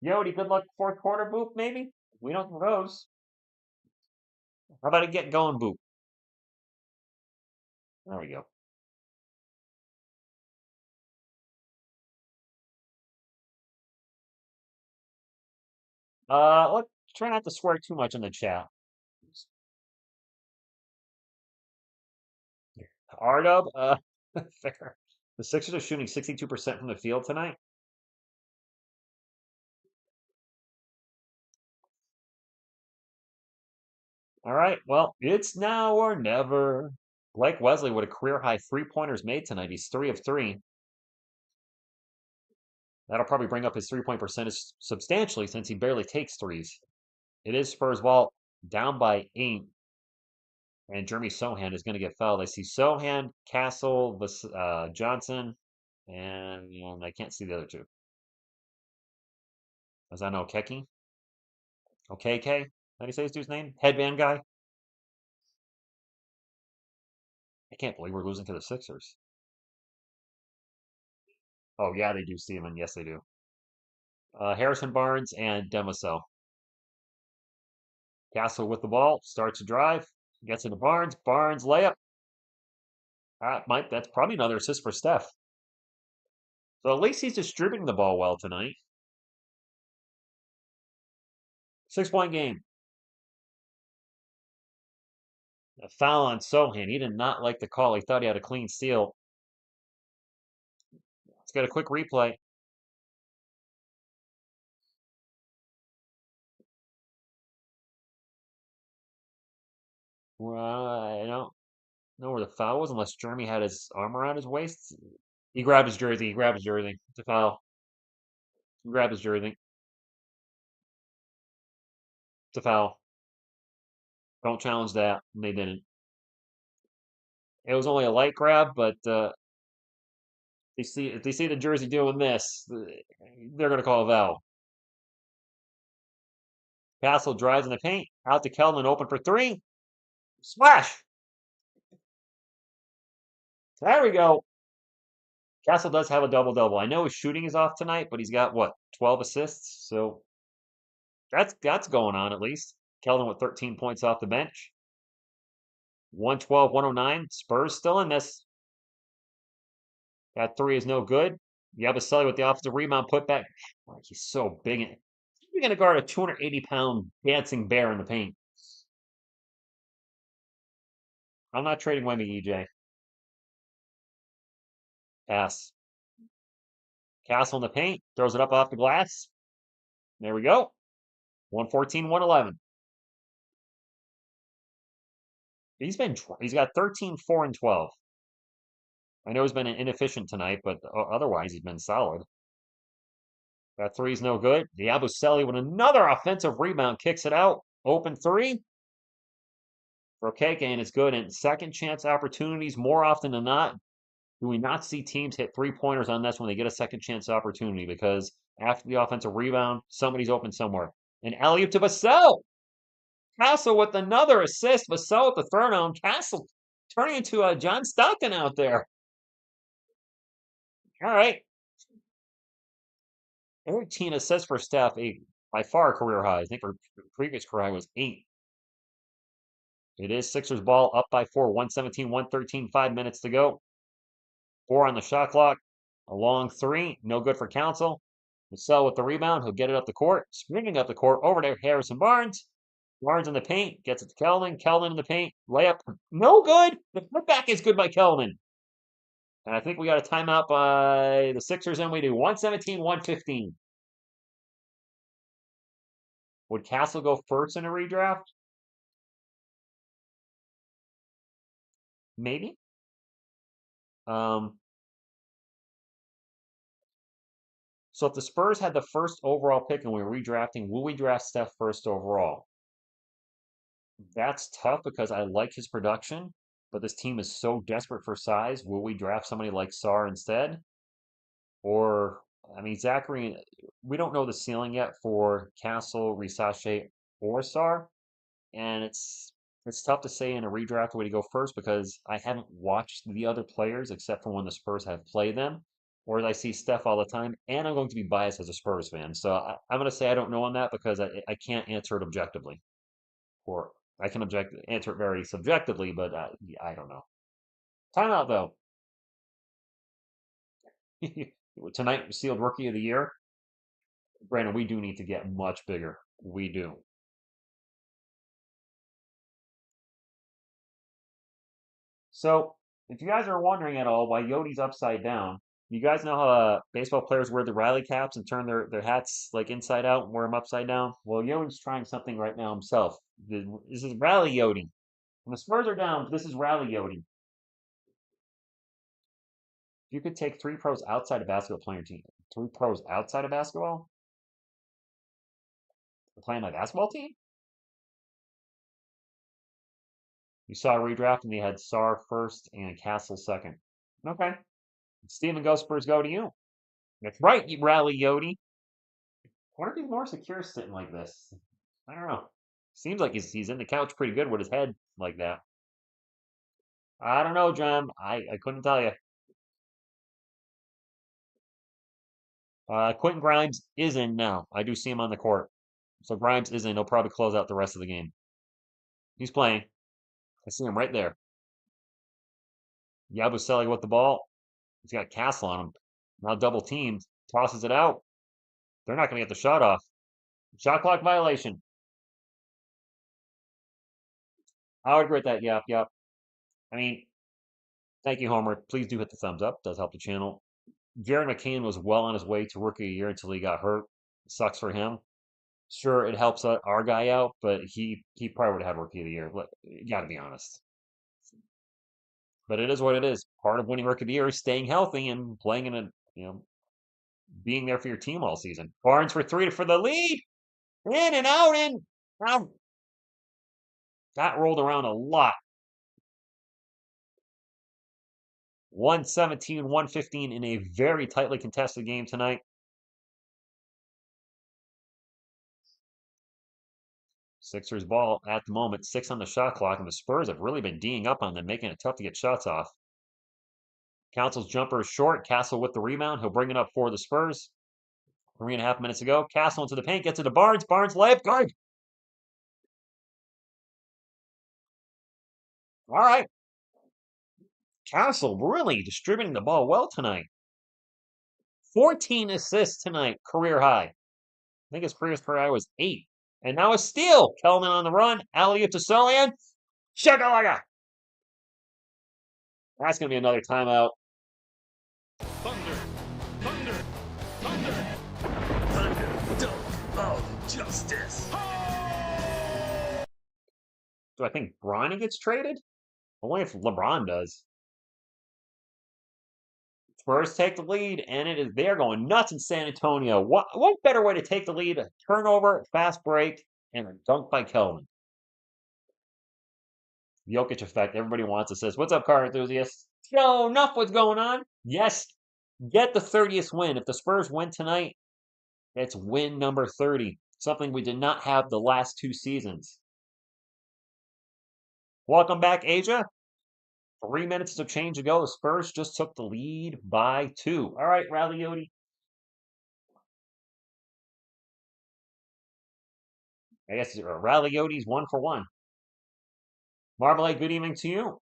Yodi, good luck fourth quarter, Boop. Maybe we don't know those. How about it get going, Boop? There we go. Let's try not to swear too much in the chat. R-Dub, fair. The Sixers are shooting 62% from the field tonight. All right, well, it's now or never. Blake Wesley with a career high 3-pointers made tonight. He's 3 of 3. That'll probably bring up his 3-point percentage substantially since he barely takes threes. It is Spurs ball down by 8. And Jeremy Sohan is going to get fouled. I see Sohan, Castle, Johnson, and I can't see the other two. Is that Okeke? Okeke? How do you say his dude's name? Headband guy? I can't believe we're losing to the Sixers. Oh, yeah, they do, Steven. Yes, they do. Harrison Barnes and Demisel. Castle with the ball, starts to drive, gets into Barnes. Barnes layup. That's probably another assist for Steph. So at least he's distributing the ball well tonight. 6-point game. A foul on Sohan. He did not like the call. He thought he had a clean steal. Let's get a quick replay. Well, I don't know where the foul was unless Jeremy had his arm around his waist. He grabbed his jersey. He grabbed his jersey. It's a foul. He grabbed his jersey. It's a foul. Don't challenge that. And they didn't. It was only a light grab, but if they see the jersey doing this, they're going to call a foul. Castle drives in the paint. Out to Kelvin, open for 3. Splash! There we go. Castle does have a double-double. I know his shooting is off tonight, but he's got, what, 12 assists? So that's going on at least. Kelvin with 13 points off the bench. 112-109. Spurs still in this. That 3 is no good. Yabusele with the offensive rebound put back. He's so big. You're going to guard a 280-pound dancing bear in the paint. I'm not trading Wemby, EJ. Pass. Castle in the paint. Throws it up off the glass. There we go. 114-111. He's got 13, 4, and 12. I know he's been inefficient tonight, but otherwise he's been solid. That 3's no good. Yabusele with another offensive rebound kicks it out. Open 3. For Keke, and it's good. And second chance opportunities more often than not. Do we not see teams hit 3-pointers on this when they get a second chance opportunity? Because after the offensive rebound, somebody's open somewhere. And alley-oop to Vassell. Castle with another assist. Vassell with the third on. Castle turning into John Stockton out there. All right. 13 assists for Steph. By far a career high. I think her previous career high was 8. It is Sixers ball up by 4. 117-113. 5 minutes to go. 4 on the shot clock. A long 3. No good for Council. Vassell with the rebound. He'll get it up the court. Sprinting up the court over to Harrison Barnes. Barnes in the paint. Gets it to Kelvin. Kelvin in the paint. Layup. No good. The putback is good by Kelvin. And I think we got a timeout by the Sixers, and we do 117-115. Would Castle go first in a redraft? Maybe. So if the Spurs had the first overall pick and we were redrafting, will we draft Steph first overall? That's tough because I like his production, but this team is so desperate for size. Will we draft somebody like Sarr instead? Or, I mean, Zachary, we don't know the ceiling yet for Castle, Risache, or Sarr. And it's tough to say in a redraft way to go first because I haven't watched the other players except for when the Spurs have played them. Or I see Steph all the time, and I'm going to be biased as a Spurs fan. So I'm going to say I don't know on that because I can't answer it objectively. Or I can answer it very subjectively, but I don't know. Timeout, though. Tonight, sealed Rookie of the Year. Brandon, we do need to get much bigger. We do. So, if you guys are wondering at all why Yodi's upside down, you guys know how baseball players wear the Riley caps and turn their hats like inside out and wear them upside down? Well, Yodi's trying something right now himself. This is Rally Yodi. When the Spurs are down, this is Rally Yodi. If you could take 3 pros outside of basketball playing your team, 3 pros outside of basketball playing my basketball team? You saw a redraft and they had Sar first and Castle second. Okay. Stephen Go Spurs go to you. That's right, you rally Yodi. Wonder if he's more secure sitting like this. I don't know. Seems like he's in the couch pretty good with his head like that. I don't know, John. I couldn't tell you. Quentin Grimes is in now. I do see him on the court. So Grimes is in. He'll probably close out the rest of the game. He's playing. I see him right there. Yabusele with the ball. He's got Castle on him. Now double teamed. Tosses it out. They're not going to get the shot off. Shot clock violation. I would agree with that. Yep. I mean, thank you, Homer. Please do hit the thumbs up. Does help the channel. Jared McCann was well on his way to rookie of the year until he got hurt. Sucks for him. Sure, it helps our guy out, but he probably would have had rookie of the year. You got to be honest. But it is what it is. Part of winning rookie of the year is staying healthy and playing in being there for your team all season. Barnes for 3 for the lead. In and out and out. That rolled around a lot. 117, 115 in a very tightly contested game tonight. Sixers ball at the moment, 6 on the shot clock, and the Spurs have really been D'ing up on them, making it tough to get shots off. Castle's jumper is short. Castle with the rebound. He'll bring it up for the Spurs. 3.5 minutes ago. Castle into the paint, gets it to Barnes. Barnes layup, good. All right. Castle really distributing the ball well tonight. 14 assists tonight, career high. I think his career high was 8. And now a steal. Kelman on the run. Alley-oop to Solian. Shakalaka. That's going to be another timeout. Thunder. Dunk of justice. Do I think Bronny gets traded? Only if LeBron does. Spurs take the lead, and they're going nuts in San Antonio. What better way to take the lead? A turnover, fast break, and a dunk by Kelvin. Jokic effect. Everybody wants assist. What's up, car enthusiasts? Yo, enough what's going on. Yes, get the 30th win. If the Spurs win tonight, it's win number 30. Something we did not have the last 2 seasons. Welcome back, Asia. 3 minutes to change to go. The Spurs just took the lead by 2. All right, Rally Yodi. I guess Rally Yodi's 1 for 1. Marmalade, good evening to you.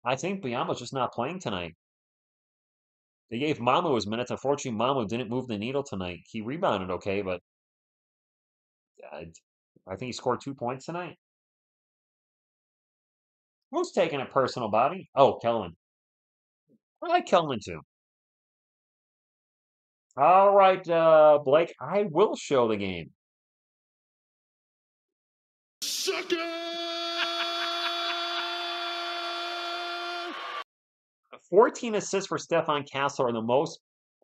I think Biyama's just not playing tonight. They gave Mamu his minutes. Unfortunately, Mamu didn't move the needle tonight. He rebounded okay, but I think he scored 2 points tonight. Who's taking it personal, Bobby? Oh, Kellen. I like Kellen too. All right, Blake, I will show the game. Sucker! 14 assists for Stefan Castle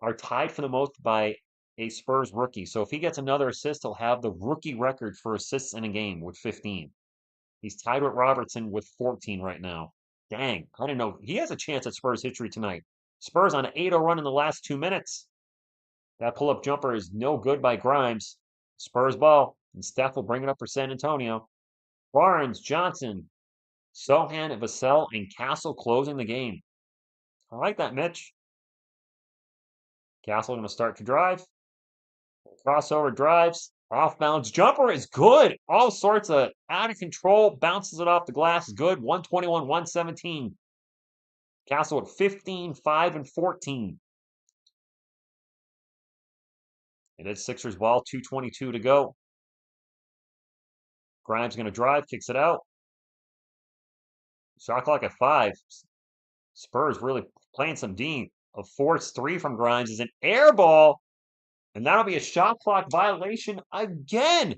are tied for the most by a Spurs rookie. So if he gets another assist, he'll have the rookie record for assists in a game with 15. He's tied with Robertson with 14 right now. Dang, I didn't know. He has a chance at Spurs history tonight. Spurs on an 8-0 run in the last 2 minutes. That pull-up jumper is no good by Grimes. Spurs ball, and Steph will bring it up for San Antonio. Barnes, Johnson, Sohan, Vassell, and Castle closing the game. I like that, Mitch. Castle going to start to drive. Crossover drives. Off bounds jumper is good. All sorts of out of control. Bounces it off the glass. Good. 121, 117. Castle at 15, 5, and 14. It is Sixers ball. 2:22 to go. Grimes going to drive. Kicks it out. Shot clock at 5. Spurs really playing some D. A forced 3 from Grimes is an air ball. And that'll be a shot clock violation again.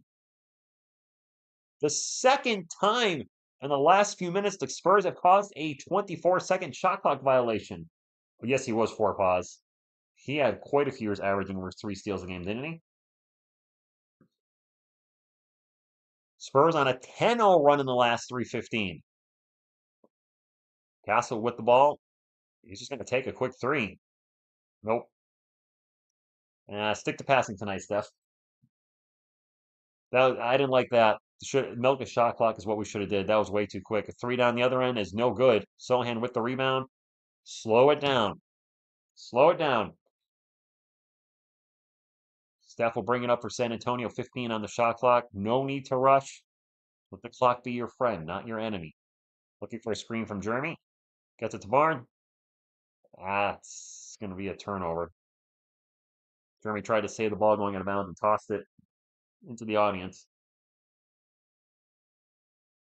The second time in the last few minutes the Spurs have caused a 24-second shot clock violation. Yes, he was 4 paws. He had quite a few years averaging over 3 steals a game, didn't he? Spurs on a 10-0 run in the last 3:15. Castle with the ball. He's just going to take a quick three. Nope. Stick to passing tonight, Steph. I didn't like that. Milk a shot clock is what we should have did. That was way too quick. A three down the other end is no good. Sohan with the rebound. Slow it down. Slow it down. Steph will bring it up for San Antonio. 15 on the shot clock. No need to rush. Let the clock be your friend, not your enemy. Looking for a screen from Jeremy. Gets it to Barn. It's going to be a turnover. Jeremy tried to save the ball going out of bounds and tossed it into the audience.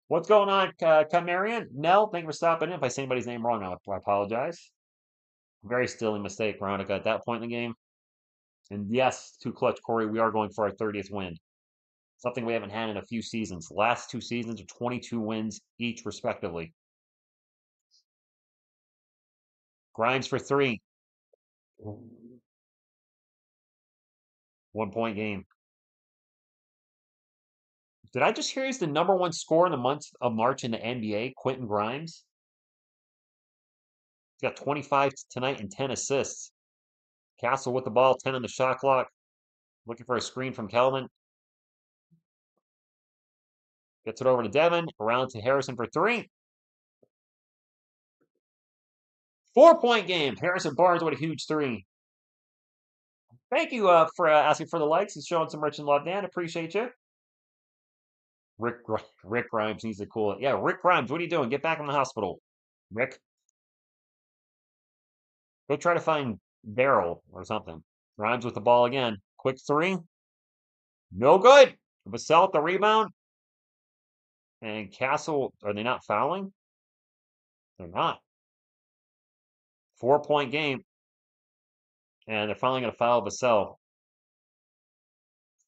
What's going on, Kamarian? Nell, thank you for stopping in. If I say anybody's name wrong, I apologize. Very silly mistake, Veronica, at that point in the game. And yes, too clutch, Corey. We are going for our 30th win. Something we haven't had in a few seasons. Last 2 seasons are 22 wins each, respectively. Grimes for 3. 1-point game. Did I just hear he's the #1 scorer in the month of March in the NBA, Quentin Grimes? He's got 25 tonight and 10 assists. Castle with the ball, 10 on the shot clock. Looking for a screen from Kelvin. Gets it over to Devin. Around to Harrison for 3. 4-point game. Harrison Barnes with a huge 3. Thank you for asking for the likes and showing some merchant love, Dan. Appreciate you. Rick Grimes needs to cool it. Yeah, Rick Grimes, what are you doing? Get back in the hospital. Rick. Go try to find Daryl or something. Grimes with the ball again. Quick 3. No good. Vassell at the rebound. And Castle, are they not fouling? They're not. 4-point game. And they're finally going to foul Vassell.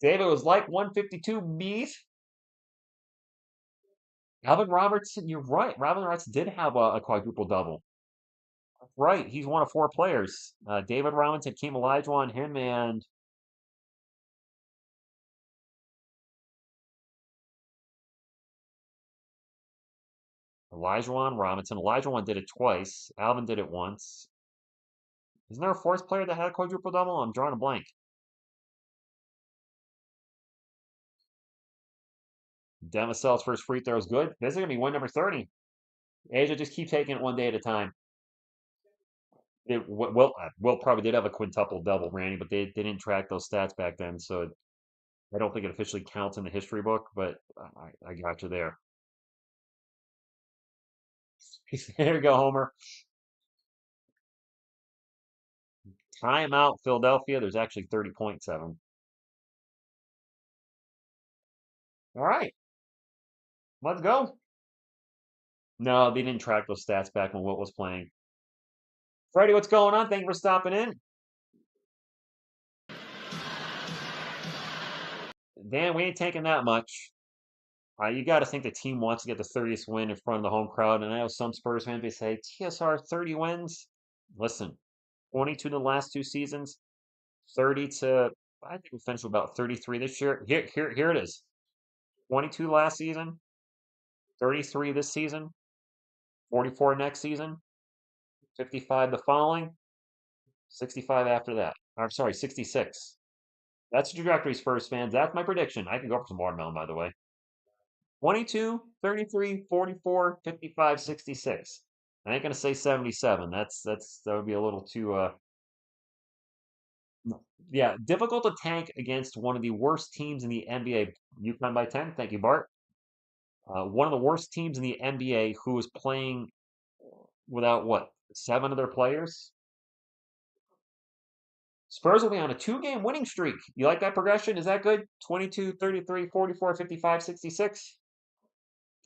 David was like 152 beef. Alvin Robertson, you're right. Alvin Robertson did have a quadruple double. Right, he's one of 4 players. David Robinson, Keem Olajuwon, him, and Olajuwon, Robinson. Olajuwon did it twice. Alvin did it once. Isn't there a 4th player that had a quadruple double? I'm drawing a blank. Demasell's first free throw is good. This is going to be win number 30. Asia, just keep taking it one day at a time. Will probably did have a quintuple double, Randy, but they didn't track those stats back then, so I don't think it officially counts in the history book, but I got you there. There you go, Homer. Timeout, Philadelphia. There's actually 30.7. All right, let's go. No, they didn't track those stats back when Wilt was playing. Freddie, what's going on? Thank you for stopping in. Dan, we ain't taking that much. You got to think the team wants to get the 30th win in front of the home crowd. And I know some Spurs fans, they say, TSR 30 wins. Listen, 22 to the last 2 seasons, 30 to, I think we finished with about 33 this year. Here it is. 22 last season, 33 this season, 44 next season, 55 the following, 65 after that. I'm sorry, 66. That's the trajectory, Spurs fans. That's my prediction. I can go for some watermelon, by the way. 22, 33, 44, 55, 66. I ain't gonna say 77. That would be a little too yeah, difficult to tank against one of the worst teams in the NBA. UConn by 10. Thank you, Bart. One of the worst teams in the NBA who is playing without what? 7 of their players? Spurs will be on a 2-game winning streak. You like that progression? Is that good? 22, 33, 44, 55, 66.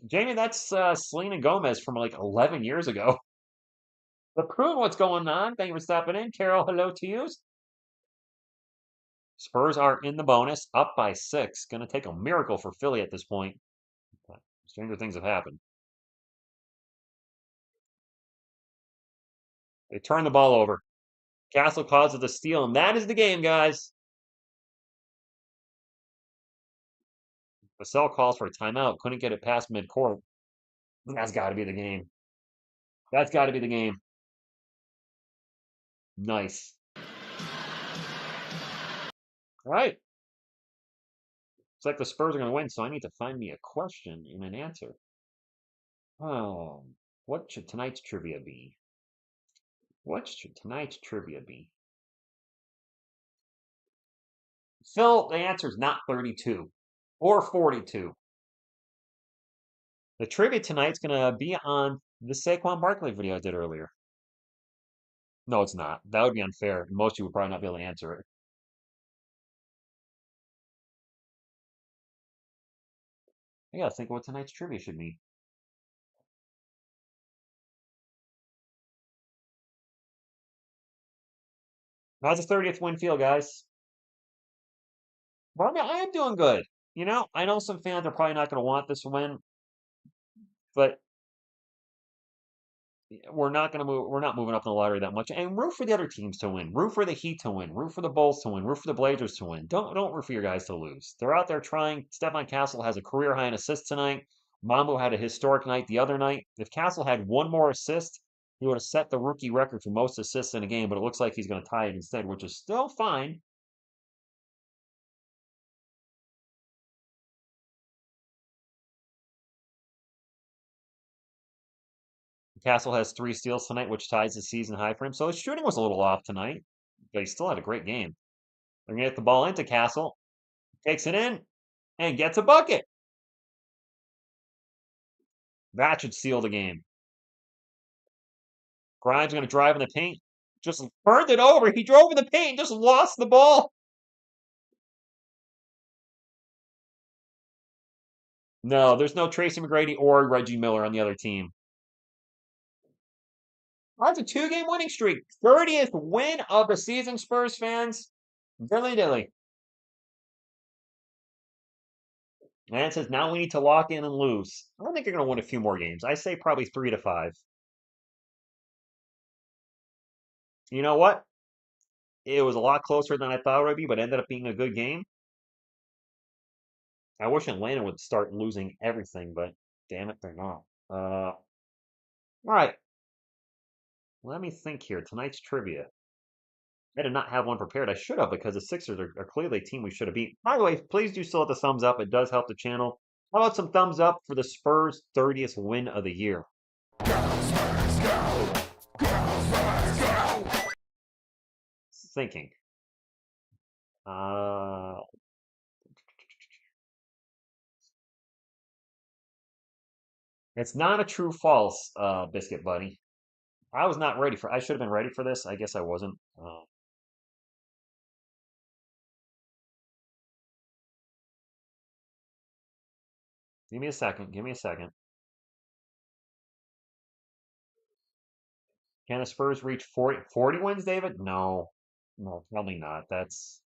Jamie, that's Selena Gomez from like 11 years ago. The Prune, what's going on? Thank you for stopping in. Carol, hello to you. Spurs are in the bonus, up by 6. Going to take a miracle for Philly at this point. But stranger things have happened. They turn the ball over. Castle causes the steal, and that is the game, guys. Vassell calls for a timeout. Couldn't get it past midcourt. That's got to be the game. That's got to be the game. Nice. All right. Looks like the Spurs are going to win, so I need to find me a question and an answer. Oh, what should tonight's trivia be? What should tonight's trivia be? Phil, the answer is not 32 or 42. The trivia tonight's going to be on the Saquon Barkley video I did earlier. No, it's not. That would be unfair. Most of you would probably not be able to answer it. I gotta think of what tonight's trivia should be. How's the 30th win feel, guys? Well, I am doing good. You know, I know some fans are probably not going to want this win, but we're not going to move. We're not moving up in the lottery that much. And root for the other teams to win. Root for the Heat to win. Root for the Bulls to win. Root for the Blazers to win. Don't root for your guys to lose. They're out there trying. Stephon Castle has a career high in assists tonight. Mambo had a historic night the other night. If Castle had one more assist, he would have set the rookie record for most assists in a game. But it looks like he's going to tie it instead, which is still fine. Castle has 3 steals tonight, which ties the season high for him. So his shooting was a little off tonight, but he still had a great game. They're going to get the ball into Castle, takes it in, and gets a bucket. That should seal the game. Grimes going to drive in the paint. Just burned it over. He drove in the paint, just lost the ball. No, there's no Tracy McGrady or Reggie Miller on the other team. That's a 2-game winning streak. 30th win of the season, Spurs fans. Dilly dilly. And it says now we need to lock in and lose. I don't think you're going to win a few more games. I say probably 3 to 5. You know what? It was a lot closer than I thought it would be, but ended up being a good game. I wish Atlanta would start losing everything, but damn it, they're not. All right. Let me think here. Tonight's trivia. I did not have one prepared. I should have because the Sixers are clearly a team we should have beat. By the way, please do still hit the thumbs up. It does help the channel. How about some thumbs up for the Spurs' 30th win of the year? Thinking. It's not a true false, Biscuit Buddy. I was not ready for. I should have been ready for this. I guess I wasn't. Give me a second. Give me a second. Can the Spurs reach 40 wins, David? No. No, probably not. That's.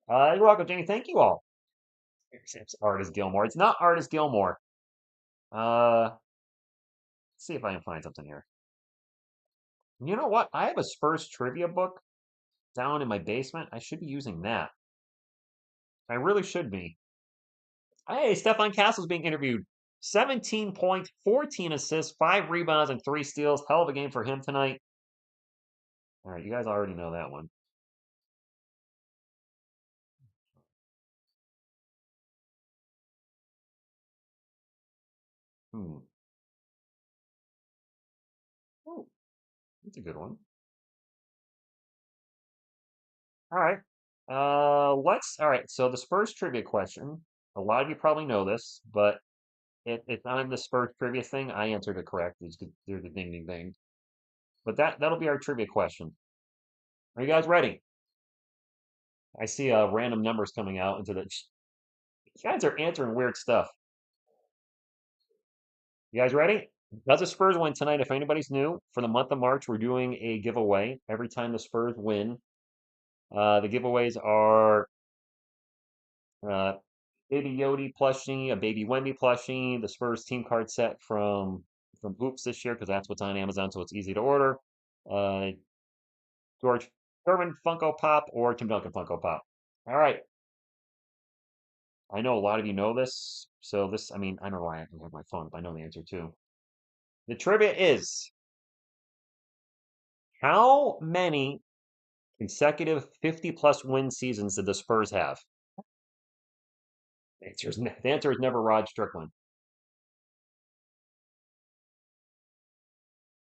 You're welcome, Jenny. Thank you all. It's Artis Gilmore. It's not Artis Gilmore. Let's see if I can find something here. You know what? I have a Spurs trivia book down in my basement. I should be using that. I really should be. Hey, Stephon Castle's being interviewed. 17 points, 14 assists, 5 rebounds, and 3 steals. Hell of a game for him tonight. All right, you guys already know that one. Oh, that's a good one. All right. All right. So the Spurs trivia question. A lot of you probably know this, but it's on the Spurs trivia thing. I answered it correct. There's the ding ding ding. But that'll be our trivia question. Are you guys ready? I see random numbers coming out into the. You guys are answering weird stuff. You guys ready? Does the Spurs win tonight? If anybody's new, for the month of March, we're doing a giveaway every time the Spurs win. The giveaways are Baby Yodi plushie, a Baby Wemby plushie, the Spurs team card set from Hoops this year because that's what's on Amazon, so it's easy to order. Uh, George Thurman Funko Pop or Tim Duncan Funko Pop. All right. I know a lot of you know this. So this, I mean, I don't know why I can have my phone, but I know the answer too. The trivia is how many consecutive 50 plus win seasons did the Spurs have? The answer is never Rod Strickland.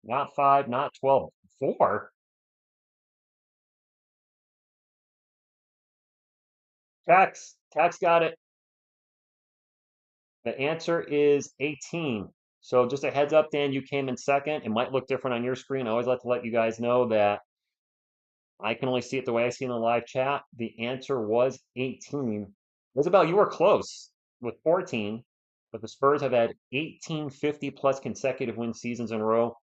Not five, not 12. Four? Tax got it. The answer is 18. So just a heads up, Dan, you came in second. It might look different on your screen. I always like to let you guys know that I can only see it the way I see it in the live chat. The answer was 18. Isabel, you were close with 14, but the Spurs have had 18 50 plus consecutive win seasons in a row.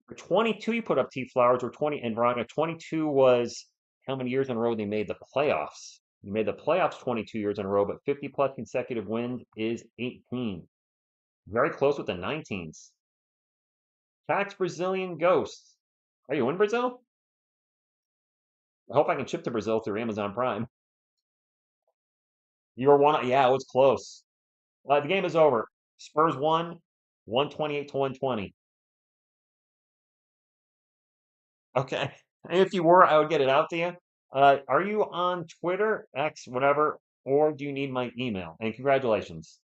For 22, you put up T Flowers, or 20, and Veronica, 22 was how many years in a row they made the playoffs. You made the playoffs 22 years in a row, but 50 plus consecutive wins is 18. Very close with the 19s. Tax Brazilian Ghost. Are you in Brazil? I hope I can ship to Brazil through Amazon Prime. You were one. Yeah, it was close. The game is over. Spurs won, 128 to 120. Okay. And if you were, I would get it out to you. Are you on Twitter, X, whatever, or do you need my email? And congratulations.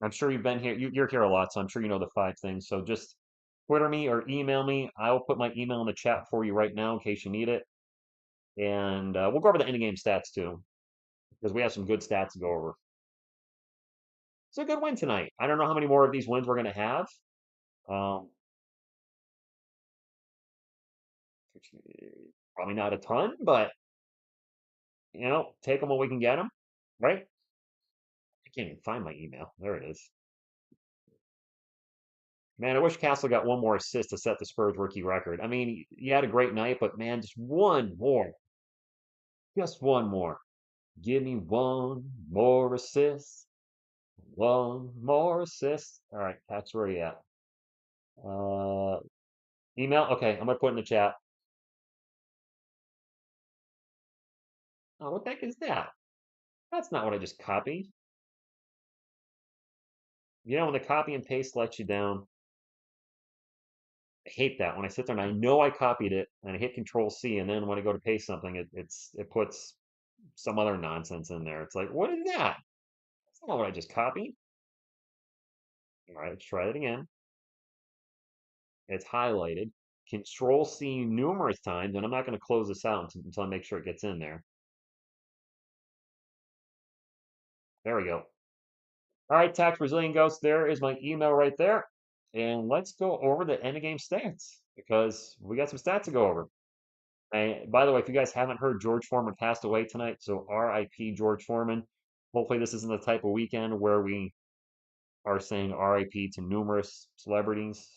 I'm sure you've been here. You're here a lot, so I'm sure you know the five things. So just Twitter me or email me. I will put my email in the chat for you right now in case you need it. And we'll go over the end game stats too, because we have some good stats to go over. It's a good win tonight. I don't know how many more of these wins we're going to have. Um, probably not a ton, but take them when we can get them, right? I can't even find my email. There it is. Man, I wish Castle got one more assist to set the Spurs rookie record. I mean, he had a great night, but man, just one more. Just one more. Give me one more assist. One more assist. All right, that's where you at. Uh, email? Okay, I'm gonna put in the chat. Oh, what the heck is that? That's not what I just copied. When the copy and paste lets you down, I hate that when I sit there and I know I copied it and I hit Control C, and then when I go to paste something, it puts some other nonsense in there. It's like, what is that? That's not what I just copied. All right, let's try that again. It's highlighted. Control C numerous times, and I'm not going to close this out until I make sure it gets in there. There we go. All right, Tax Brazilian Ghost, there is my email right there. And let's go over the end of game stats because we got some stats to go over. And by the way, if you guys haven't heard, George Foreman passed away tonight, so RIP George Foreman. Hopefully, this isn't the type of weekend where we are saying RIP to numerous celebrities.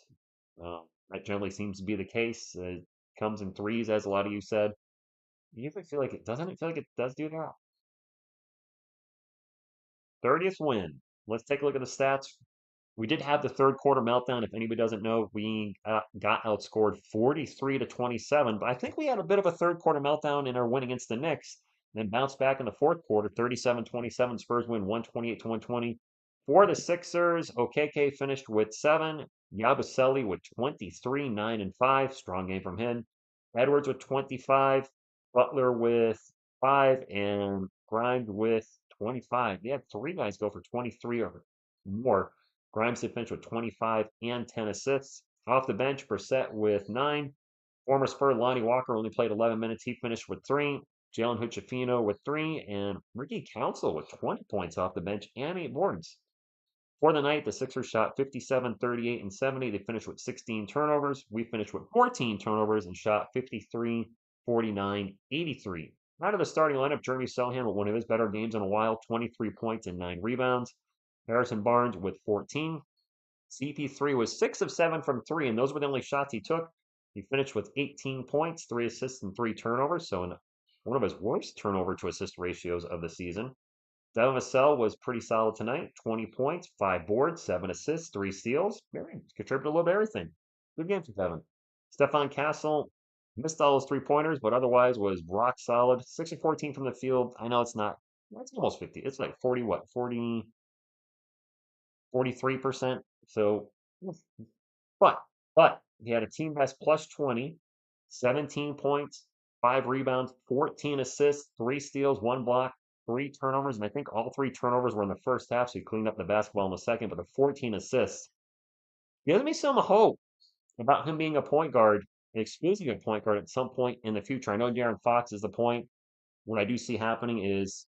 That generally seems to be the case. It comes in threes, as a lot of you said. You usually feel like it doesn't. It feel like it does do that. 30th win. Let's take a look at the stats. We did have the third quarter meltdown. If anybody doesn't know, we got outscored 43 to 27. But I think we had a bit of a third quarter meltdown in our win against the Knicks. Then bounced back in the fourth quarter, 37-27. Spurs win 128 to 120. For the Sixers, OKK finished with 7. Yabusele with 23, 9 and 5. Strong game from him. Edwards with 25. Butler with 5. And Grimes with 25. They had 3 guys go for 23 or more. Grimes did finish with 25 and 10 assists. Off the bench, Brissett with 9. Former Spur Lonnie Walker only played 11 minutes. He finished with 3. Jalen Hood-Schifino with 3. And Ricky Council with 20 points off the bench and 8 boards. For the night, the Sixers shot 57, 38, and 70. They finished with 16 turnovers. We finished with 14 turnovers and shot 53, 49, 83. Out of the starting lineup, Jeremy Sohan with one of his better games in a while, 23 points and 9 rebounds. Harrison Barnes with 14. CP3 was 6 of 7 from 3, and those were the only shots he took. He finished with 18 points, 3 assists, and 3 turnovers, so one of his worst turnover to assist ratios of the season. Devin Vassell was pretty solid tonight, 20 points, 5 boards, 7 assists, 3 steals. Contributed a little bit of everything. Good game for Devin. Stefan Castle missed all his three-pointers, but otherwise was rock solid. 6 of 14 from the field. I know it's not, it's almost 50. It's like 40, what, 40, 43%. So, but, but he had a team best plus 20, 17 points, 5 rebounds, 14 assists, 3 steals, 1 block, 3 turnovers. And I think all 3 turnovers were in the first half. So he cleaned up the basketball in the second, but the 14 assists gives me some hope about him being a point guard, an exclusive point guard at some point in the future. I know De'Aaron Fox is the point. What I do see happening is,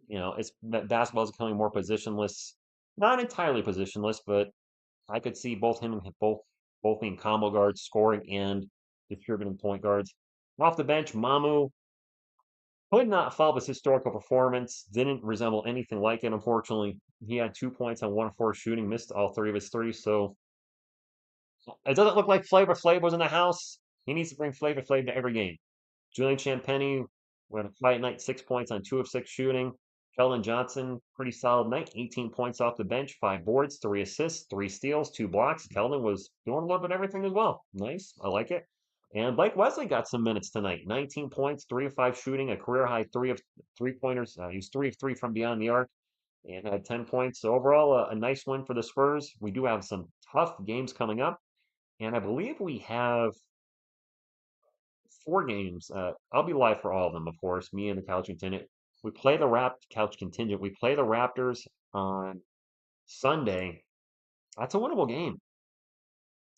it's that basketball is becoming more positionless, not entirely positionless, but I could see both him and both being combo guards, scoring and distributing point guards. Off the bench, Mamu could not follow his historical performance. Didn't resemble anything like it. Unfortunately, he had 2 points on 1 of 4 shooting, missed all 3 of his threes. So it doesn't look like Flavor Flav was in the house. He needs to bring Flavor Flav to every game. Julian Champagny went a quiet night, 6 points on 2 of 6 shooting. Keldon Johnson, pretty solid night, 18 points off the bench, 5 boards, 3 assists, 3 steals, 2 blocks. Keldon was doing a little bit of everything as well. Nice, I like it. And Blake Wesley got some minutes tonight. 19 points, 3 of 5 shooting, a career high 3 of 3 pointers. He was 3 of 3 from beyond the arc and had 10 points. So overall, a nice win for the Spurs. We do have some tough games coming up. And I believe we have 4 games. I'll be live for all of them, of course. Me and the couch contingent. We play the couch contingent. We play the Raptors on Sunday. That's a winnable game.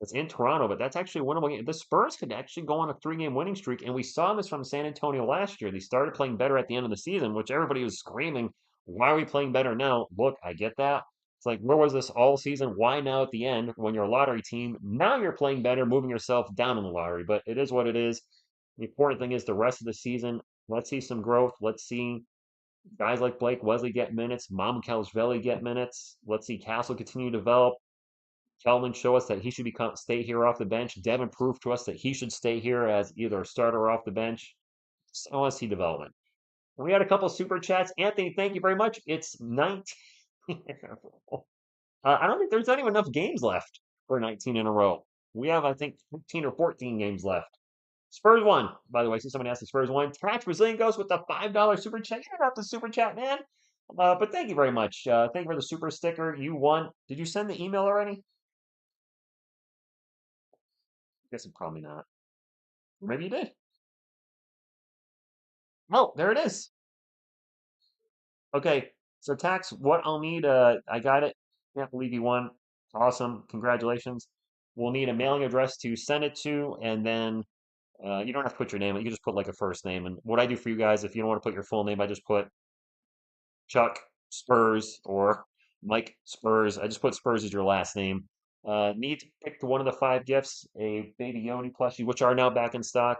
It's in Toronto, but that's actually a winnable game. The Spurs could actually go on a 3-game winning streak, and we saw this from San Antonio last year. They started playing better at the end of the season, which everybody was screaming, "Why are we playing better now?" Look, I get that. It's like, where was this all season? Why now at the end when you're a lottery team? Now you're playing better, moving yourself down in the lottery. But it is what it is. The important thing is the rest of the season. Let's see some growth. Let's see guys like Blake Wesley get minutes, Mamukelashvili get minutes. Let's see Castle continue to develop. Kelvin show us that he should stay here off the bench. Devin proved to us that he should stay here as either a starter or off the bench. So I want to see development. And we had a couple super chats. Anthony, thank you very much. It's 19. I don't think there's not even enough games left for 19 in a row. We have, I think, 15 or 14 games left. Spurs won. By the way, see somebody asked the Spurs won. Tax Brazilian goes with the $5 super chat. You're not the super chat, man. But thank you very much. Thank you for the super sticker. You won. Did you send the email already? Guess probably not. Maybe you did. Oh, there it is. Okay, so Tax, what I'll need, I got it. Can't believe you won. Awesome. Congratulations. We'll need a mailing address to send it to, and then you don't have to put your name. You can just put like a first name. And what I do for you guys, if you don't want to put your full name, I just put Chuck Spurs or Mike Spurs. I just put Spurs as your last name. Need to pick one of the 5 gifts: a Baby Yoni plushie, which are now back in stock,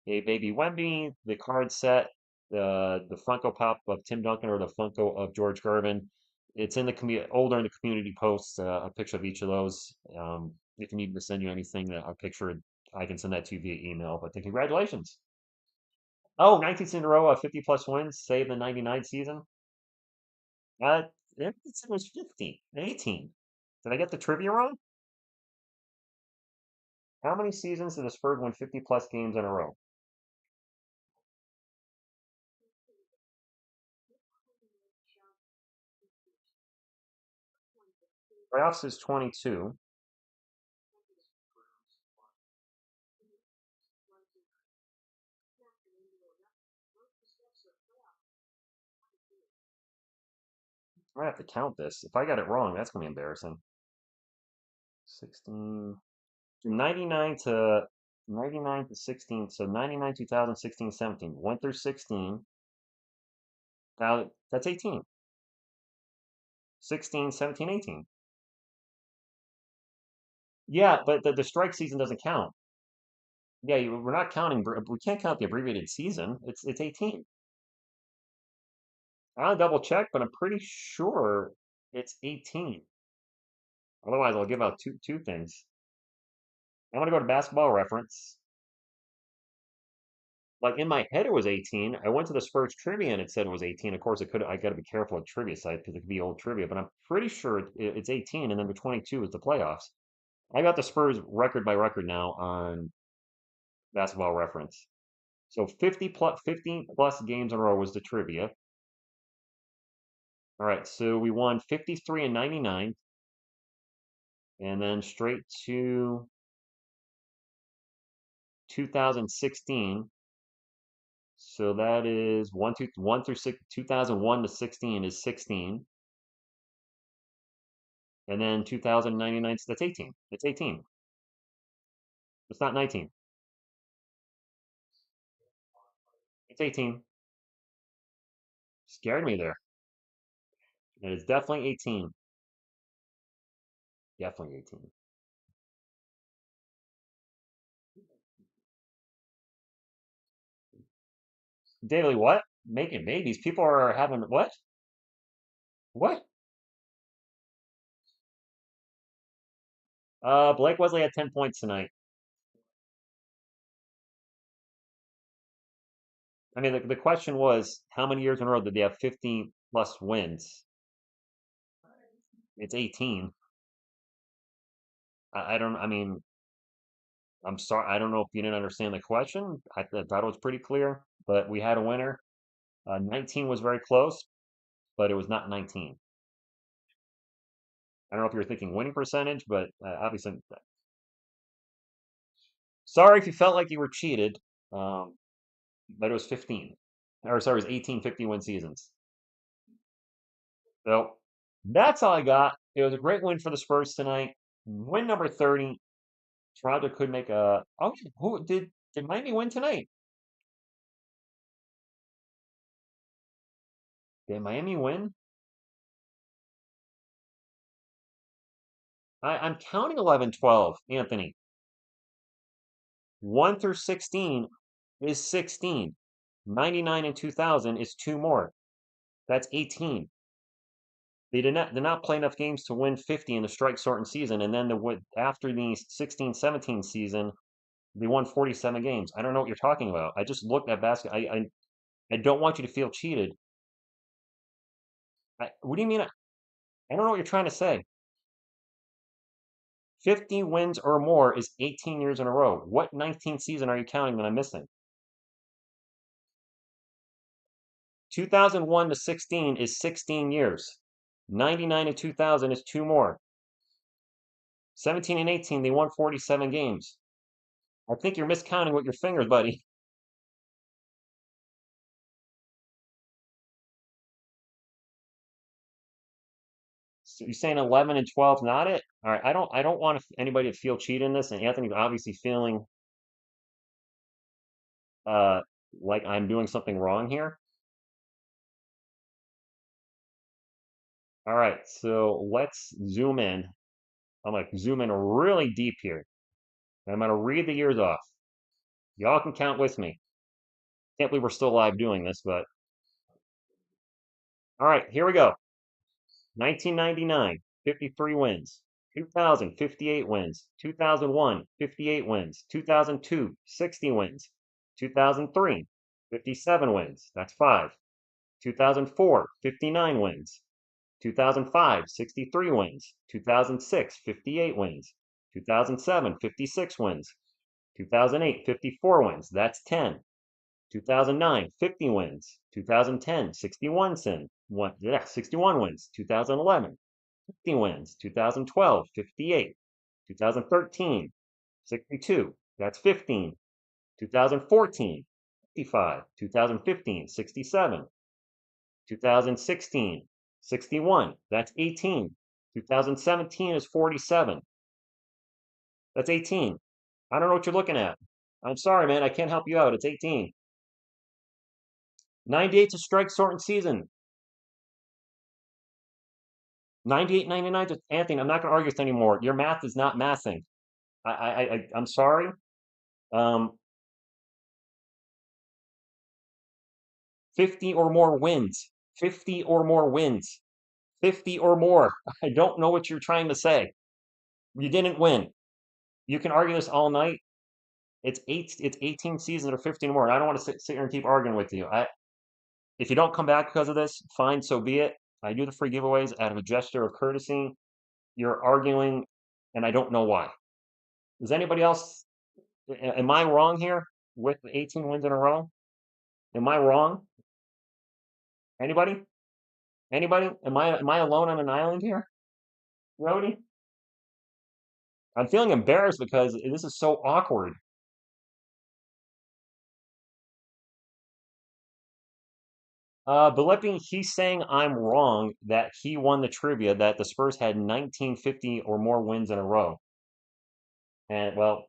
a Baby Wemby, the card set, the Funko Pop of Tim Duncan, or the Funko of George Gervin. It's in the older in the community posts, a picture of each of those. If you need me to send you anything, a picture, I can send that to you via email. But congratulations. Oh, 19th in a row of 50 plus wins, save the 99 season. Uh, it was 15, 18. Did I get the trivia wrong? How many seasons did the Spurs win 50 plus games in a row? Playoffs is 22. I have to count this. If I got it wrong, that's going to be embarrassing. 16, 99 to 16. So 99, 2000, 16, 17. Went through 16. Now that's 18. 16, 17, 18. Yeah, but the strike season doesn't count. Yeah, we're not counting. We can't count the abbreviated season. It's 18. I'll double check, but I'm pretty sure it's 18. Otherwise, I'll give out two things. I'm gonna go to Basketball Reference. Like in my head, it was 18. I went to the Spurs trivia and it said it was 18. Of course, it could. I got to be careful at trivia site because it could be old trivia, but I'm pretty sure it's 18, and then the 22 is the playoffs. I got the Spurs record by record now on Basketball Reference. So 50 plus games in a row was the trivia. All right, so we won 53 and 99, and then straight to 2016. So that is 1 through 6, 2001 to 16 is 16. And then 2099, so that's 18. It's 18. It's not 19. It's 18. Scared me there. And it's definitely 18. Definitely 18. Daily, what? Making babies. People are having what? What? Blake Wesley had 10 points tonight. I mean, the question was, how many years in a row did they have 15 plus wins? It's 18. I don't, I mean, I'm sorry. I don't know if you didn't understand the question. I thought it was pretty clear, but we had a winner. 19 was very close, but it was not 19. I don't know if you were thinking winning percentage, but obviously, sorry if you felt like you were cheated. Um, but it was 15. Or sorry, it was 18 50-win seasons. So that's all I got. It was a great win for the Spurs tonight. Win number 30. Toronto could make a. Oh, who did Miami win tonight? Did Miami win? I'm counting 11, 12, Anthony. 1 through 16 is 16. 99 and 2000 is two more. That's 18. They did not play enough games to win 50 in the strike shortened season, and then after the 16-17 season, they won 47 games. I don't know what you're talking about. I just looked at basket. I don't want you to feel cheated. What do you mean? I don't know what you're trying to say. 50 wins or more is 18 years in a row. What 19th season are you counting that I'm missing? 2001 to 16 is 16 years. 99 and 2000 is two more. 17 and 18, they won 47 games. I think you're miscounting with your fingers, buddy. So you're saying 11 and 12 not it? All right, I don't want anybody to feel cheated in this, and Anthony's obviously feeling uh like I'm doing something wrong here. All right, so let's zoom in. I'm gonna zoom in really deep here. I'm gonna read the years off. Y'all can count with me. Can't believe we're still live doing this, but all right, here we go. 1999, 53 wins. 2000, 58 wins. 2001, 58 wins. 2002, 60 wins. 2003, 57 wins. That's 5. 2004, 59 wins. 2005, 63 wins. 2006, 58 wins. 2007, 56 wins. 2008, 54 wins. That's 10. 2009, 50 wins. 2010, 61 61 wins. 2011, 50 wins. 2012, 58. 2013, 62. That's 15. 2014, 55. 2015, 67. 2016, 61. That's 18. 2017 is 47. That's 18. I don't know what you're looking at. I'm sorry, man. I can't help you out. It's 18. 98's a strike shortened season. 98, 99, Anthony, I'm not going to argue with anymore. Your math is not mathing. I'm sorry. Um, 50 or more wins. 50 or more wins. 50 or more. I don't know what you're trying to say. You didn't win. You can argue this all night. It's 18 seasons or 15 or more. I don't want to sit here and keep arguing with you. If you don't come back because of this, fine, so be it. I do the free giveaways out of a gesture of courtesy. You're arguing, and I don't know why. Is anybody else? Am I wrong here with 18 wins in a row? Am I wrong? Anybody? Anybody? Am I alone on an island here? Rody? I'm feeling embarrassed because this is so awkward. Belipping, he's saying I'm wrong that he won the trivia that the Spurs had 1950 or more wins in a row. And well,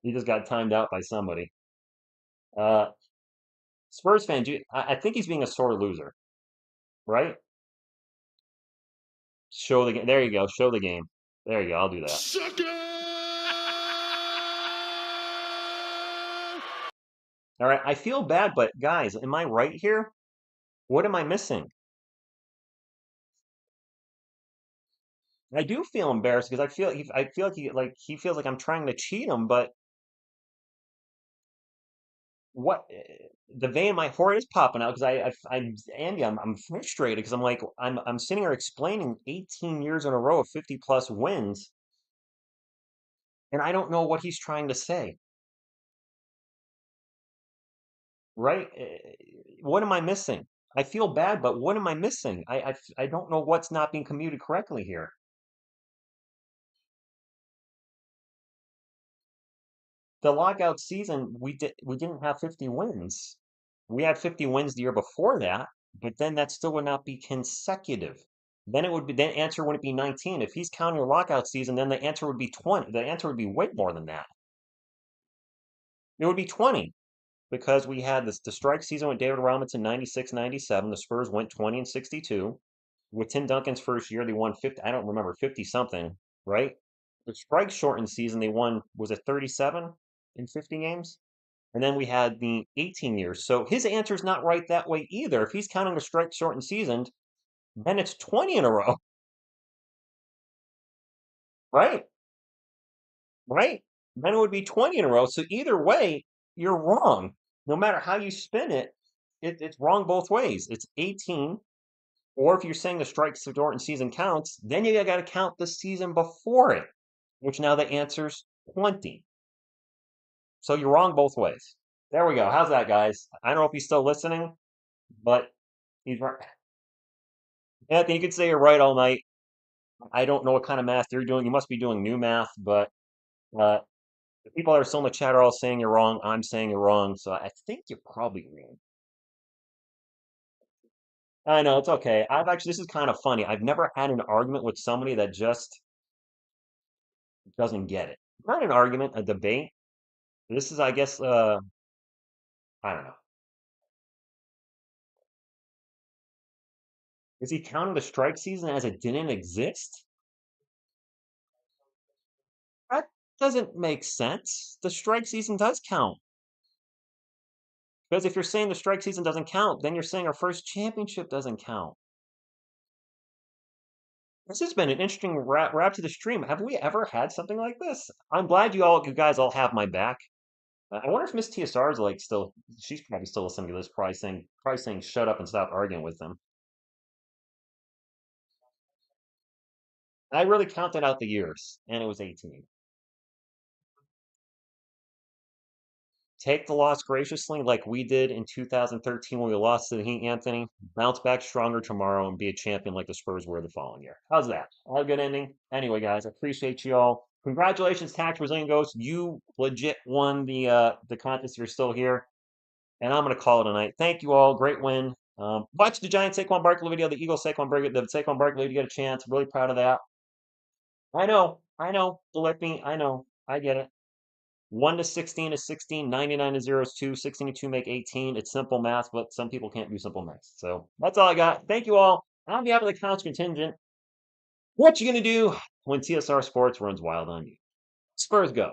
he just got timed out by somebody. Uh, Spurs fan, I think he's being a sore loser, right? Show the game. There you go. Show the game. There you go. I'll do that. Sucker! All right. I feel bad, but guys, am I right here? What am I missing? I do feel embarrassed because I feel like he feels like I'm trying to cheat him, but what the vein in my heart is popping out because I'm Andy, I'm frustrated because I'm sitting here explaining 18 years in a row of 50 plus wins, and I don't know what he's trying to say, right? What am I missing? I feel bad, but what am I missing? I don't know what's not being commuted correctly here. The lockout season, we didn't have 50 wins. We had 50 wins the year before that, but then that still would not be consecutive. Then answer wouldn't be 19. If he's counting a lockout season, then the answer would be 20. The answer would be way more than that. It would be 20 because we had the strike season with David Robinson 96, 97. The Spurs went 20 and 62. With Tim Duncan's first year, they won 50. I don't remember 50 something, right? The strike shortened season, they won, was it 37 in 50 games? And then we had the 18 years. So his answer is not right that way either. If he's counting a strike shortened season, then it's 20 in a row, right? Right? Then it would be 20 in a row. So either way, you're wrong. No matter how you spin it, it's wrong both ways. It's 18, or if you're saying the strike shortened season counts, then you got to count the season before it, which now the answer's 20. So you're wrong both ways. There we go. How's that, guys? I don't know if he's still listening, but he's right. Anthony, you could say you're right all night. I don't know what kind of math you're doing. You must be doing new math, but uh, the people that are still in the chat are all saying you're wrong. I'm saying you're wrong, so I think you're probably wrong. I know it's okay. This is kind of funny. I've never had an argument with somebody that just doesn't get it. Not an argument, a debate. This is, I guess, I don't know. Is he counting the strike season as it didn't exist? That doesn't make sense. The strike season does count. Because if you're saying the strike season doesn't count, then you're saying our first championship doesn't count. This has been an interesting wrap to the stream. Have we ever had something like this? I'm glad you guys all have my back. I wonder if Miss TSR is like still, she's probably still listening to this, probably saying shut up and stop arguing with them. I really counted out the years, and it was 18. Take the loss graciously like we did in 2013 when we lost to the Heat, Anthony. Bounce back stronger tomorrow and be a champion like the Spurs were the following year. How's that? All a good ending? Anyway, guys, I appreciate you all. Congratulations, Tax Brazilian Ghost. You legit won the contest. You're still here. And I'm going to call it a night. Thank you all. Great win. Watch the Giants Saquon Barkley video, the Eagles Saquon Barkley, the Saquon Barkley video. You get a chance. Really proud of that. I know. Let me. I know. I get it. 1 to 16 is 16, 99 to 0 is 2, 16 to 2 make 18. It's simple math, but some people can't do simple math. So that's all I got. Thank you all. On behalf of the Couch contingent, what you gonna do when TSR Sports runs wild on you? Spurs go.